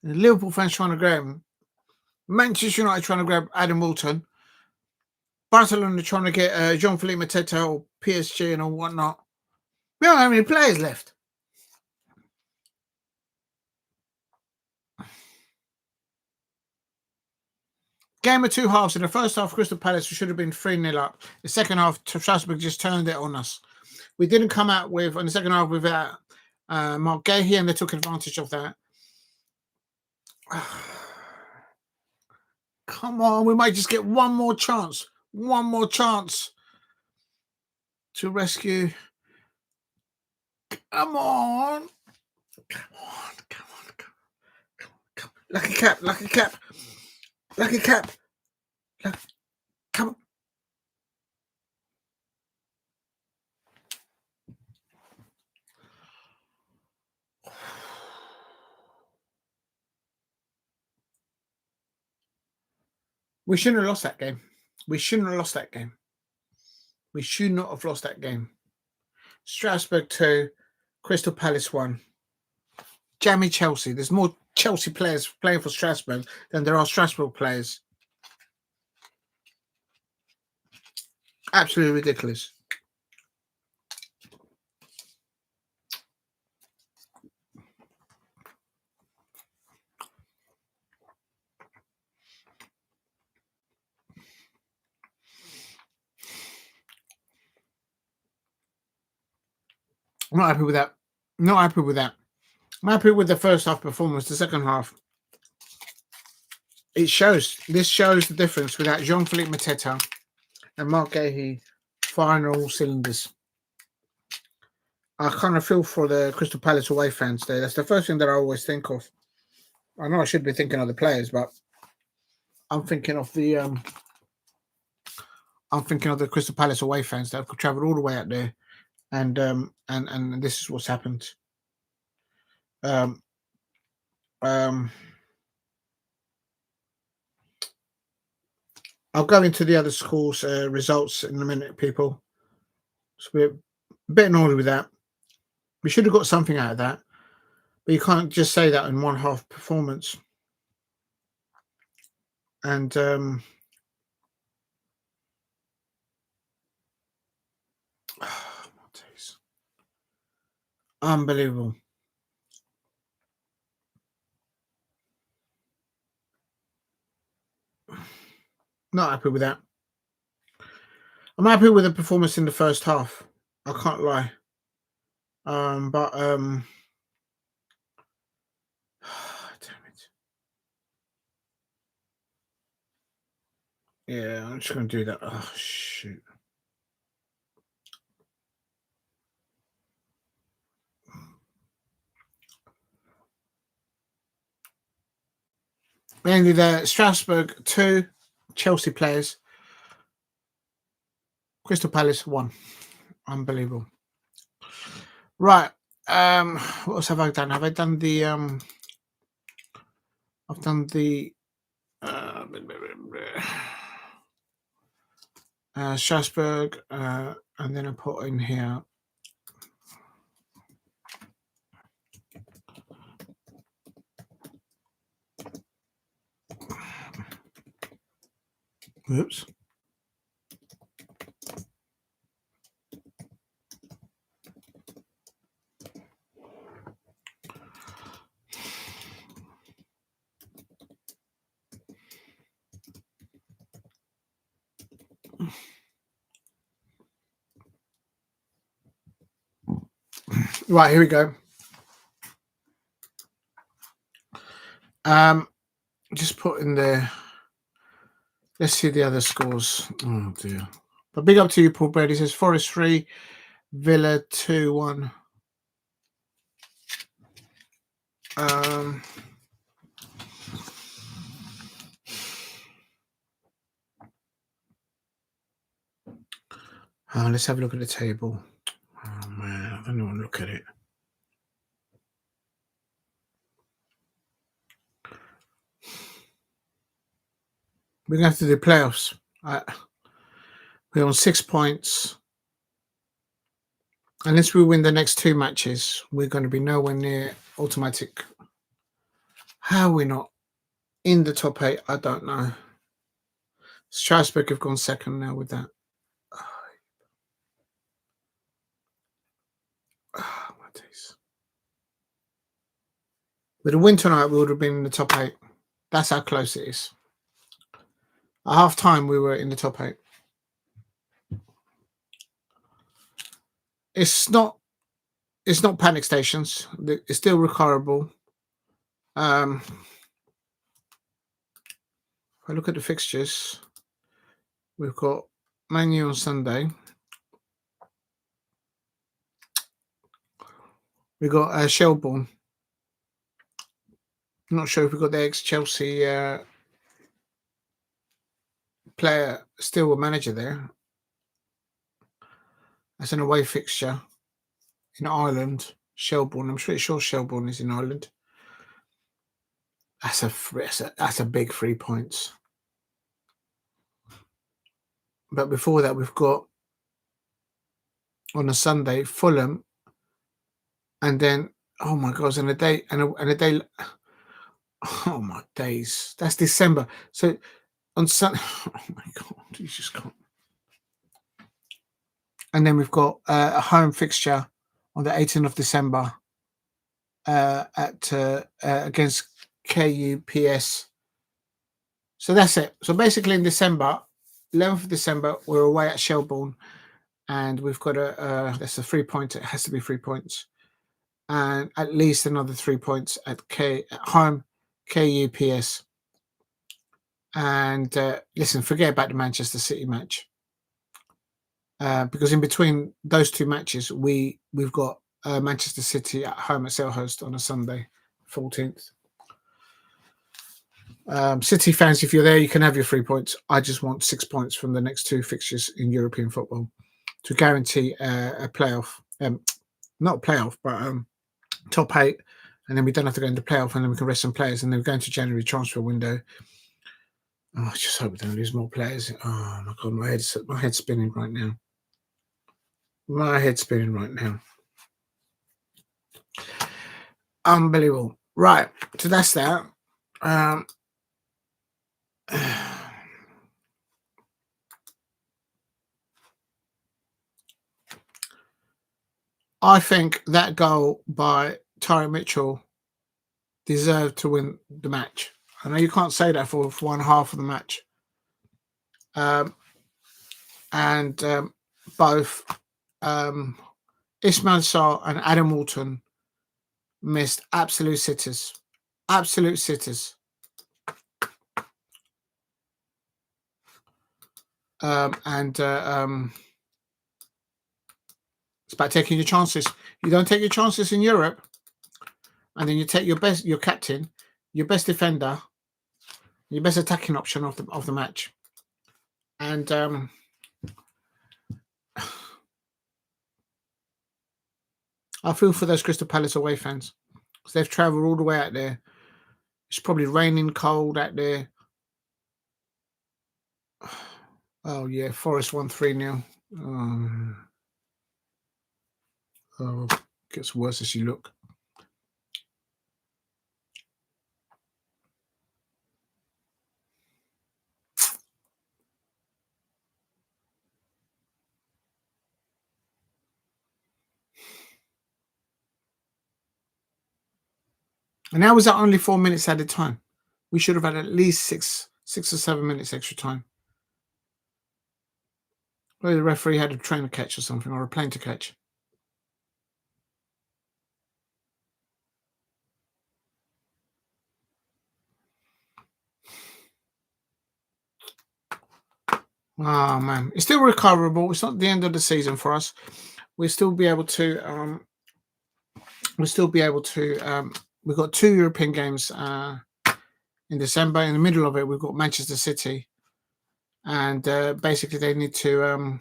The Liverpool fans trying to grab him. Manchester United trying to grab Adam Walton. Barcelona trying to get Jean-Philippe Mateta or PSG and all whatnot. We don't have any players left. Game of two halves. In the first half, Crystal Palace should have been 3-0 up. The second half, Strasbourg just turned it on us. We didn't come out with, in the second half, without Guehi, and they took advantage of that. Come on, we might just get one more chance. One more chance to rescue. Come on. Come on. Come on. Come on. Come on. Lucky cap. Lucky cap. Lucky cap. Come on. We shouldn't have lost that game. We shouldn't have lost that game. We should not have lost that game. Strasbourg 2, Crystal Palace 1. Jammy Chelsea. There's more Chelsea players playing for Strasbourg than there are Strasbourg players. Absolutely ridiculous. I'm not happy with that. Not happy with that. I'm happy with the first half performance. The second half, it shows. This shows the difference without Jean-Philippe Mateta and Guehi firing all cylinders. I kind of feel for the Crystal Palace away fans there. That's the first thing that I always think of. I know I should be thinking of the players, but I'm thinking of the Crystal Palace away fans that have travelled all the way out there, and this is what's happened. I'll go into the other schools' results in a minute, people. So we're a bit annoyed with that. We should have got something out of that, but you can't just say that in one half performance. And unbelievable. Not happy with that. I'm happy with the performance in the first half. I can't lie. But damn it. Yeah, I'm just going to do that. Oh, shoot. Mainly the Strasbourg 2, Chelsea players. Crystal Palace 1. Unbelievable. Right. What else have I done? Have I done the I've done the Strasbourg, and then I put in here oops. Right, here we go. Just put in there. Let's see the other scores. Oh dear. But big up to you, Paul Brady. Says Forest 3, Villa 2-1. Let's have a look at the table. Oh man, I don't want to look at it. We're going to have to do playoffs. We're on 6 points. Unless we win the next 2 matches, we're going to be nowhere near automatic. How are we not in the top 8? I don't know. Strasbourg have gone second now with that. Oh, my days. With a win tonight, we would have been in the top 8. That's how close it is. At half time, we were in the top 8. It's not panic stations. It's still recoverable. If I look at the fixtures, we've got Man U on Sunday. We've got Shelbourne. I'm not sure if we've got the ex-Chelsea player, still a manager there. That's an away fixture in Ireland. Shelbourne. I'm pretty sure Shelbourne is in Ireland. That's a big 3 points. But before that, we've got on a Sunday Fulham, and then oh my gosh, and a day. Oh my days! That's December. So on Sunday, oh my god, you just can't. And then we've got a home fixture on the 18th of December against KUPS. So that's it. So basically in December, 11th of December, we're away at Shelbourne, and we've got that's a 3 point. It has to be 3 points, and at least another 3 points at home KUPS. And listen, forget about the Manchester City match. Because in between those 2 matches, we've got Manchester City at home at Selhurst on a Sunday, 14th. City fans, if you're there, you can have your 3 points. I just want 6 points from the next 2 fixtures in European football to guarantee a playoff. Not a playoff, but top 8. And then we don't have to go into playoff, and then we can rest some players, and then we go into January transfer window. Oh, I just hope we don't lose more players. Oh my god, my head's spinning right now. My head's spinning right now. Unbelievable. Right, so that's that. I think that goal by Tyrick Mitchell deserved to win the match. I know you can't say that for one half of the match. And both Ismail Sarr and Adam Walton missed absolute sitters. Absolute sitters. It's about taking your chances. You don't take your chances in Europe, and then you take your captain, your best defender, your best attacking option of the match. And I feel for those Crystal Palace away fans, because they've travelled all the way out there. It's probably raining cold out there. Oh yeah, Forest won 3-0. Oh, gets worse as you look. And how was that only 4 minutes at a time? We should have had at least six or 7 minutes extra time. Well, the referee had a train to catch or something, or a plane to catch. Oh man, it's still recoverable. It's not the end of the season for us. We'll still be able to. We've got 2 European games in December. In the middle of it, we've got Manchester City, and basically they need to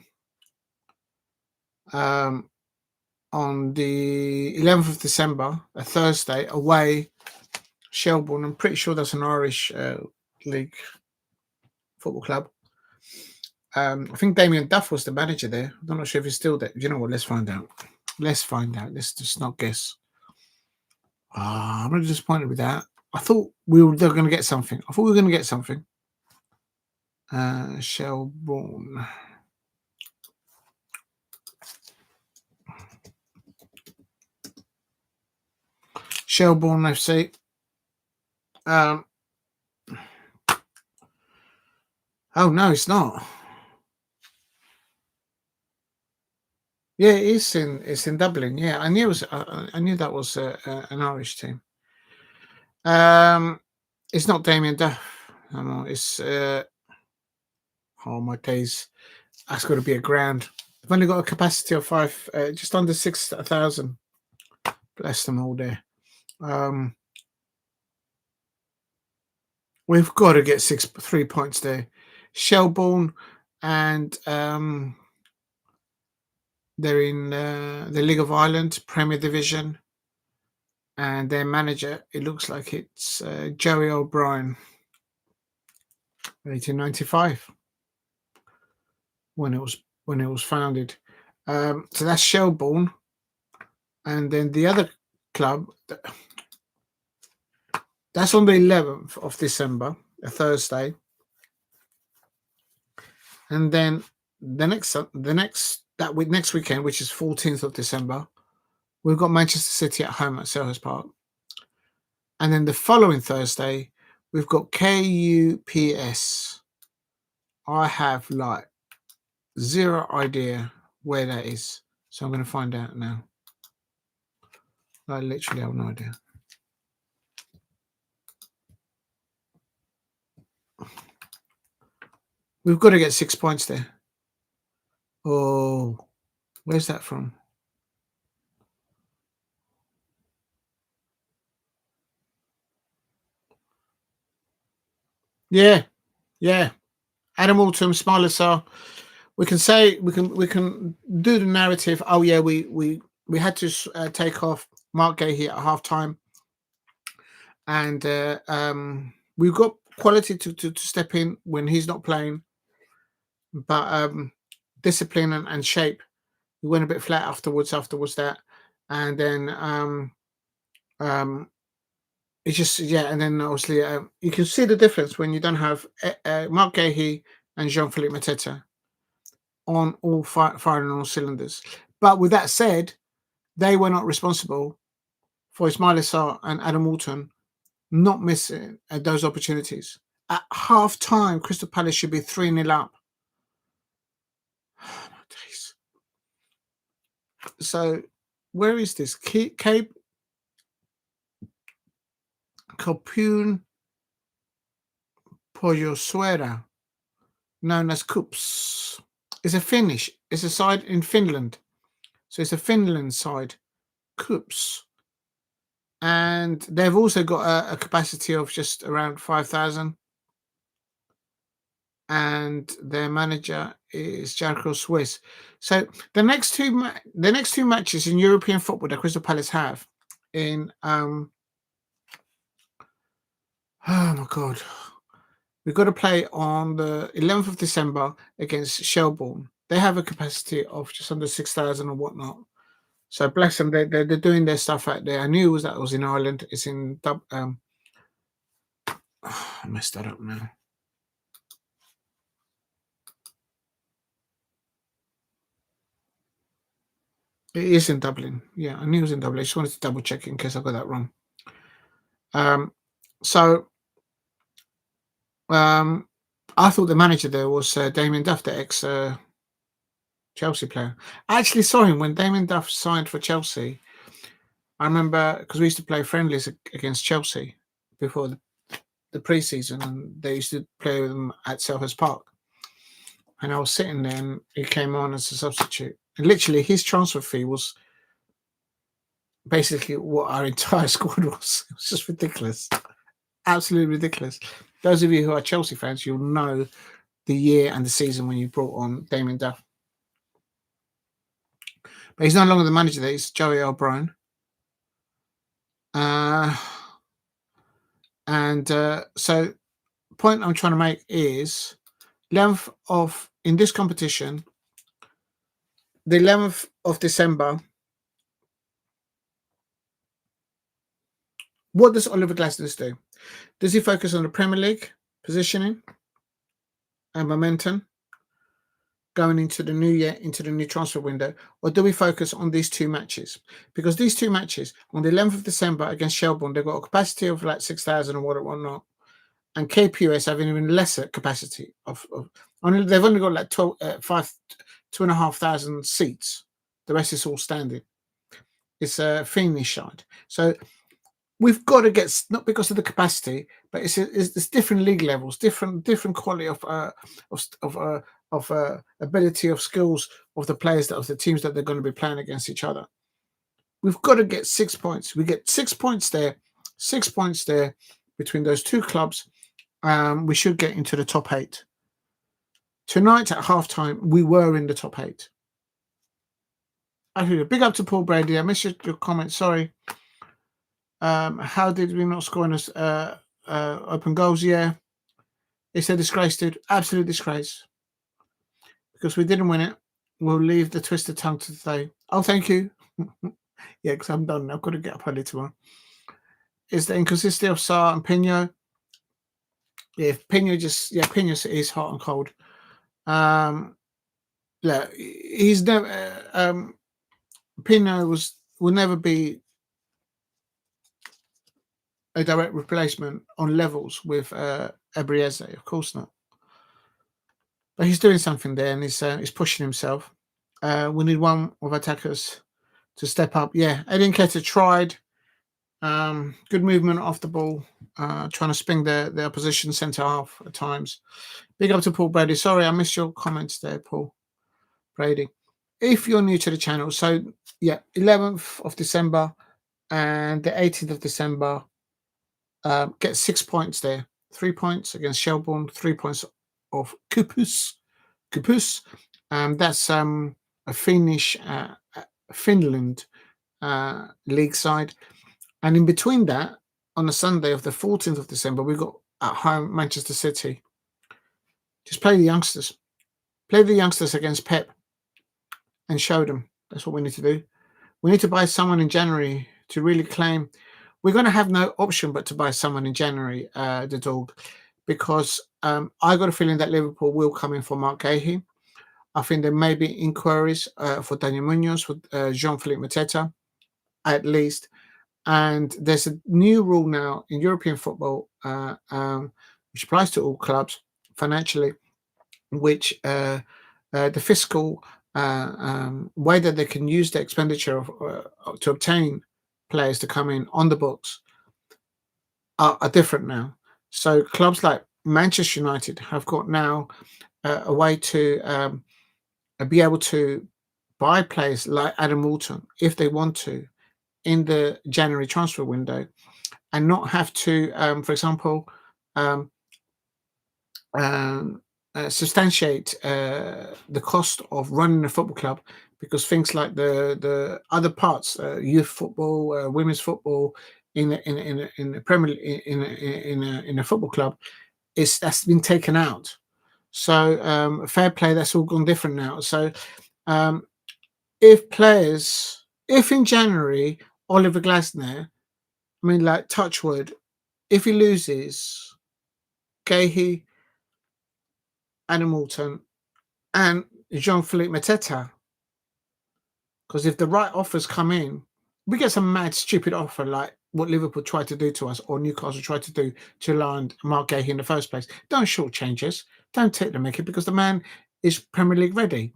on the 11th of December, a Thursday, away Shelbourne. I'm pretty sure that's an Irish league. Football Club. I think Damien Duff was the manager there. I'm not sure if he's still there. You know what? Let's find out. Let's find out. Let's just not guess. I'm really disappointed with that. I thought they were going to get something. I thought we were going to get something. Shelbourne. Shelbourne FC. Oh no, it's not. Yeah, it's in Dublin. Yeah, I knew it was. I knew that was an Irish team. It's not Damien Duff. It's oh my days. That's got to be a grand. I've only got a capacity of just under 6,000. Bless them all there. We've got to get 3 points there. Shelbourne, and they're in the League of Ireland, Premier Division, and their manager, it looks like it's Joey O'Brien, 1895, when it was founded. So that's Shelbourne, and then the other club, that's on the 11th of December, a Thursday, and then next weekend, which is 14th of December, we've got Manchester City at home at Selhurst Park. And then the following Thursday, we've got KUPS. I have like zero idea where that is. So I'm going to find out now. I literally have no idea. We've got to get 6 points there. Oh, where's that from? Yeah. Adam Alton, Smiler Sarr. We can say we can do the narrative. Oh yeah, we had to take off Mark Guehi at halftime, and we've got quality to step in when he's not playing, but discipline and shape. We went a bit flat afterwards that, and then it's just and then obviously you can see the difference when you don't have Mark Guehi and Jean-Philippe Mateta on all firing on all cylinders. But with that said, they were not responsible for Ismaila Sarr and Adam Alton not missing those opportunities. At half time, Crystal Palace should be 3-0 up. Oh, my days. So, where is this? Cape Copune Pojosuera, known as Cups. It's a Finnish. It's a side in Finland. So it's a Finland side, Cups. And they've also got a capacity of just around 5,000. And their manager is Jarko Swiss. So the next two matches in European football that Crystal Palace have in oh my god, we've got to play on the 11th of December against Shelbourne. They have a capacity of just under 6,000 or whatnot. So bless them, they're doing their stuff out there. I knew that was in Ireland. It's in I messed that up now. It is in Dublin. Yeah, I knew it was in Dublin. I just wanted to double check in case I got that wrong. So I thought the manager there was Damien Duff, the ex Chelsea player. I actually saw him when Damien Duff signed for Chelsea. I remember because we used to play friendlies against Chelsea before the pre-season, and they used to play with them at Selhurst Park. And I was sitting there, and he came on as a substitute. And literally, his transfer fee was basically what our entire squad was. It was just ridiculous. Absolutely ridiculous. Those of you who are Chelsea fans, you'll know the year and the season when you brought on Damien Duff. But he's no longer the manager there. It's Joey O'Brien. So the point I'm trying to make is 11th of in this competition, the 11th of December. What does Oliver Glasner do? Does he focus on the Premier League positioning and momentum going into the new year, into the new transfer window, or do we focus on these two matches? Because these two matches on the 11th of December against Shelbourne, they've got a capacity of like 6,000 or whatnot, and KPUS have an even lesser capacity of they've only got like 2,500 seats. The rest is all standing. It's a fiendish side. So we've got to get, not because of the capacity, but it's different league levels, different quality of ability, of skills of the players, of the teams that they're going to be playing against each other. We've got to get 6 points. We get 6 points there, 6 points there between those two clubs. We should get into the top 8. Tonight at halftime, we were in the top 8. Big up to Paul Brady. I missed your comment. Sorry. How did we not score in us open goals? Yeah, it's a disgrace, dude. Absolute disgrace. Because we didn't win it. We'll leave the twisted tongue to today. Oh, thank you. Yeah, because I'm done. I've got to get up early tomorrow. Is the inconsistency of Sarr and Pino? Yeah, Pino is hot and cold. Yeah, he's never. Pino will never be a direct replacement on levels with Ebrieze, of course not. But he's doing something there, and he's pushing himself. We need one of attackers to step up. Yeah, Kerckaert tried. Good movement off the ball, trying to spin the opposition centre half at times. Big up to Paul Brady. Sorry, I missed your comments there, Paul Brady. If you're new to the channel, so yeah, 11th of December and the 18th of December, get 6 points there. 3 points against Shelbourne, 3 points of Kupus. That's a Finnish Finland league side. And in between that, on the Sunday of the 14th of December, we got at home Manchester City. Just play the youngsters. Play the youngsters against Pep and show them. That's what we need to do. We need to buy someone in January to really claim. We're going to have no option but to buy someone in January, the dog, because I got a feeling that Liverpool will come in for Mark Guehi. I think there may be inquiries for Daniel Munoz, for Jean-Philippe Mateta, at least. And there's a new rule now in European football, which applies to all clubs financially, which the fiscal way that they can use the expenditure to obtain players to come in on the books are different now. So clubs like Manchester United have got now a way to be able to buy players like Adam Walton if they want to in the January transfer window, and not have to, for example, substantiate the cost of running a football club, because things like the other parts, youth football, women's football in the Premier in a football club, that's been taken out. So fair play, that's all gone different now. So if in January Oliver Glasner, I mean, like, touch wood, if he loses Guehi, Adam Walton, and Jean-Philippe Mateta, because if the right offers come in, we get some mad, stupid offer like what Liverpool tried to do to us, or Newcastle tried to do to land Mark Guehi in the first place. Don't shortchange us. Don't take the mickey, because the man is Premier League ready.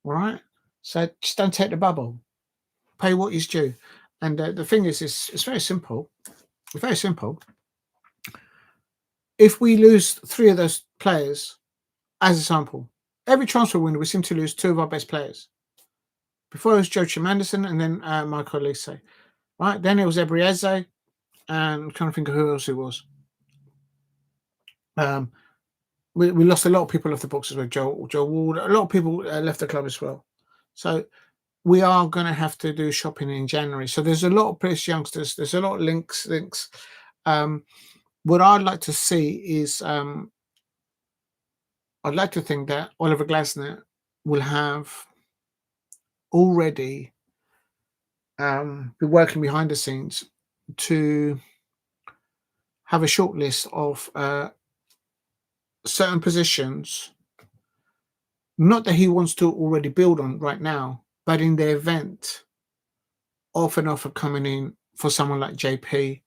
All right? So just don't take the bubble. Pay what is due. And the thing is, it's very simple. It's very simple. If we lose 3 of those players, as a sample, every transfer window we seem to lose 2 of our best players. Before it was Joachim Anderson, and then Michael Olise. Right? Then it was Ebrieze, and I'm trying to think of who else it was. We lost a lot of people off the books as well. Joe Ward, a lot of people left the club as well. So we are going to have to do shopping in January. So there's a lot of British youngsters. There's a lot of links. What I'd like to see is I'd like to think that Oliver Glasner will have already be working behind the scenes to have a short list of certain positions, not that he wants to already build on right now, but in the event of an offer coming in for someone like JP,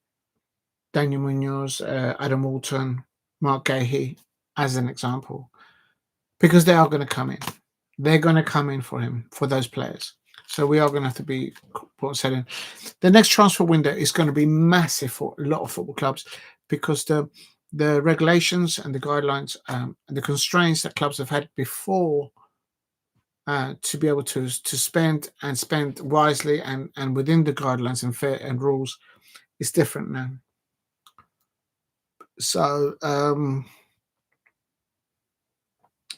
Daniel Munoz, Adam Walton, Mark Guehi, as an example, because they are going to come in. They're going to come in for him, for those players. So we are going to have to be selling. The next transfer window is going to be massive for a lot of football clubs because the regulations and the guidelines and the constraints that clubs have had before to be able to spend wisely and within the guidelines and fair and rules is different now. So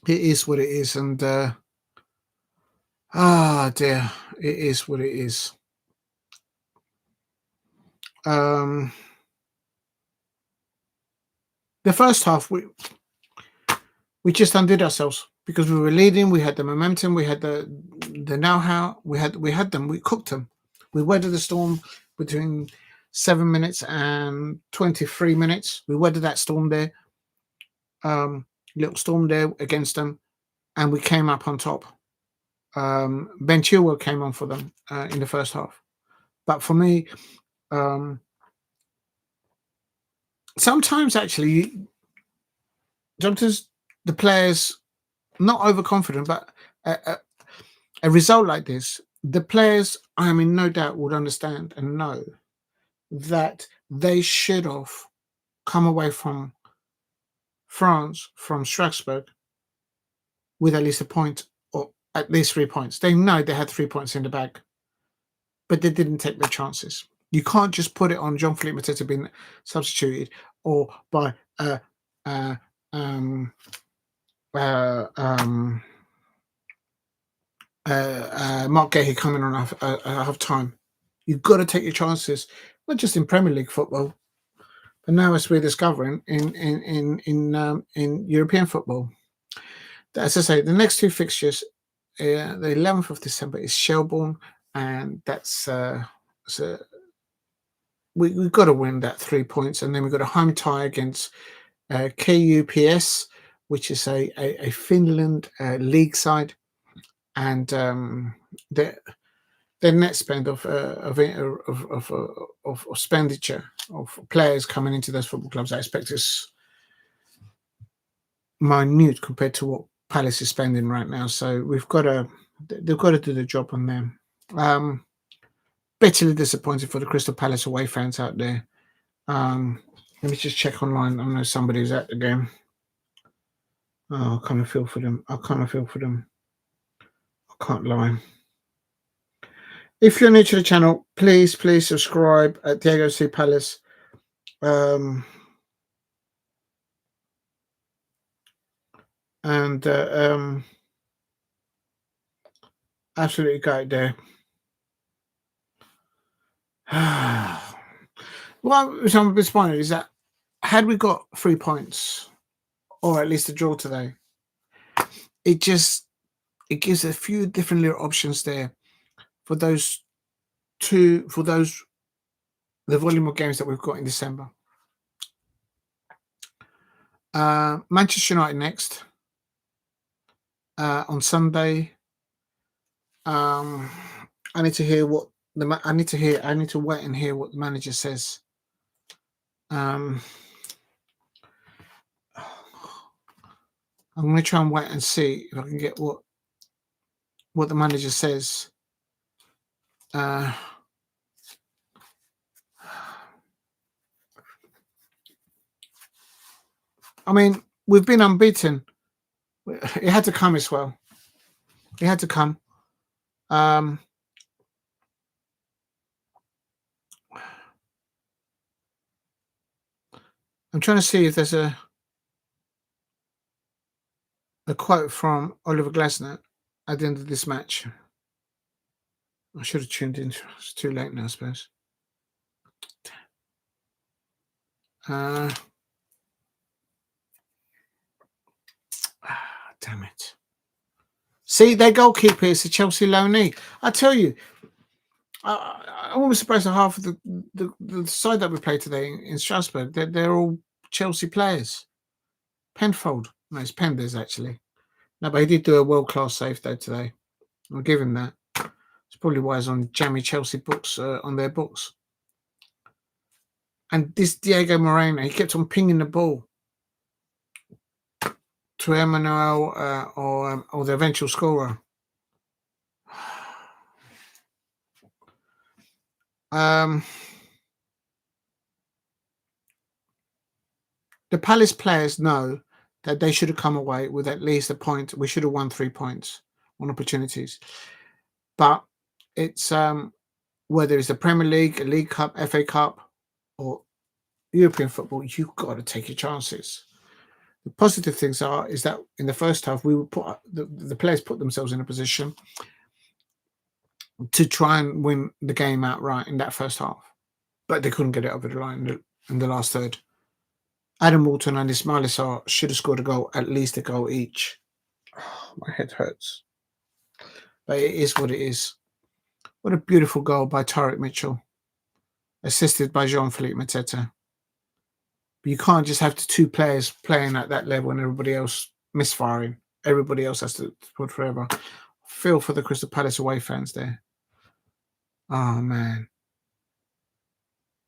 it is what it is, and dear, it is what it is. The first half we just undid ourselves because we were leading. We had the momentum. We had the know-how. We had them. We cooked them. We weathered the storm between 7 minutes and 23 minutes. We weathered that storm there. Little storm there against them, and we came up on top. Ben Chilwell came on for them in the first half. But for me, sometimes the players, not overconfident, but a result like this, the players, I am in no doubt, would understand and know that they should have come away from France, from Strasbourg, with at least a point or at least 3 points. They know they had 3 points in the bag, but they didn't take their chances. You can't just put it on Jean-Philippe Mateta being substituted or by Mark Guehi coming on half time. You've got to take your chances, not just in Premier League football, but now as we're discovering in European football. As I say, the next two fixtures, the 11th of December is Shelbourne, and that's we've got to win that 3 points, and then we've got a home tie against KUPS, which is a Finland league side, and their net spend of expenditure of players coming into those football clubs, I expect is minute compared to what Palace is spending right now. So they've got to do the job on them. Bitterly disappointed for the Crystal Palace away fans out there. Let me just check online. I know somebody's at the game. Oh, I kind of feel for them. I can't lie. If you're new to the channel, please subscribe at Diego C Palace. Absolutely great there. Well, I'm disappointed is that had we got 3 points or at least a draw today, it gives a few different little options there for the volume of games that we've got in December. Manchester United next on Sunday. I need to hear what I need to wait and hear what the manager says. I'm going to try and wait and see if I can get what the manager says. I mean, we've been unbeaten. It had to come as well. It had to come. I'm trying to see if there's a quote from Oliver Glasner at the end of this match. I should have tuned in. It's too late now, I suppose. damn it. See, their goalkeeper is the Chelsea loanee. I tell you, I was surprised at half of the side that we played today in Strasbourg. They're all Chelsea players. Penfold. No, it's Penders, actually. No, but he did do a world-class save, though, today. I'll give him that. It's probably why he's on jammy Chelsea books, on their books. And this Diego Moreira, he kept on pinging the ball to Amo-Ameyaw or the eventual scorer. The Palace players know that they should have come away with at least a point. We should have won 3 points on opportunities. But it's whether it's the Premier League, a League Cup, FA Cup, or European football, you've got to take your chances. The positive things is that in the first half, we would put the players put themselves in a position to try and win the game outright in that first half, but they couldn't get it over the line in the last third. Adam Walton and Ismaila Sarr should have scored at least a goal each. Oh, my head hurts. But it is what it is. What a beautiful goal by Tyrick Mitchell, assisted by Jean-Philippe Mateta. But you can't just have the two players playing at that level and everybody else misfiring. Everybody else has to put forever. Feel for the Crystal Palace away fans there. Oh, man.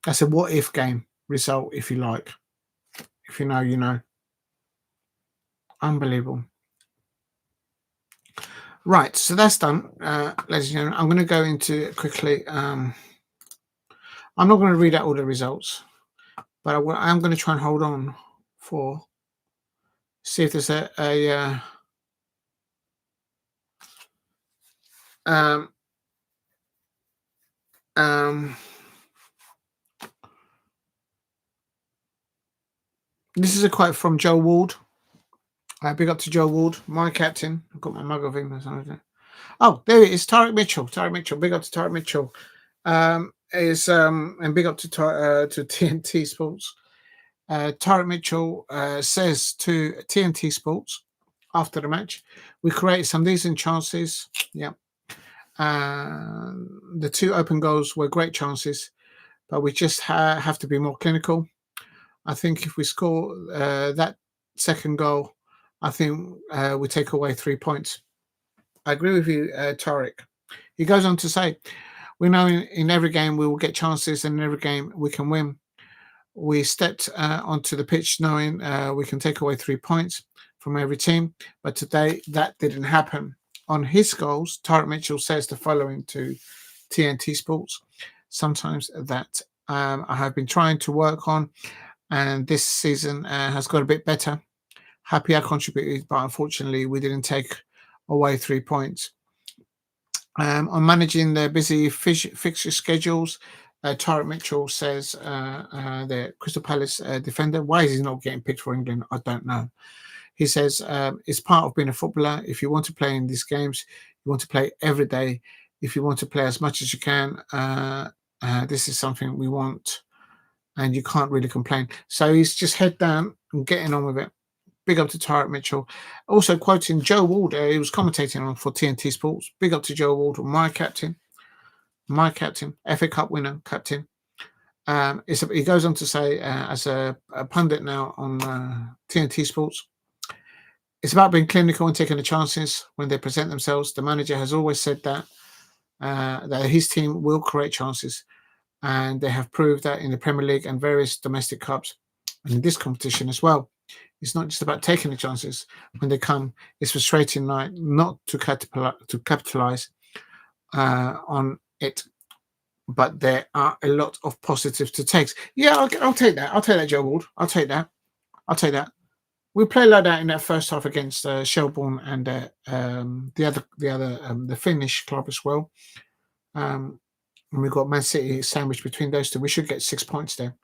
That's a what-if game result, if you like. If you know, you know. Unbelievable. Right, so that's done, ladies and gentlemen. I'm going to go into it quickly. I'm not going to read out all the results, but I'm going to try and hold on for see if there's this is a quote from Joe Ward. Big up to Joe Ward, my captain. I've got my mug of him. Oh, there it is. Tyrick Mitchell. Tyrick Mitchell. Big up to Tyrick Mitchell. And big up to TNT Sports. Tyrick Mitchell says to TNT Sports after the match, "We created some decent chances. Yeah. The 2 open goals were great chances, but we just have to be more clinical. I think if we score that second goal, I think we take away 3 points." I agree with you, Tyrick. He goes on to say, "We know in every game we will get chances, and in every game we can win. We stepped onto the pitch knowing we can take away 3 points from every team, but today that didn't happen." On his goals, Tyrick Mitchell says the following to TNT Sports: "Sometimes that I have been trying to work on, and this season has got a bit better. Happy I contributed, but unfortunately we didn't take away 3 points." On managing their busy fixture schedules, Tyrick Mitchell says the Crystal Palace defender, why is he not getting picked for England? I don't know. He says it's part of being a footballer. If you want to play in these games, you want to play every day. If you want to play as much as you can, this is something we want, and you can't really complain. So he's just head down and getting on with it. Big up to Tyrick Mitchell. Also quoting Joe Ward, he was commentating on for TNT Sports. Big up to Joe Ward, my captain, FA Cup winner, captain. He goes on to say, as a pundit now on TNT Sports, "It's about being clinical and taking the chances when they present themselves. The manager has always said that his team will create chances, and they have proved that in the Premier League and various domestic cups, and in this competition as well. It's not just about taking the chances when they come. It's frustrating not to capitalize on it, but there are a lot of positives to take." Yeah, I'll take that. I'll take that, Joe Ward. I'll take that. We played like that in that first half against Shelbourne and the Finnish club as well. And we've got Man City sandwiched between those two. We should get 6 points there.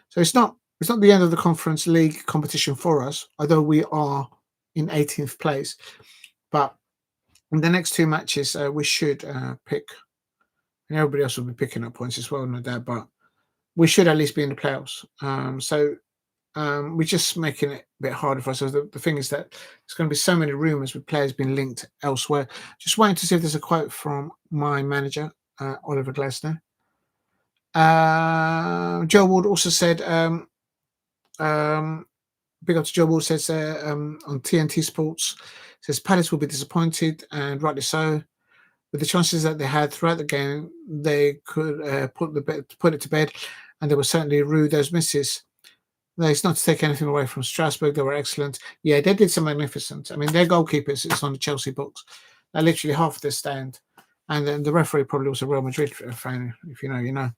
So it's not the end of the Conference League competition for us, although we are in 18th place. But in the next 2 matches, we should pick, and everybody else will be picking up points as well, no doubt, but we should at least be in the playoffs. So we're just making it a bit harder for us. So the thing is that there's going to be so many rumours with players being linked elsewhere. Just waiting to see if there's a quote from my manager, Oliver Glasner. Joe Ward also said, big up to Joe Ward, says on TNT Sports, says Palace will be disappointed, and rightly so. With the chances that they had throughout the game, they could put it to bed, and they were certainly rue those misses. It's not to take anything away from Strasbourg. They were excellent. Yeah, they did some magnificent. I mean, their goalkeepers is on the Chelsea books. They're literally half their stand. And then the referee probably was a Real Madrid fan. If you know, you know.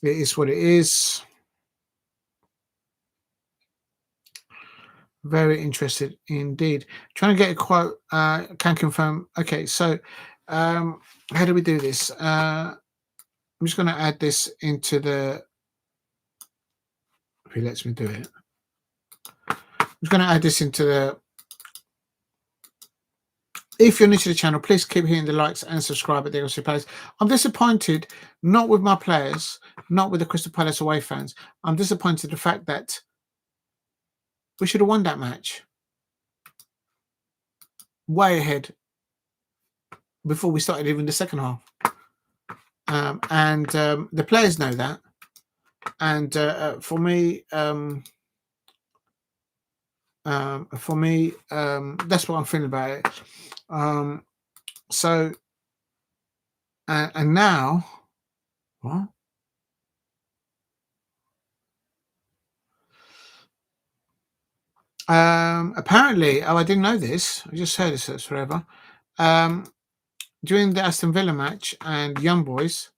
It is what it is. Very interested indeed. Trying to get a quote. Can confirm. Okay, so how do we do this? I'm just going to add this into the. If he lets me do it, I'm just going to add this into the. If you're new to the channel, please keep hitting the likes and subscribe at the Eagles Palace. I'm disappointed, not with my players, not with the Crystal Palace away fans. I'm disappointed the fact that we should have won that match way ahead before we started even the second half. The players know that. And for me, that's what I'm feeling about it. And now, what? Apparently, I didn't know this. I just heard this forever. During the Aston Villa match and Young Boys,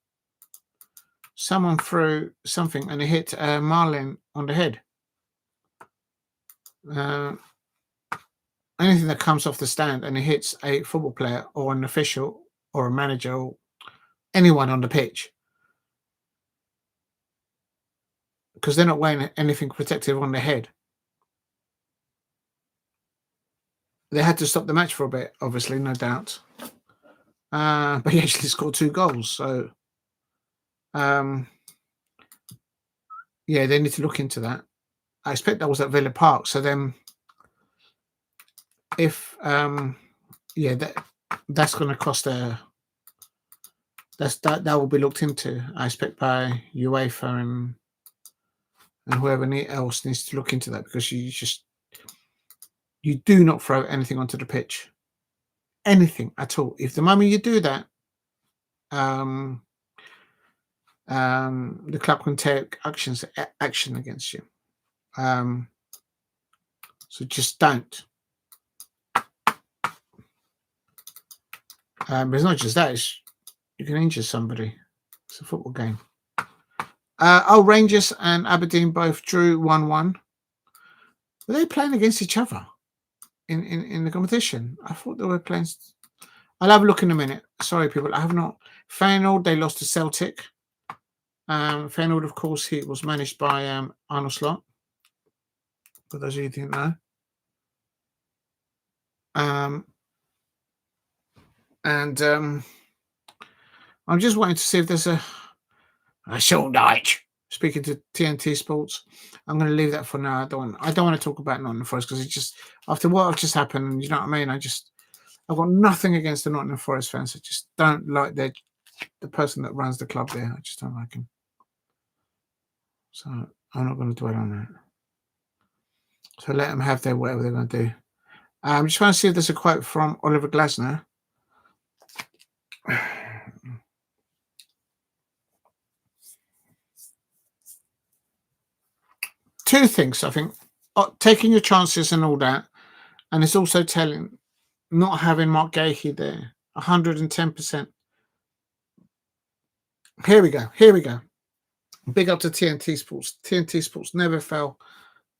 someone threw something and it hit Marlin on the head. Anything that comes off the stand and it hits a football player or an official or a manager or anyone on the pitch, because they're not wearing anything protective on their head, they had to stop the match for a bit, obviously, no doubt. But he actually scored 2 goals. So, yeah, they need to look into that. I expect that was at Villa Park. So then, if that's going to cost that will be looked into. I expect by UEFA and whoever else needs to look into that, because you do not throw anything onto the pitch, anything at all. If the moment you do that, the club can take action against you. So just don't. But it's not just that; you can injure somebody. It's a football game. Rangers and Aberdeen both drew 1-1. Were they playing against each other in the competition? I thought they were playing. I'll have a look in a minute. Sorry, people. I have not. Feyenoord, they lost to Celtic. Feyenoord, of course, he was managed by Arnold Slot. For those of you who didn't know. I'm just waiting to see if there's a Sean Dyche speaking to TNT Sports. I'm going to leave that for now. I don't want to talk about Nottingham Forest, because it's just after what just happened. You know what I mean? I've got nothing against the Nottingham Forest fans. I just don't like the person that runs the club there. I just don't like him. So I'm not going to dwell on that. So let them have their whatever they're going to do. I'm just trying to see if there's a quote from Oliver Glasner. Two things, I think. Taking your chances and all that. And it's also telling not having Mark Guehi there. 110%. Here we go. Big up to TNT Sports. TNT Sports never fail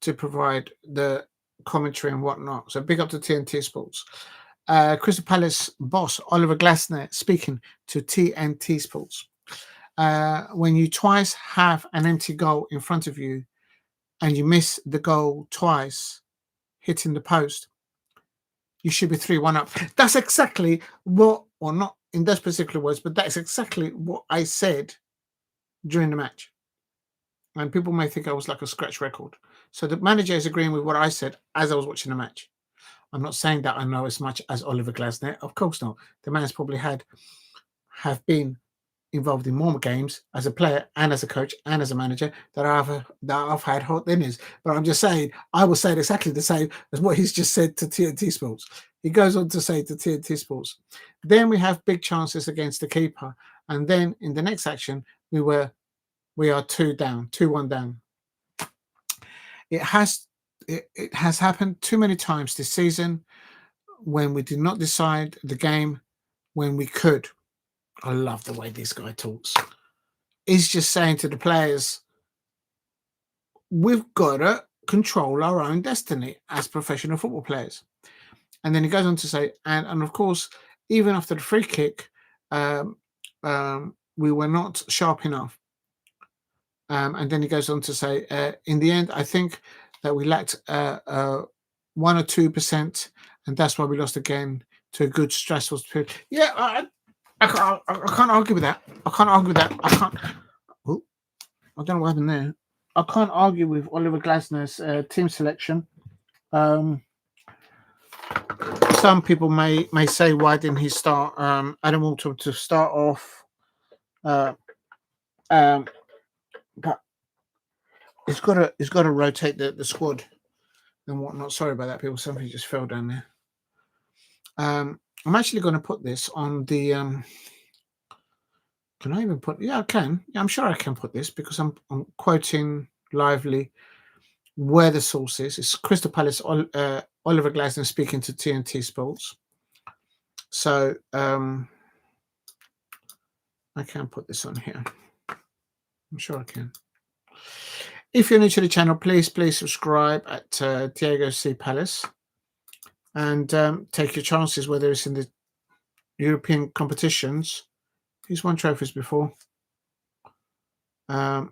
to provide the commentary and whatnot. So big up to TNT Sports. Crystal Palace boss Oliver Glasner speaking to TNT Sports. When you twice have an empty goal in front of you and you miss the goal twice, hitting the post, you should be 3-1 up. That's exactly what, or not in those particular words, but that's exactly what I said during the match. and people may think I was like a scratch record. So the manager is agreeing with what I said as I was watching the match. I'm not saying that I know as much as Oliver Glasner. Of course not. The man's probably have been involved in more games as a player and as a coach and as a manager that I've had hot dinners. But I'm just saying, I will say exactly the same as what he's just said to TNT Sports. He goes on to say to TNT Sports, then we have big chances against the keeper. And then in the next action, we are 2-1 down. It has happened too many times this season when we did not decide the game when we could. I love the way this guy talks. He's just saying to the players, we've got to control our own destiny as professional football players. And then he goes on to say, and of course, even after the free kick, we were not sharp enough. And then he goes on to say, in the end, I think that we lacked 1 or 2%, and that's why we lost again to a good stressful period. Yeah, I can't argue with that. I can't argue with that. Oh, I don't know what happened there. I can't argue with Oliver Glasner's team selection. Some people may say, why didn't he start Adam Walton to start off? But it's got to rotate the squad and whatnot. Sorry about that, people. Something just fell down there. I'm actually going to put this on the. Can I even put? Yeah, I can. Yeah, I'm sure I can put this because I'm quoting lively where the source is. It's Crystal Palace. Oliver Glasner speaking to TNT Sports. So I can put this on here. I'm sure I can. If you're new to the channel, please subscribe at Diego C. Palace and take your chances, whether it's in the European competitions. He's won trophies before. And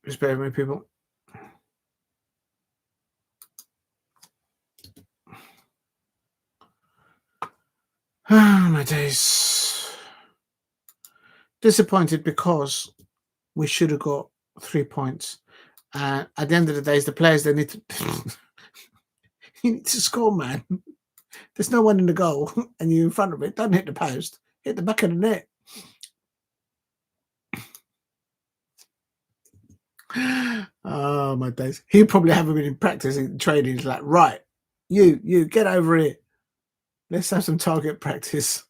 just bear with me, people. Oh, my days. Disappointed because we should have got 3 points. At the end of the day, it's the players that need to you need to score, man. There's no one in the goal, and you're in front of it. Don't hit the post. Hit the back of the net. Oh, my days. He probably haven't been in practice in training. He's like, right, you get over here. Let's have some target practice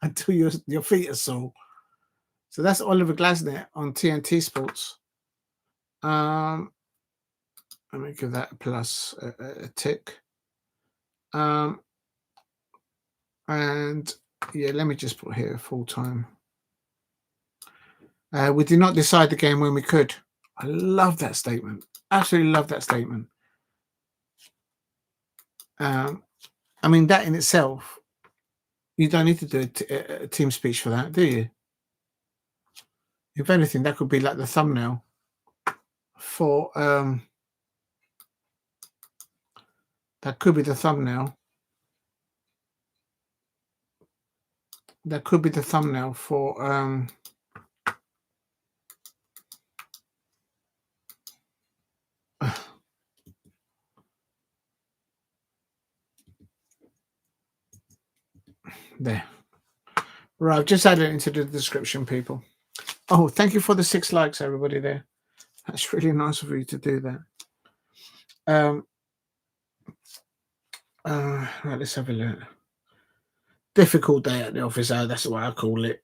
until your feet are sore. So that's Oliver Glasner on TNT Sports. Let me give that a plus, a tick. And yeah, let me just put here full time. We did not decide the game when we could. I love that statement. Absolutely love that statement. I mean, that in itself, you don't need to do a team speech for that, do you? If anything, that could be like the thumbnail for that could be the thumbnail. That could be the thumbnail for there. Right, I've just added it into the description, people. Oh, thank you for the 6 likes, everybody there. That's really nice of you to do that. Right, let's have a look. Difficult day at the office, that's what I call it.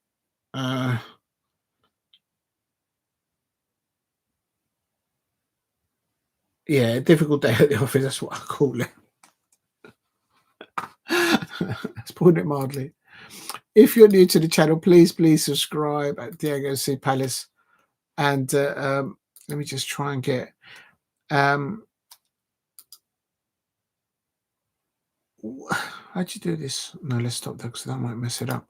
Yeah, difficult day at the office, that's what I call it. Let's put it mildly. If you're new to the channel, please subscribe at Diego C. Palace. And let me just try and get how'd you do this? No, let's stop that because that might mess it up.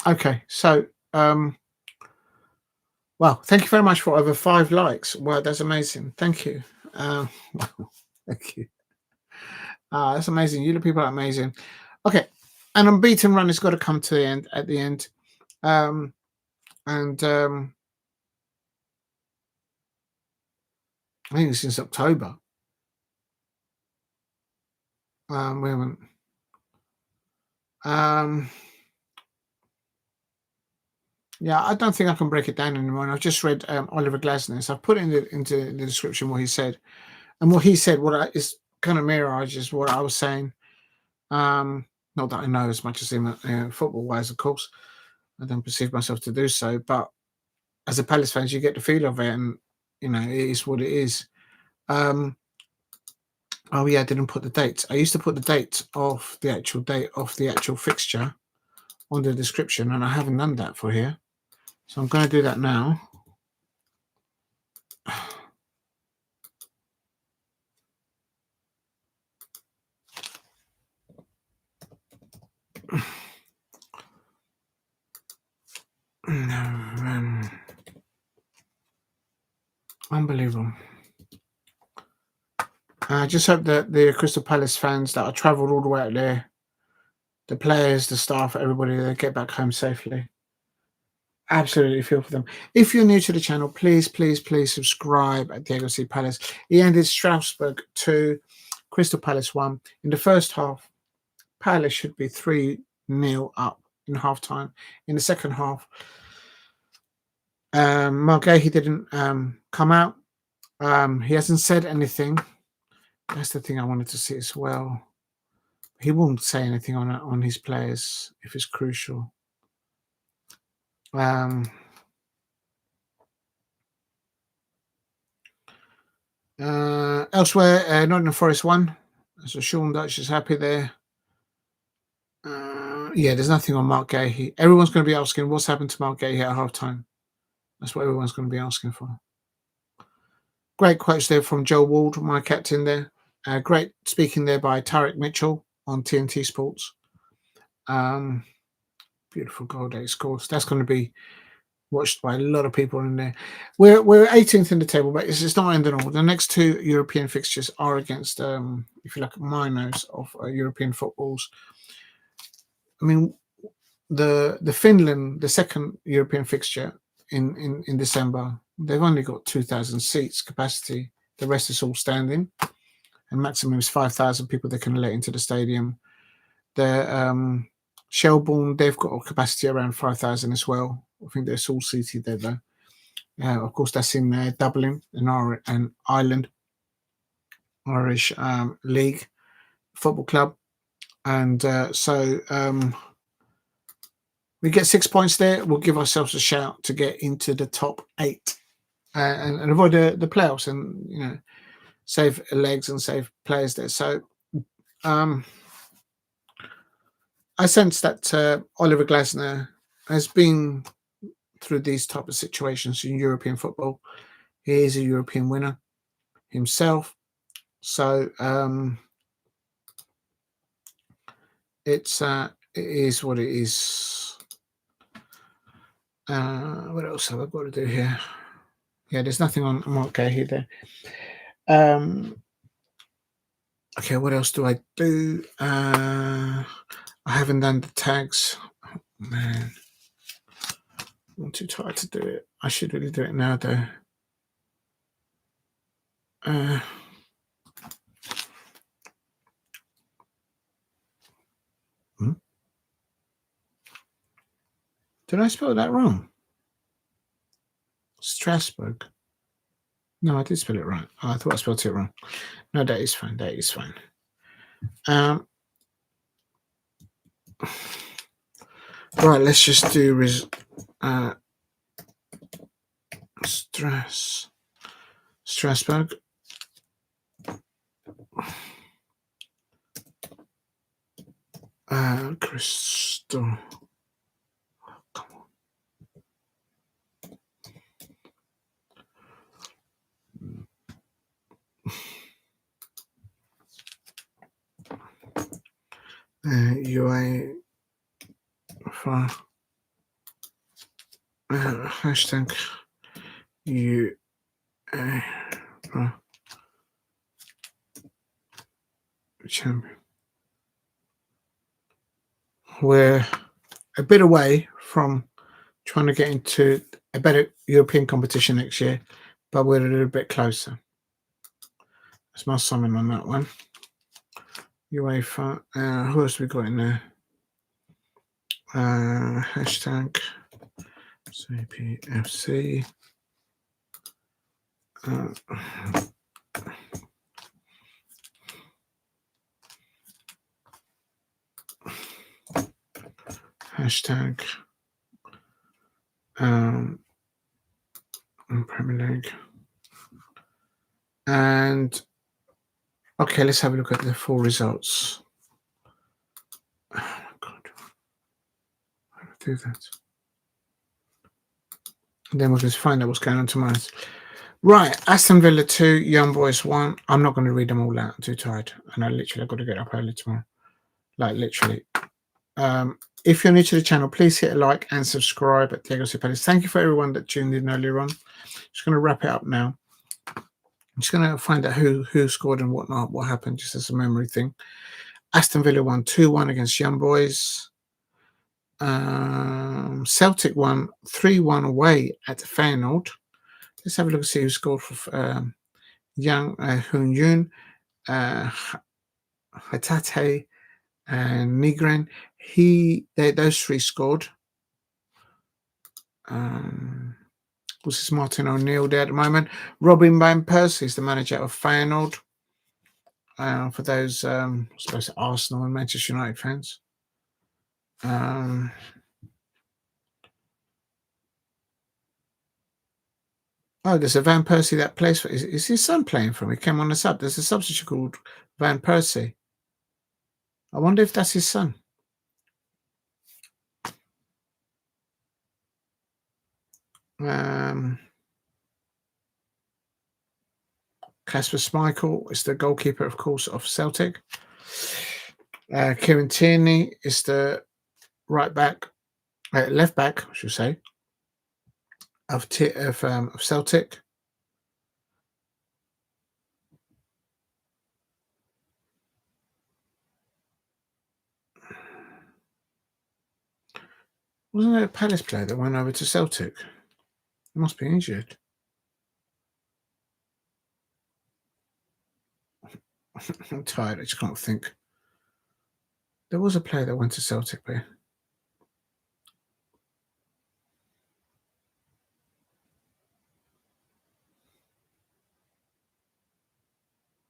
Okay, so Wow, thank you very much for over 5 likes. Wow, that's amazing. Thank you. Wow, thank you. That's amazing. You people are amazing. Okay, an unbeaten run has got to come to the end. At the end, and I think it's since October. We haven't. Yeah, I don't think I can break it down anymore. And I've just read Oliver Glasner, so I've put it into the description what he said, and what he said, is kind of mirrors what I was saying. Not that I know as much as him football wise, of course. I don't perceive myself to do so, but as a Palace fans, you get the feel of it, and it is what it is. Oh yeah, I didn't put the dates. I used to put the date of the actual fixture on the description, and I haven't done that for here. So I'm going to do that now. Unbelievable. I just hope that the Crystal Palace fans that are travelled all the way out there, the players, the staff, everybody, they get back home safely. Absolutely feel for them. If you're new to the channel, please subscribe at Diego C. Palace. He ended Strasbourg 2, Crystal Palace 1. In the first half, Palace should be 3-0 up in half time. In the second half, Guehi didn't come out. He hasn't said anything. That's the thing I wanted to see as well. He won't say anything on his players if it's crucial. Elsewhere, Nottingham Forest 1. So Sean Dutch is happy there. Yeah, there's nothing on Mark Guehi. Everyone's going to be asking what's happened to Mark Guehi at half time. That's what everyone's going to be asking for. Great quotes there from Joe Ward, my captain there. Great speaking there by Tyrick Mitchell on TNT Sports. Beautiful goal that he scores. That's going to be watched by a lot of people in there. We're 18th in the table, but it's not ending all. The next 2 European fixtures are against, if you like, minors of European footballs. I mean, the Finland, the second European fixture in December, they've only got 2,000 seats capacity. The rest is all standing, and maximum is 5,000 people they can let into the stadium. The Shelbourne, they've got a capacity around 5,000 as well. I think they're all seated there though. Of course, that's in Dublin, an Ireland, Irish league football club, and so we get 6 points there. We'll give ourselves a shout to get into the top 8 and avoid the playoffs, and save legs and save players there. So I sense that Oliver Glasner has been through these type of situations in European football. He is a European winner himself, so it is what it is. What else have I got to do here? Yeah, there's nothing on Mark Guehi there. Okay, what else do I do? I haven't done the tags. Oh, man, I'm too tired to do it. I should really do it now, though. Did I spell that wrong? Strasbourg. No, I did spell it right. Oh, I thought I spelled it wrong. No, that is fine. That is fine. Right, let's just do Strasbourg. Crystal. Come on. UA for hashtag you champion. We're a bit away from trying to get into a better European competition next year, but we're a little bit closer. That's my summon on that one. UEFA. Who else we got in there? Hashtag CPFC. Hashtag Premier League. And okay, let's have a look at the full results. Oh my god. How do I do that? And then we'll just find out what's going on tomorrow. Right, Aston Villa 2, Young Boys 1. I'm not going to read them all out. I'm too tired. And I've got to get up early tomorrow. Like, literally. If you're new to the channel, please hit a like and subscribe at Diego Paez. Thank you for everyone that tuned in earlier on. Just going to wrap it up now. I'm just going to find out who scored and whatnot, what happened, just as a memory thing. Aston Villa won 2-1 against Young Boys. Celtic won 3-1 away at Feyenoord. Let's have a look and see who scored for Young Hoon Yun, Hatate, and Nigren. Those three scored. This is Martin O'Neill there at the moment. Robin Van Persie is the manager of Feyenoord. For those, I suppose, Arsenal and Manchester United fans. Oh, there's a Van Persie that plays for. Is his son playing for him? He came on the sub. There's a substitute called Van Persie. I wonder if that's his son. Kasper Schmeichel is the goalkeeper, of course, of Celtic. Kieran Tierney is the left back, I should say, of Celtic. Wasn't there a Palace player that went over to Celtic? He must be injured. I'm tired. I just can't think. There was a player that went to Celtic, but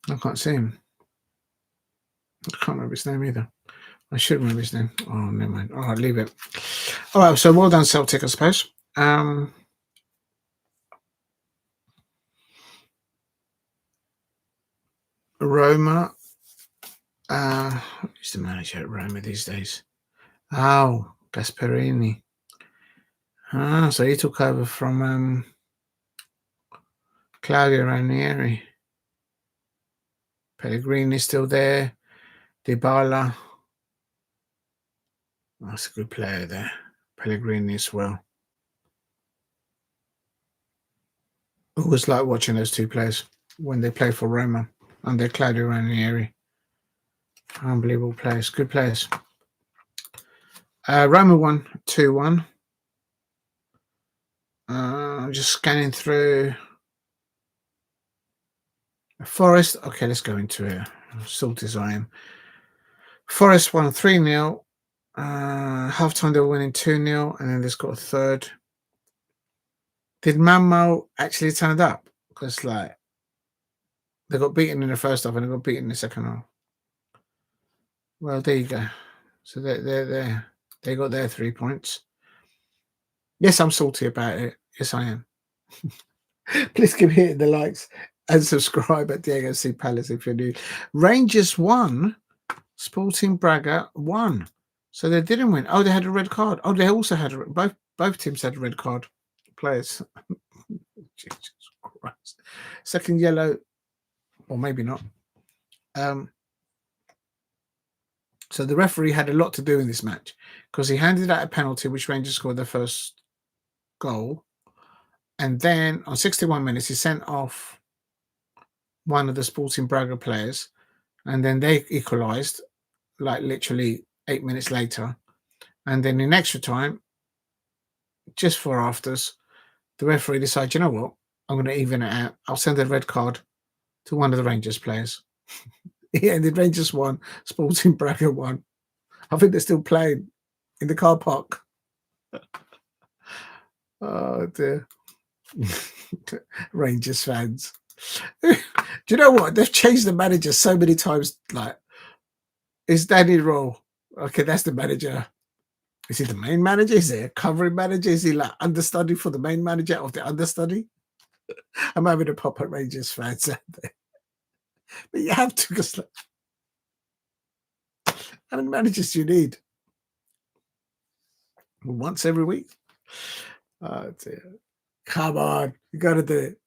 I can't see him. I can't remember his name either. I should remember his name. Oh, never mind. All right, leave it. All right, so well done, Celtic, I suppose. Roma. Who's the manager at Roma these days? Oh, Gasperini. So he took over from Claudio Ranieri. Pellegrini's still there. Dybala. That's a good player there. Pellegrini as well. It was like watching those two players when they play for Roma under Claudio Ranieri. Unbelievable players. Good players. Roma won 2-1. Just scanning through. Forest. Okay, let's go into it. Salty as I am. Forest won 3-0. Half-time they were winning 2-0, and then they've got a third. Did Mamo actually turn it up? Because they got beaten in the first half and they got beaten in the second half. Well, there you go. So they got their 3 points. Yes, I'm salty about it. Yes, I am. Please keep hitting the likes and subscribe at Diego Paez if you're new. Rangers won. Sporting Braga won. So they didn't win. Oh, they had a red card. Oh, they also had both teams had a red card. Players. Jesus Christ. Second yellow, or maybe not. So the referee had a lot to do in this match because he handed out a penalty, which Rangers scored their first goal, And then on 61 minutes, he sent off one of the Sporting Braga players, and then they equalised, like literally 8 minutes later. And then in extra time, just for afters, the referee decided, you know what, I'm going to even it out. I'll send a red card to one of the Rangers players. Yeah, the Rangers won, Sporting Braga won. I think they're still playing in the car park. Oh dear. Rangers fans. Do you know what? They've changed the manager so many times. Like, is Danny Rowe? Okay, that's the manager. Is he the main manager? Is he a covering manager? Is he like understudy for the main manager of the understudy? I'm having a pop at Rangers fans out there. But you have to, because like, how many managers do you need? Once every week? Oh dear. Come on, you gotta do it.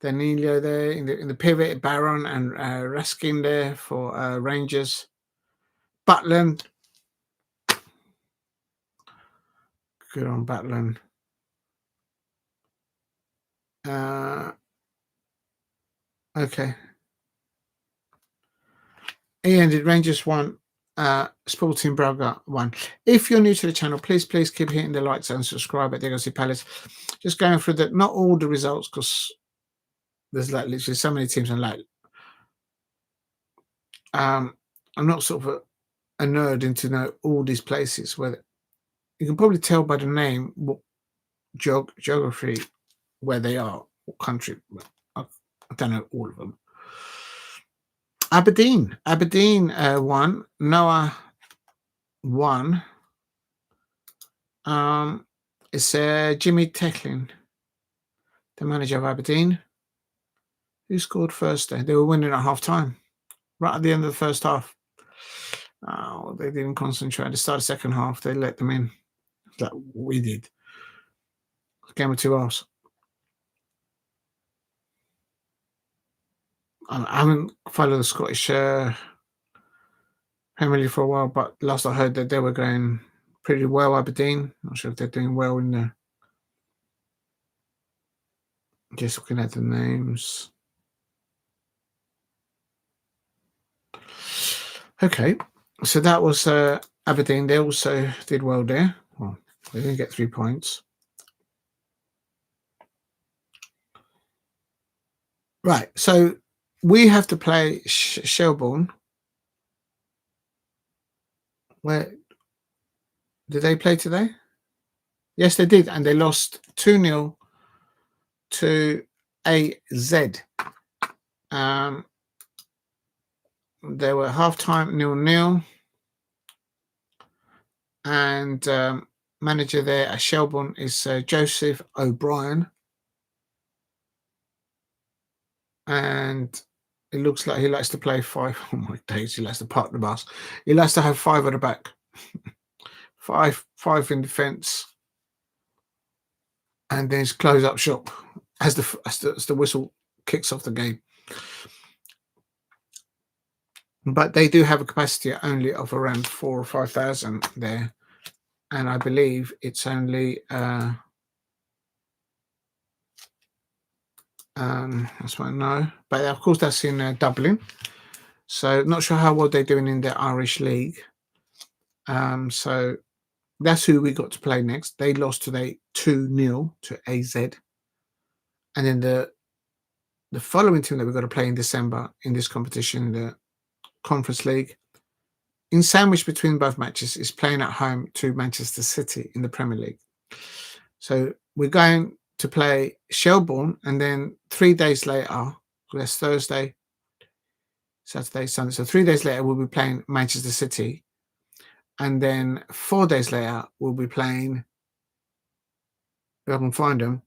Danilo there in the pivot, Baron and Raskin there for Rangers. Butland. Good on Butland. Okay. Ian, did Rangers won? Sporting Braga won. If you're new to the channel, please keep hitting the like and subscribe at Legacy Palace. Just going through not all the results, because there's like literally so many teams, and like I'm not sort of a nerd into know all these places. Where you can probably tell by the name what geography where they are, what country. I don't know all of them. Aberdeen won. Noah won. It's Jimmy Tecklin, the manager of Aberdeen. Who scored first there? They were winning at half time, right at the end of the first half. Oh, they didn't concentrate. They started the second half. They let them in. Like we did. Game of 2 halves. I haven't followed the Scottish Premier League for a while, but last I heard that they were going pretty well, Aberdeen. Not sure if they're doing well in the... Just looking at the names. Okay, so that was Aberdeen. They also did well there. Well, they didn't get 3 points. Right, so we have to play Shelbourne. Where did they play today? Yes, they did, and they lost 2-0 to AZ. They were half-time 0-0, and manager there at Shelbourne is Joseph O'Brien, and it looks like he likes to play 5. Oh my days, he likes to park the bus. He likes to have 5 at the back, five in defence, and then his close up shop as the whistle kicks off the game. But they do have a capacity only of around 4,000 or 5,000 there, and I believe it's only that's what I know. But of course, that's in Dublin, so not sure how well they're doing in the Irish League. So that's who we got to play next. They lost today 2-0 to AZ, and then the following team that we've got to play in December in this competition, the Conference League, in sandwich between both matches, is playing at home to Manchester City in the Premier League. So we're going to play Shelbourne, and then 3 days later, that's Thursday, Saturday, Sunday. So 3 days later, we'll be playing Manchester City, and then 4 days later, we'll be playing, if I can find them,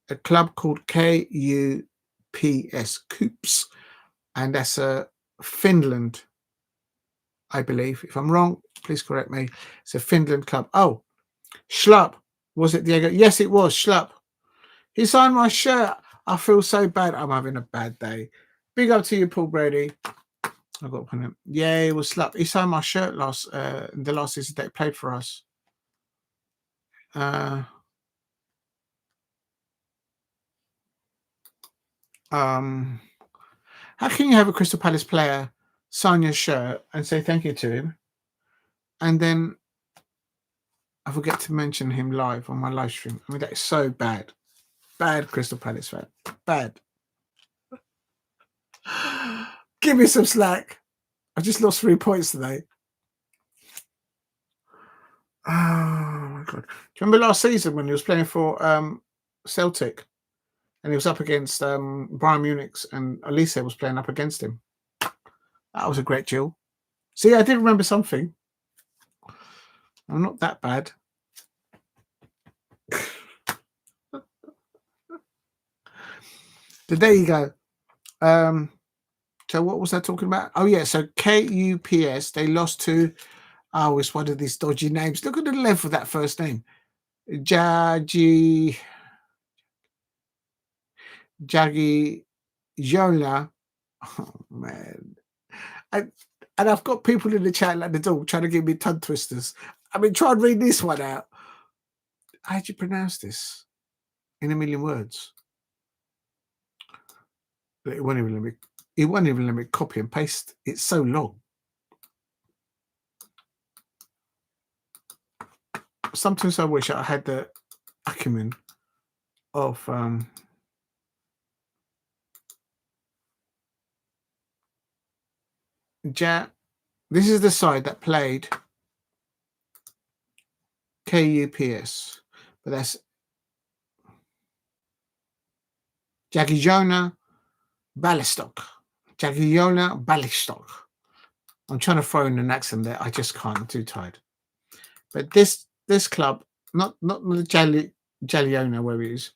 a club called KUPS, Coops, and that's Finland, I believe. If I'm wrong, please correct me. It's a Finland club. Oh, Schlupp. Was it Diego? Yes, it was Schlupp. He signed my shirt. I feel so bad. I'm having a bad day. Big up to you, Paul Brady. I got upon him. Yeah, it was Schlupp. He signed my shirt the last season that he played for us. How can you have a Crystal Palace player sign your shirt and say thank you to him, and then I forget to mention him live on my live stream? I mean, that is so bad. Bad Crystal Palace fan. Bad. Give me some slack. I just lost 3 points today. Oh my god! Do you remember last season when he was playing for Celtic and he was up against Bayern Munich and Elise was playing up against him? That was a great duel. See, I did remember something. I'm not that bad. There you go. So what was I talking about? Oh yeah, so KUPS, they lost to, oh, it's one of these dodgy names. Look at the length of that first name. Jagi Yola. Oh man. And I've got people in the chat like the dog trying to give me tongue twisters. I mean, try and read this one out. How do you pronounce this in a million words? It won't even let me copy and paste. It's so long. Sometimes I wish I had the acumen of this is the side that played KUPS, but that's Jagiellona Ballistok. Jagiellona Ballistok. I'm trying to throw in an accent there. I just can't. I'm too tired. But this club, not the Jagiellona where it is,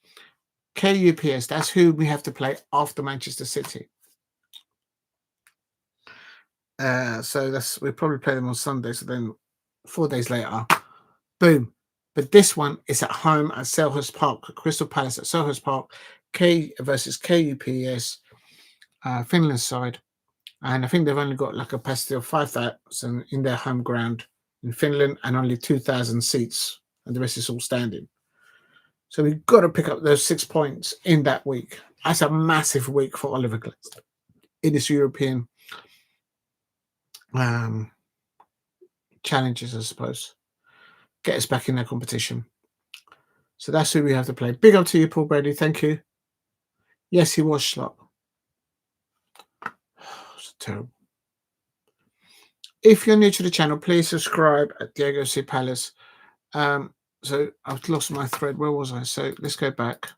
KUPS, that's who we have to play after Manchester City. So we probably play them on Sunday. So then 4 days later, boom. But this one is at home at Selhurst Park, Crystal Palace at Selhurst Park, K versus KUPS, Finland side. And I think they've only got like a capacity of 5,000 in their home ground in Finland and only 2,000 seats, and the rest is all standing. So we've got to pick up those 6 points in that week. That's a massive week for Oliver Glasgow in this European challenges, I suppose. Get us back in that competition. So that's who we have to play. Big up to you, Paul Brady. Thank you. Yes, he was Schlop. It's terrible. If you're new to the channel, please subscribe at Diego C. Palace. So I've lost my thread. Where was I? So let's go back.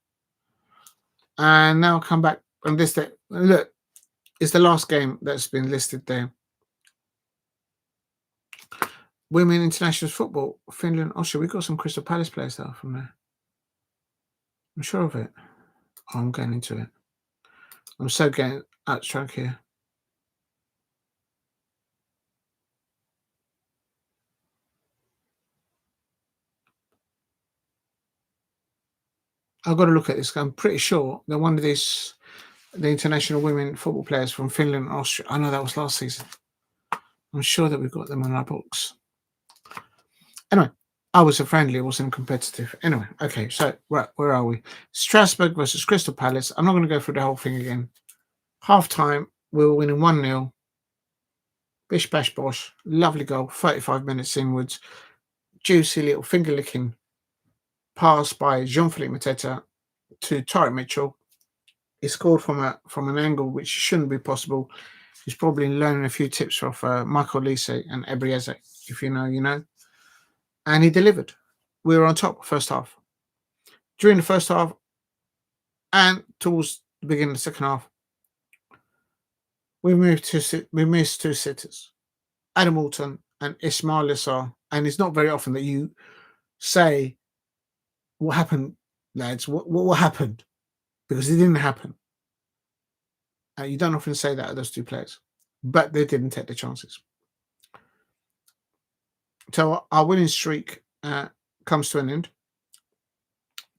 And now I'll come back on this day. Look, it's the last game that's been listed there. Women international football, Finland, Austria. We've got some Crystal Palace players there from there. I'm sure of it. Oh, I'm getting into it. I'm so getting out track here. I've got to look at this. I'm pretty sure they're one of these, the international women football players from Finland, Austria. I know that was last season. I'm sure that we've got them on our books. Anyway, I was a friendly, it wasn't competitive. Anyway, okay, so right, where are we? Strasbourg versus Crystal Palace. I'm not going to go through the whole thing again. Half time, we were winning 1-0. Bish bash bosh. Lovely goal, 35 minutes inwards. Juicy little finger licking pass by Jean-Philippe Mateta to Tyrick Mitchell. He scored from an angle which shouldn't be possible. He's probably learning a few tips off Michael Lise and Ebrieze. If you know, you know. And he delivered. We were on top first half. During the first half and towards the beginning of the second half, we missed two sitters, Adam Alton and Ismail Sarr. And it's not very often that you say, what happened, lads? What happened? Because it didn't happen. You don't often say that at those two players. But they didn't take the chances. So our winning streak comes to an end.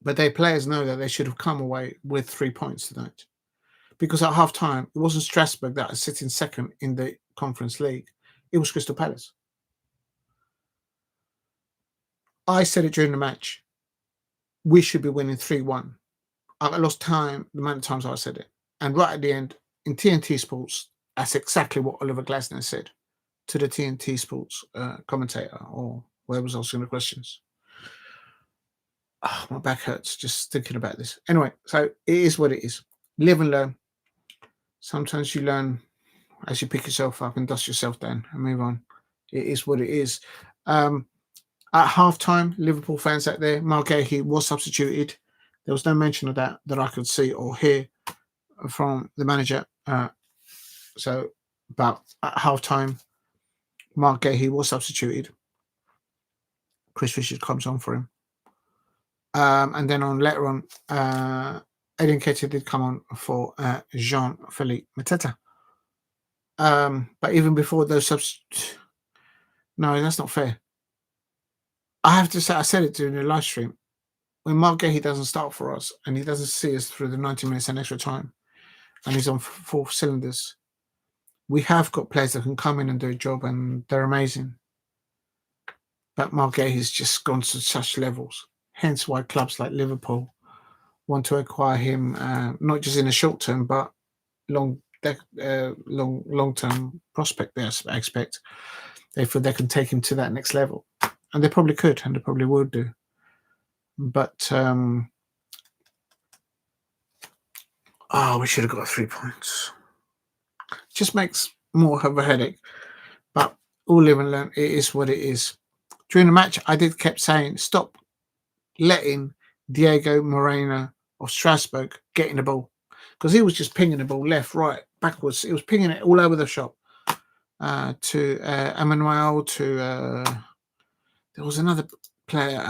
But their players know that they should have come away with 3 points tonight. Because at half time, it wasn't Strasbourg that was sitting second in the Conference League. It was Crystal Palace. I said it during the match. we should be winning 3-1. I lost time the amount of times I said it. And right at the end, in TNT Sports, that's exactly what Oliver Glasner said to the TNT Sports commentator, or whoever was asking the questions. Oh, my back hurts just thinking about this. Anyway, so it is what it is. Live and learn. Sometimes you learn as you pick yourself up and dust yourself down and move on. It is what it is. At halftime, Liverpool fans out there, Guehi was substituted. There was no mention of that I could see or hear from the manager. But at halftime, Guehi was substituted. Chris Richards comes on for him. And then later on, Edin Ketia did come on for Jean-Philippe Mateta. But even before those substitutes, no, that's not fair. I have to say, I said it during the live stream. When Guehi doesn't start for us and he doesn't see us through the 90 minutes and extra time, and he's on 4 cylinders, we have got players that can come in and do a job, and they're amazing. But Guehi's just gone to such levels. Hence why clubs like Liverpool want to acquire him, not just in the short term, but long-term prospect. There, I expect. Therefore, they can take him to that next level, and they probably could, and they probably would do. But we should have got 3 points. Just makes more of a headache. But all live and learn. It is what it is. During the match, I kept saying, stop letting Diego Moreira of Strasbourg get in the ball, because he was just pinging the ball left, right, backwards. He was pinging it all over the shop to Amo-Ameyaw, to there was another player,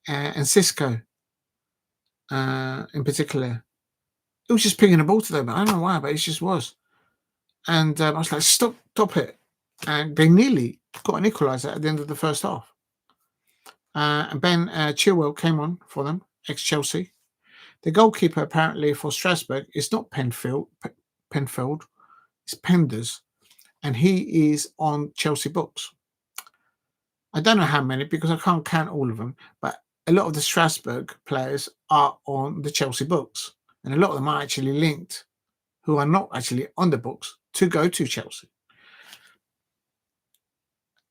Enciso in particular. It was just pinging the ball to them. I don't know why, but it just was. And I was like, stop it. And they nearly got an equaliser at the end of the first half. And Ben Chilwell came on for them, ex-Chelsea. The goalkeeper apparently for Strasbourg is not Penfield, it's Penders, and he is on Chelsea books. I don't know how many, because I can't count all of them, but a lot of the Strasbourg players are on the Chelsea books, and a lot of them are actually linked, who are not actually on the books, to go to Chelsea.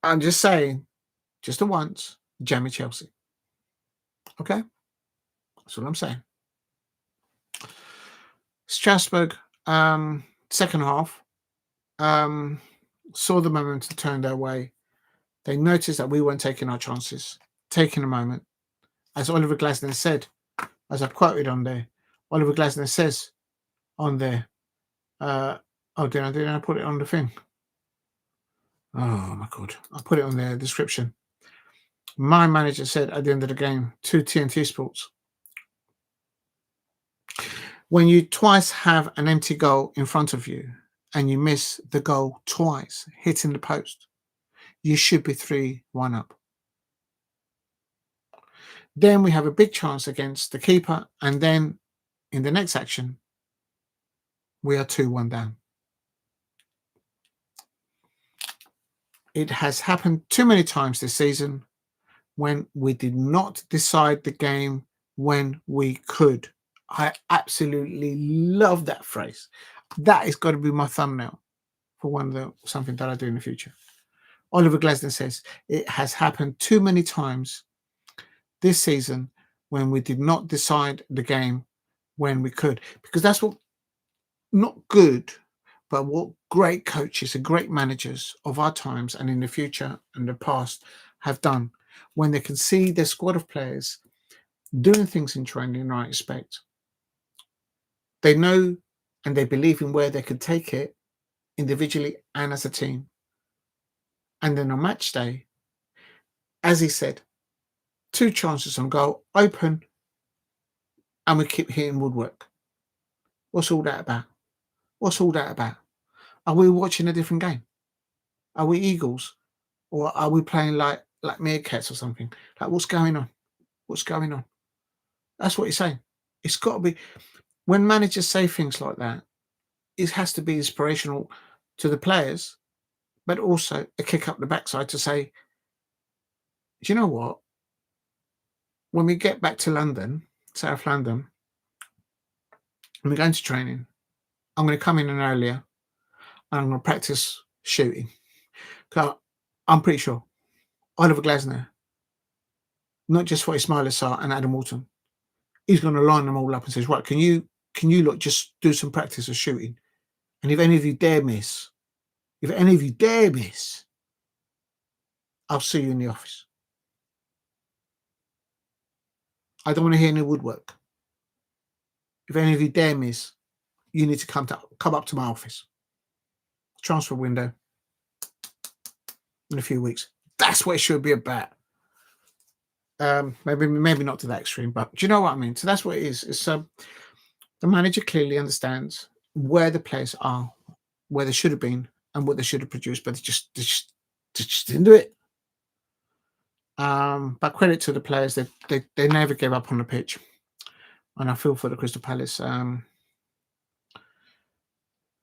I'm just saying, just the once, jammy Chelsea. Okay? That's what I'm saying. Strasbourg, second half, saw the momentum turn their way. They noticed that we weren't taking our chances, taking a moment. As Oliver Glasner said, as I quoted on there, Oliver Glasner says on there, did I put it on the thing? Oh my God, I put it on the description. My manager said at the end of the game to TNT Sports, when you twice have an empty goal in front of you and you miss the goal twice, hitting the post, you should be 3-1 up. Then we have a big chance against the keeper, and then in the next action, we are 2-1 down. It has happened too many times this season when we did not decide the game when we could. I absolutely love that phrase. That is got to be my thumbnail for something that I do in the future. Oliver Glasner says, it has happened too many times this season when we did not decide the game when we could. Because that's what, not good, but what great coaches and great managers of our times and in the future and the past have done, when they can see their squad of players doing things in training, I expect. They know and they believe in where they could take it individually and as a team. And then on match day, as he said, 2 chances on goal, open, and we keep hitting woodwork. What's all that about? What's all that about? Are we watching a different game? Are we Eagles? Or are we playing like Meerkats or something? Like, what's going on? What's going on? That's what he's saying. It's got to be, when managers say things like that, it has to be inspirational to the players, but also a kick up the backside to say, do you know what? when we get back to London, South London, and we're going to training, I'm going to come in earlier and I'm going to practice shooting. I'm pretty sure Oliver Glasner, not just for Ismaila Sarr and Adam Walton, he's going to line them all up and says, right, can you look, just do some practice of shooting? And if any of you dare miss, I'll see you in the office. I don't want to hear any woodwork. If any of you dare miss, you need to come up to my office. Transfer window in a few weeks. That's what it should be about. Maybe not to that extreme, but do you know what I mean? So that's what it is. It's the manager clearly understands where the players are, where they should have been, and what they should have produced, but they just didn't do it. But credit to the players, they never gave up on the pitch, and I feel for the Crystal Palace.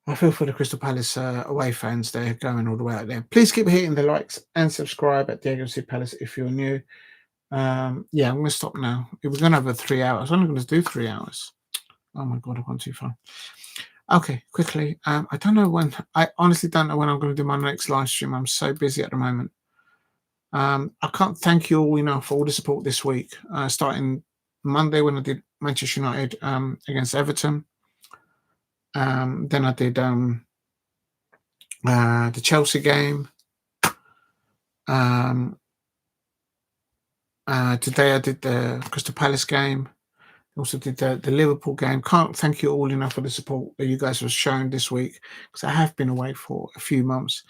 I feel for the Crystal Palace away fans. They're going all the way out there. Please keep hitting the likes and subscribe at Diego C Palace if you're new. Yeah, I'm going to stop now. It was going to have 3 hours. I'm only going to do 3 hours. Oh my God, I've gone too far. Okay, quickly. I don't know when. I honestly don't know when I'm going to do my next live stream. I'm so busy at the moment. I can't thank you all enough for all the support this week. Starting Monday when I did Manchester United against Everton. Then I did the Chelsea game. Today I did the Crystal Palace game. Also did the Liverpool game. Can't thank you all enough for the support that you guys have shown this week, because I have been away for a few months.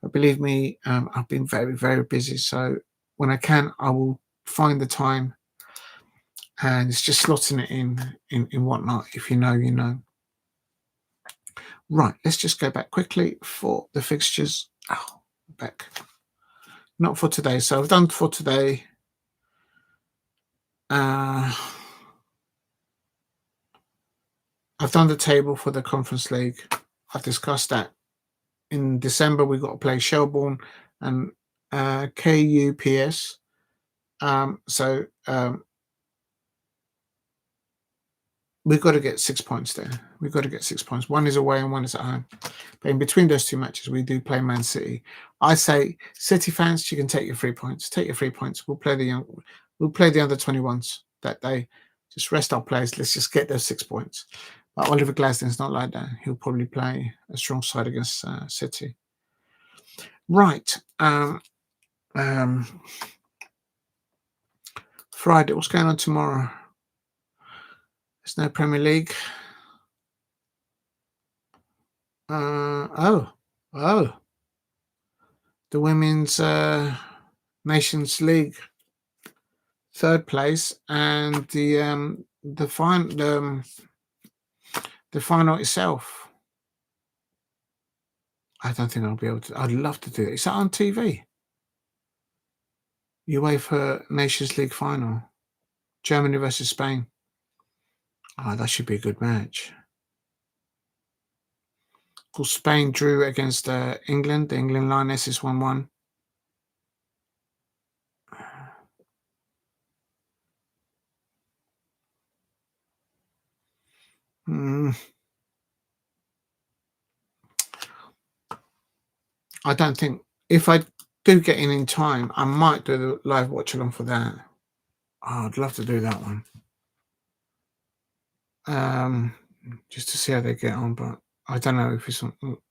But believe me, I've been very, very busy. So when I can, I will find the time, and it's just slotting it in whatnot. If you know, you know. Right, let's just go back quickly for the fixtures. Oh, back. Not for today. So I've done for today. I've done the table for the Conference League. I've discussed that. In December, we've got to play Shelbourne and KUPS. We've got to get 6 points there. We've got to get 6 points. One is away and one is at home. But in between those two matches, we do play Man City. I say, City fans, you can take your 3 points. Take your 3 points. We'll play the under 21s that day. Just rest our players. Let's just get those 6 points. But Oliver Glasden's not like that. He'll probably play a strong side against City. Right. Friday. What's going on tomorrow? There's no Premier League. The Women's Nations League, 3rd place, and the final itself. I don't think I'll be able to. I'd love to do it. Is that on TV? UEFA Nations League final, Germany versus Spain. Oh, that should be a good match. Of course, Spain drew against England. The England Lionesses 1-1. I don't think, if I do get in time, I might do the live watch along for that. Oh, I'd love to do that one. Just to see how they get on, but I don't know if it's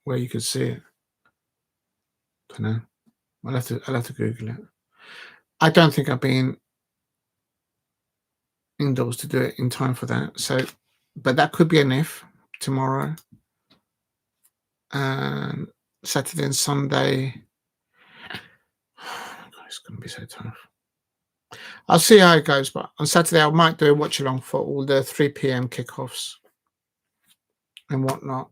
where you could see it. Don't know. I'll have to Google it. I don't think I've been indoors to do it in time for that. So, but that could be an if tomorrow. And Saturday and Sunday. Oh God, it's going to be so tough. I'll see how it goes, but on Saturday I might do a watch along for all the 3 p.m. kickoffs and whatnot.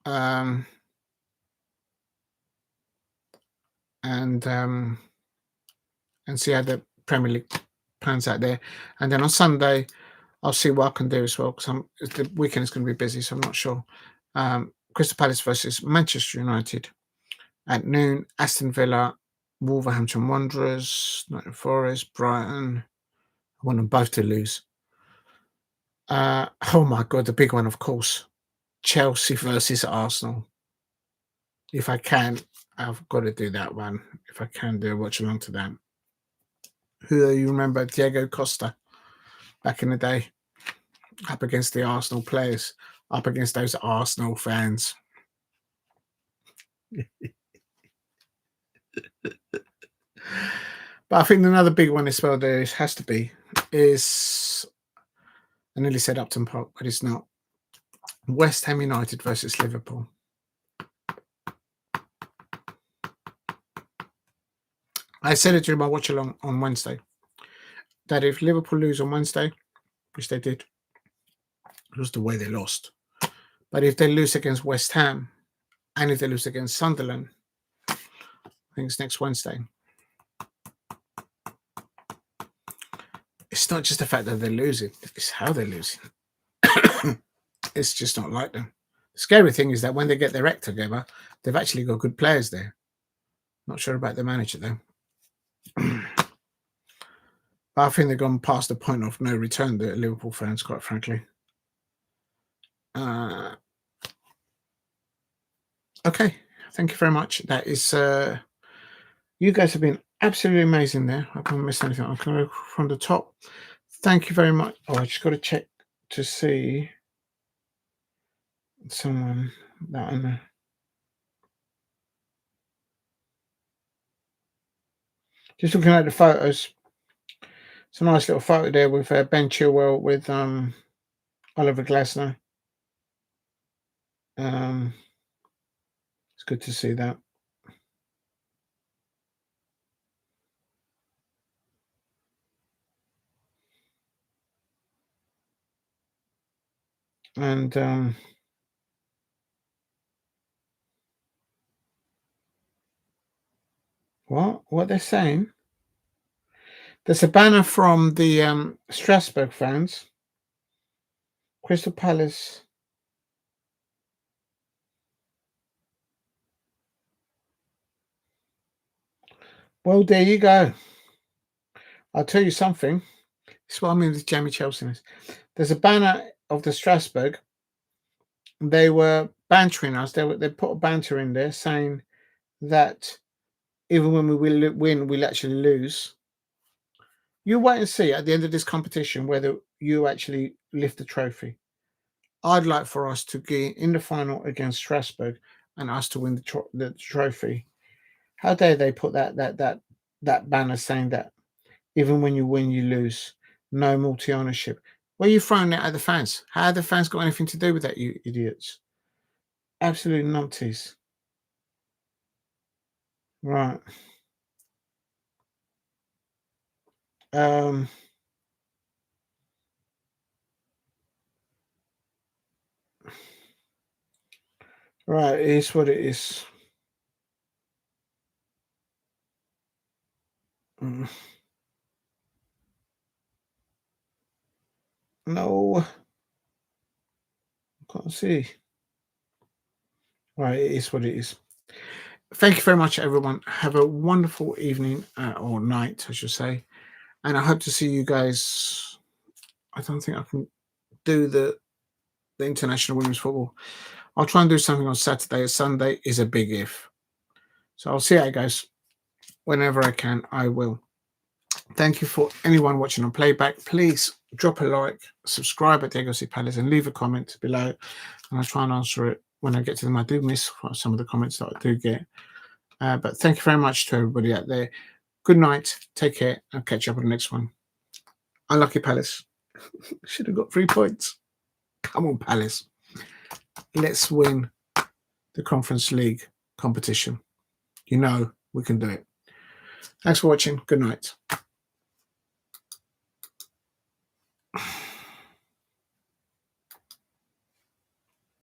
And see how the Premier League plans out there. And then on Sunday, I'll see what I can do as well, because the weekend is going to be busy, so I'm not sure. Crystal Palace versus Manchester United at noon. Aston Villa Wolverhampton Wanderers, Nottingham Forest, Brighton. I want them both to lose. Oh my God, the big one, of course. Chelsea versus Arsenal. If I can, I've got to do that one. If I can do a watch along to that. Who do you remember? Diego Costa back in the day, up against the Arsenal players, up against those Arsenal fans. But I think another big one as well there has to be is, I nearly said Upton Park, but it's not. West Ham United versus Liverpool. I said it during my watch along on Wednesday that if Liverpool lose on Wednesday, which they did, it was the way they lost. But if they lose against West Ham and if they lose against Sunderland, I think it's next Wednesday. It's not just the fact that they're losing, it's how they're losing. It's just not like them. The scary thing is that when they get their act together, they've actually got good players there. Not sure about the manager though. But I think they've gone past the point of no return, the Liverpool fans, quite frankly. Okay, thank you very much. That is, you guys have been absolutely amazing there. I haven't missed anything. I'm going to go from the top. Thank you very much. Oh, I just got to check to see someone that I know. Just looking at the photos. It's a nice little photo there with Ben Chilwell with Oliver Glasner. It's good to see that. And what they're saying? There's a banner from the Strasbourg fans. Crystal Palace. Well, there you go. I'll tell you something. This is what I mean with Jamie Chelsea. There's a banner of the Strasbourg. They were bantering us. They put a banter in there saying that even when we will win, we'll actually lose. You wait and see at the end of this competition whether you actually lift the trophy. I'd like for us to get in the final against Strasbourg and us to win the trophy. How dare they put that banner saying that even when you win, you lose? No multi-ownership. Where are you throwing that at the fans? How have the fans got anything to do with that, you idiots? Absolute numpties. Right. Right, it is what it is. No. Can't see. Right, it is what it is. Thank you very much, everyone. Have a wonderful evening or night, I should say. And I hope to see you guys. I don't think I can do the international women's football. I'll try and do something on Saturday. Sunday is a big if. So I'll see how it goes. Whenever I can, I will. Thank you for anyone watching on playback. Please drop a like, subscribe at Diego C. Palace, and leave a comment below. And I'll try and answer it when I get to them. I do miss some of the comments that I do get. But thank you very much to everybody out there. Good night. Take care. I'll catch you up on the next one. Unlucky Palace. Should have got 3 points. Come on, Palace. Let's win the Conference League competition. You know we can do it. Thanks for watching. Good night.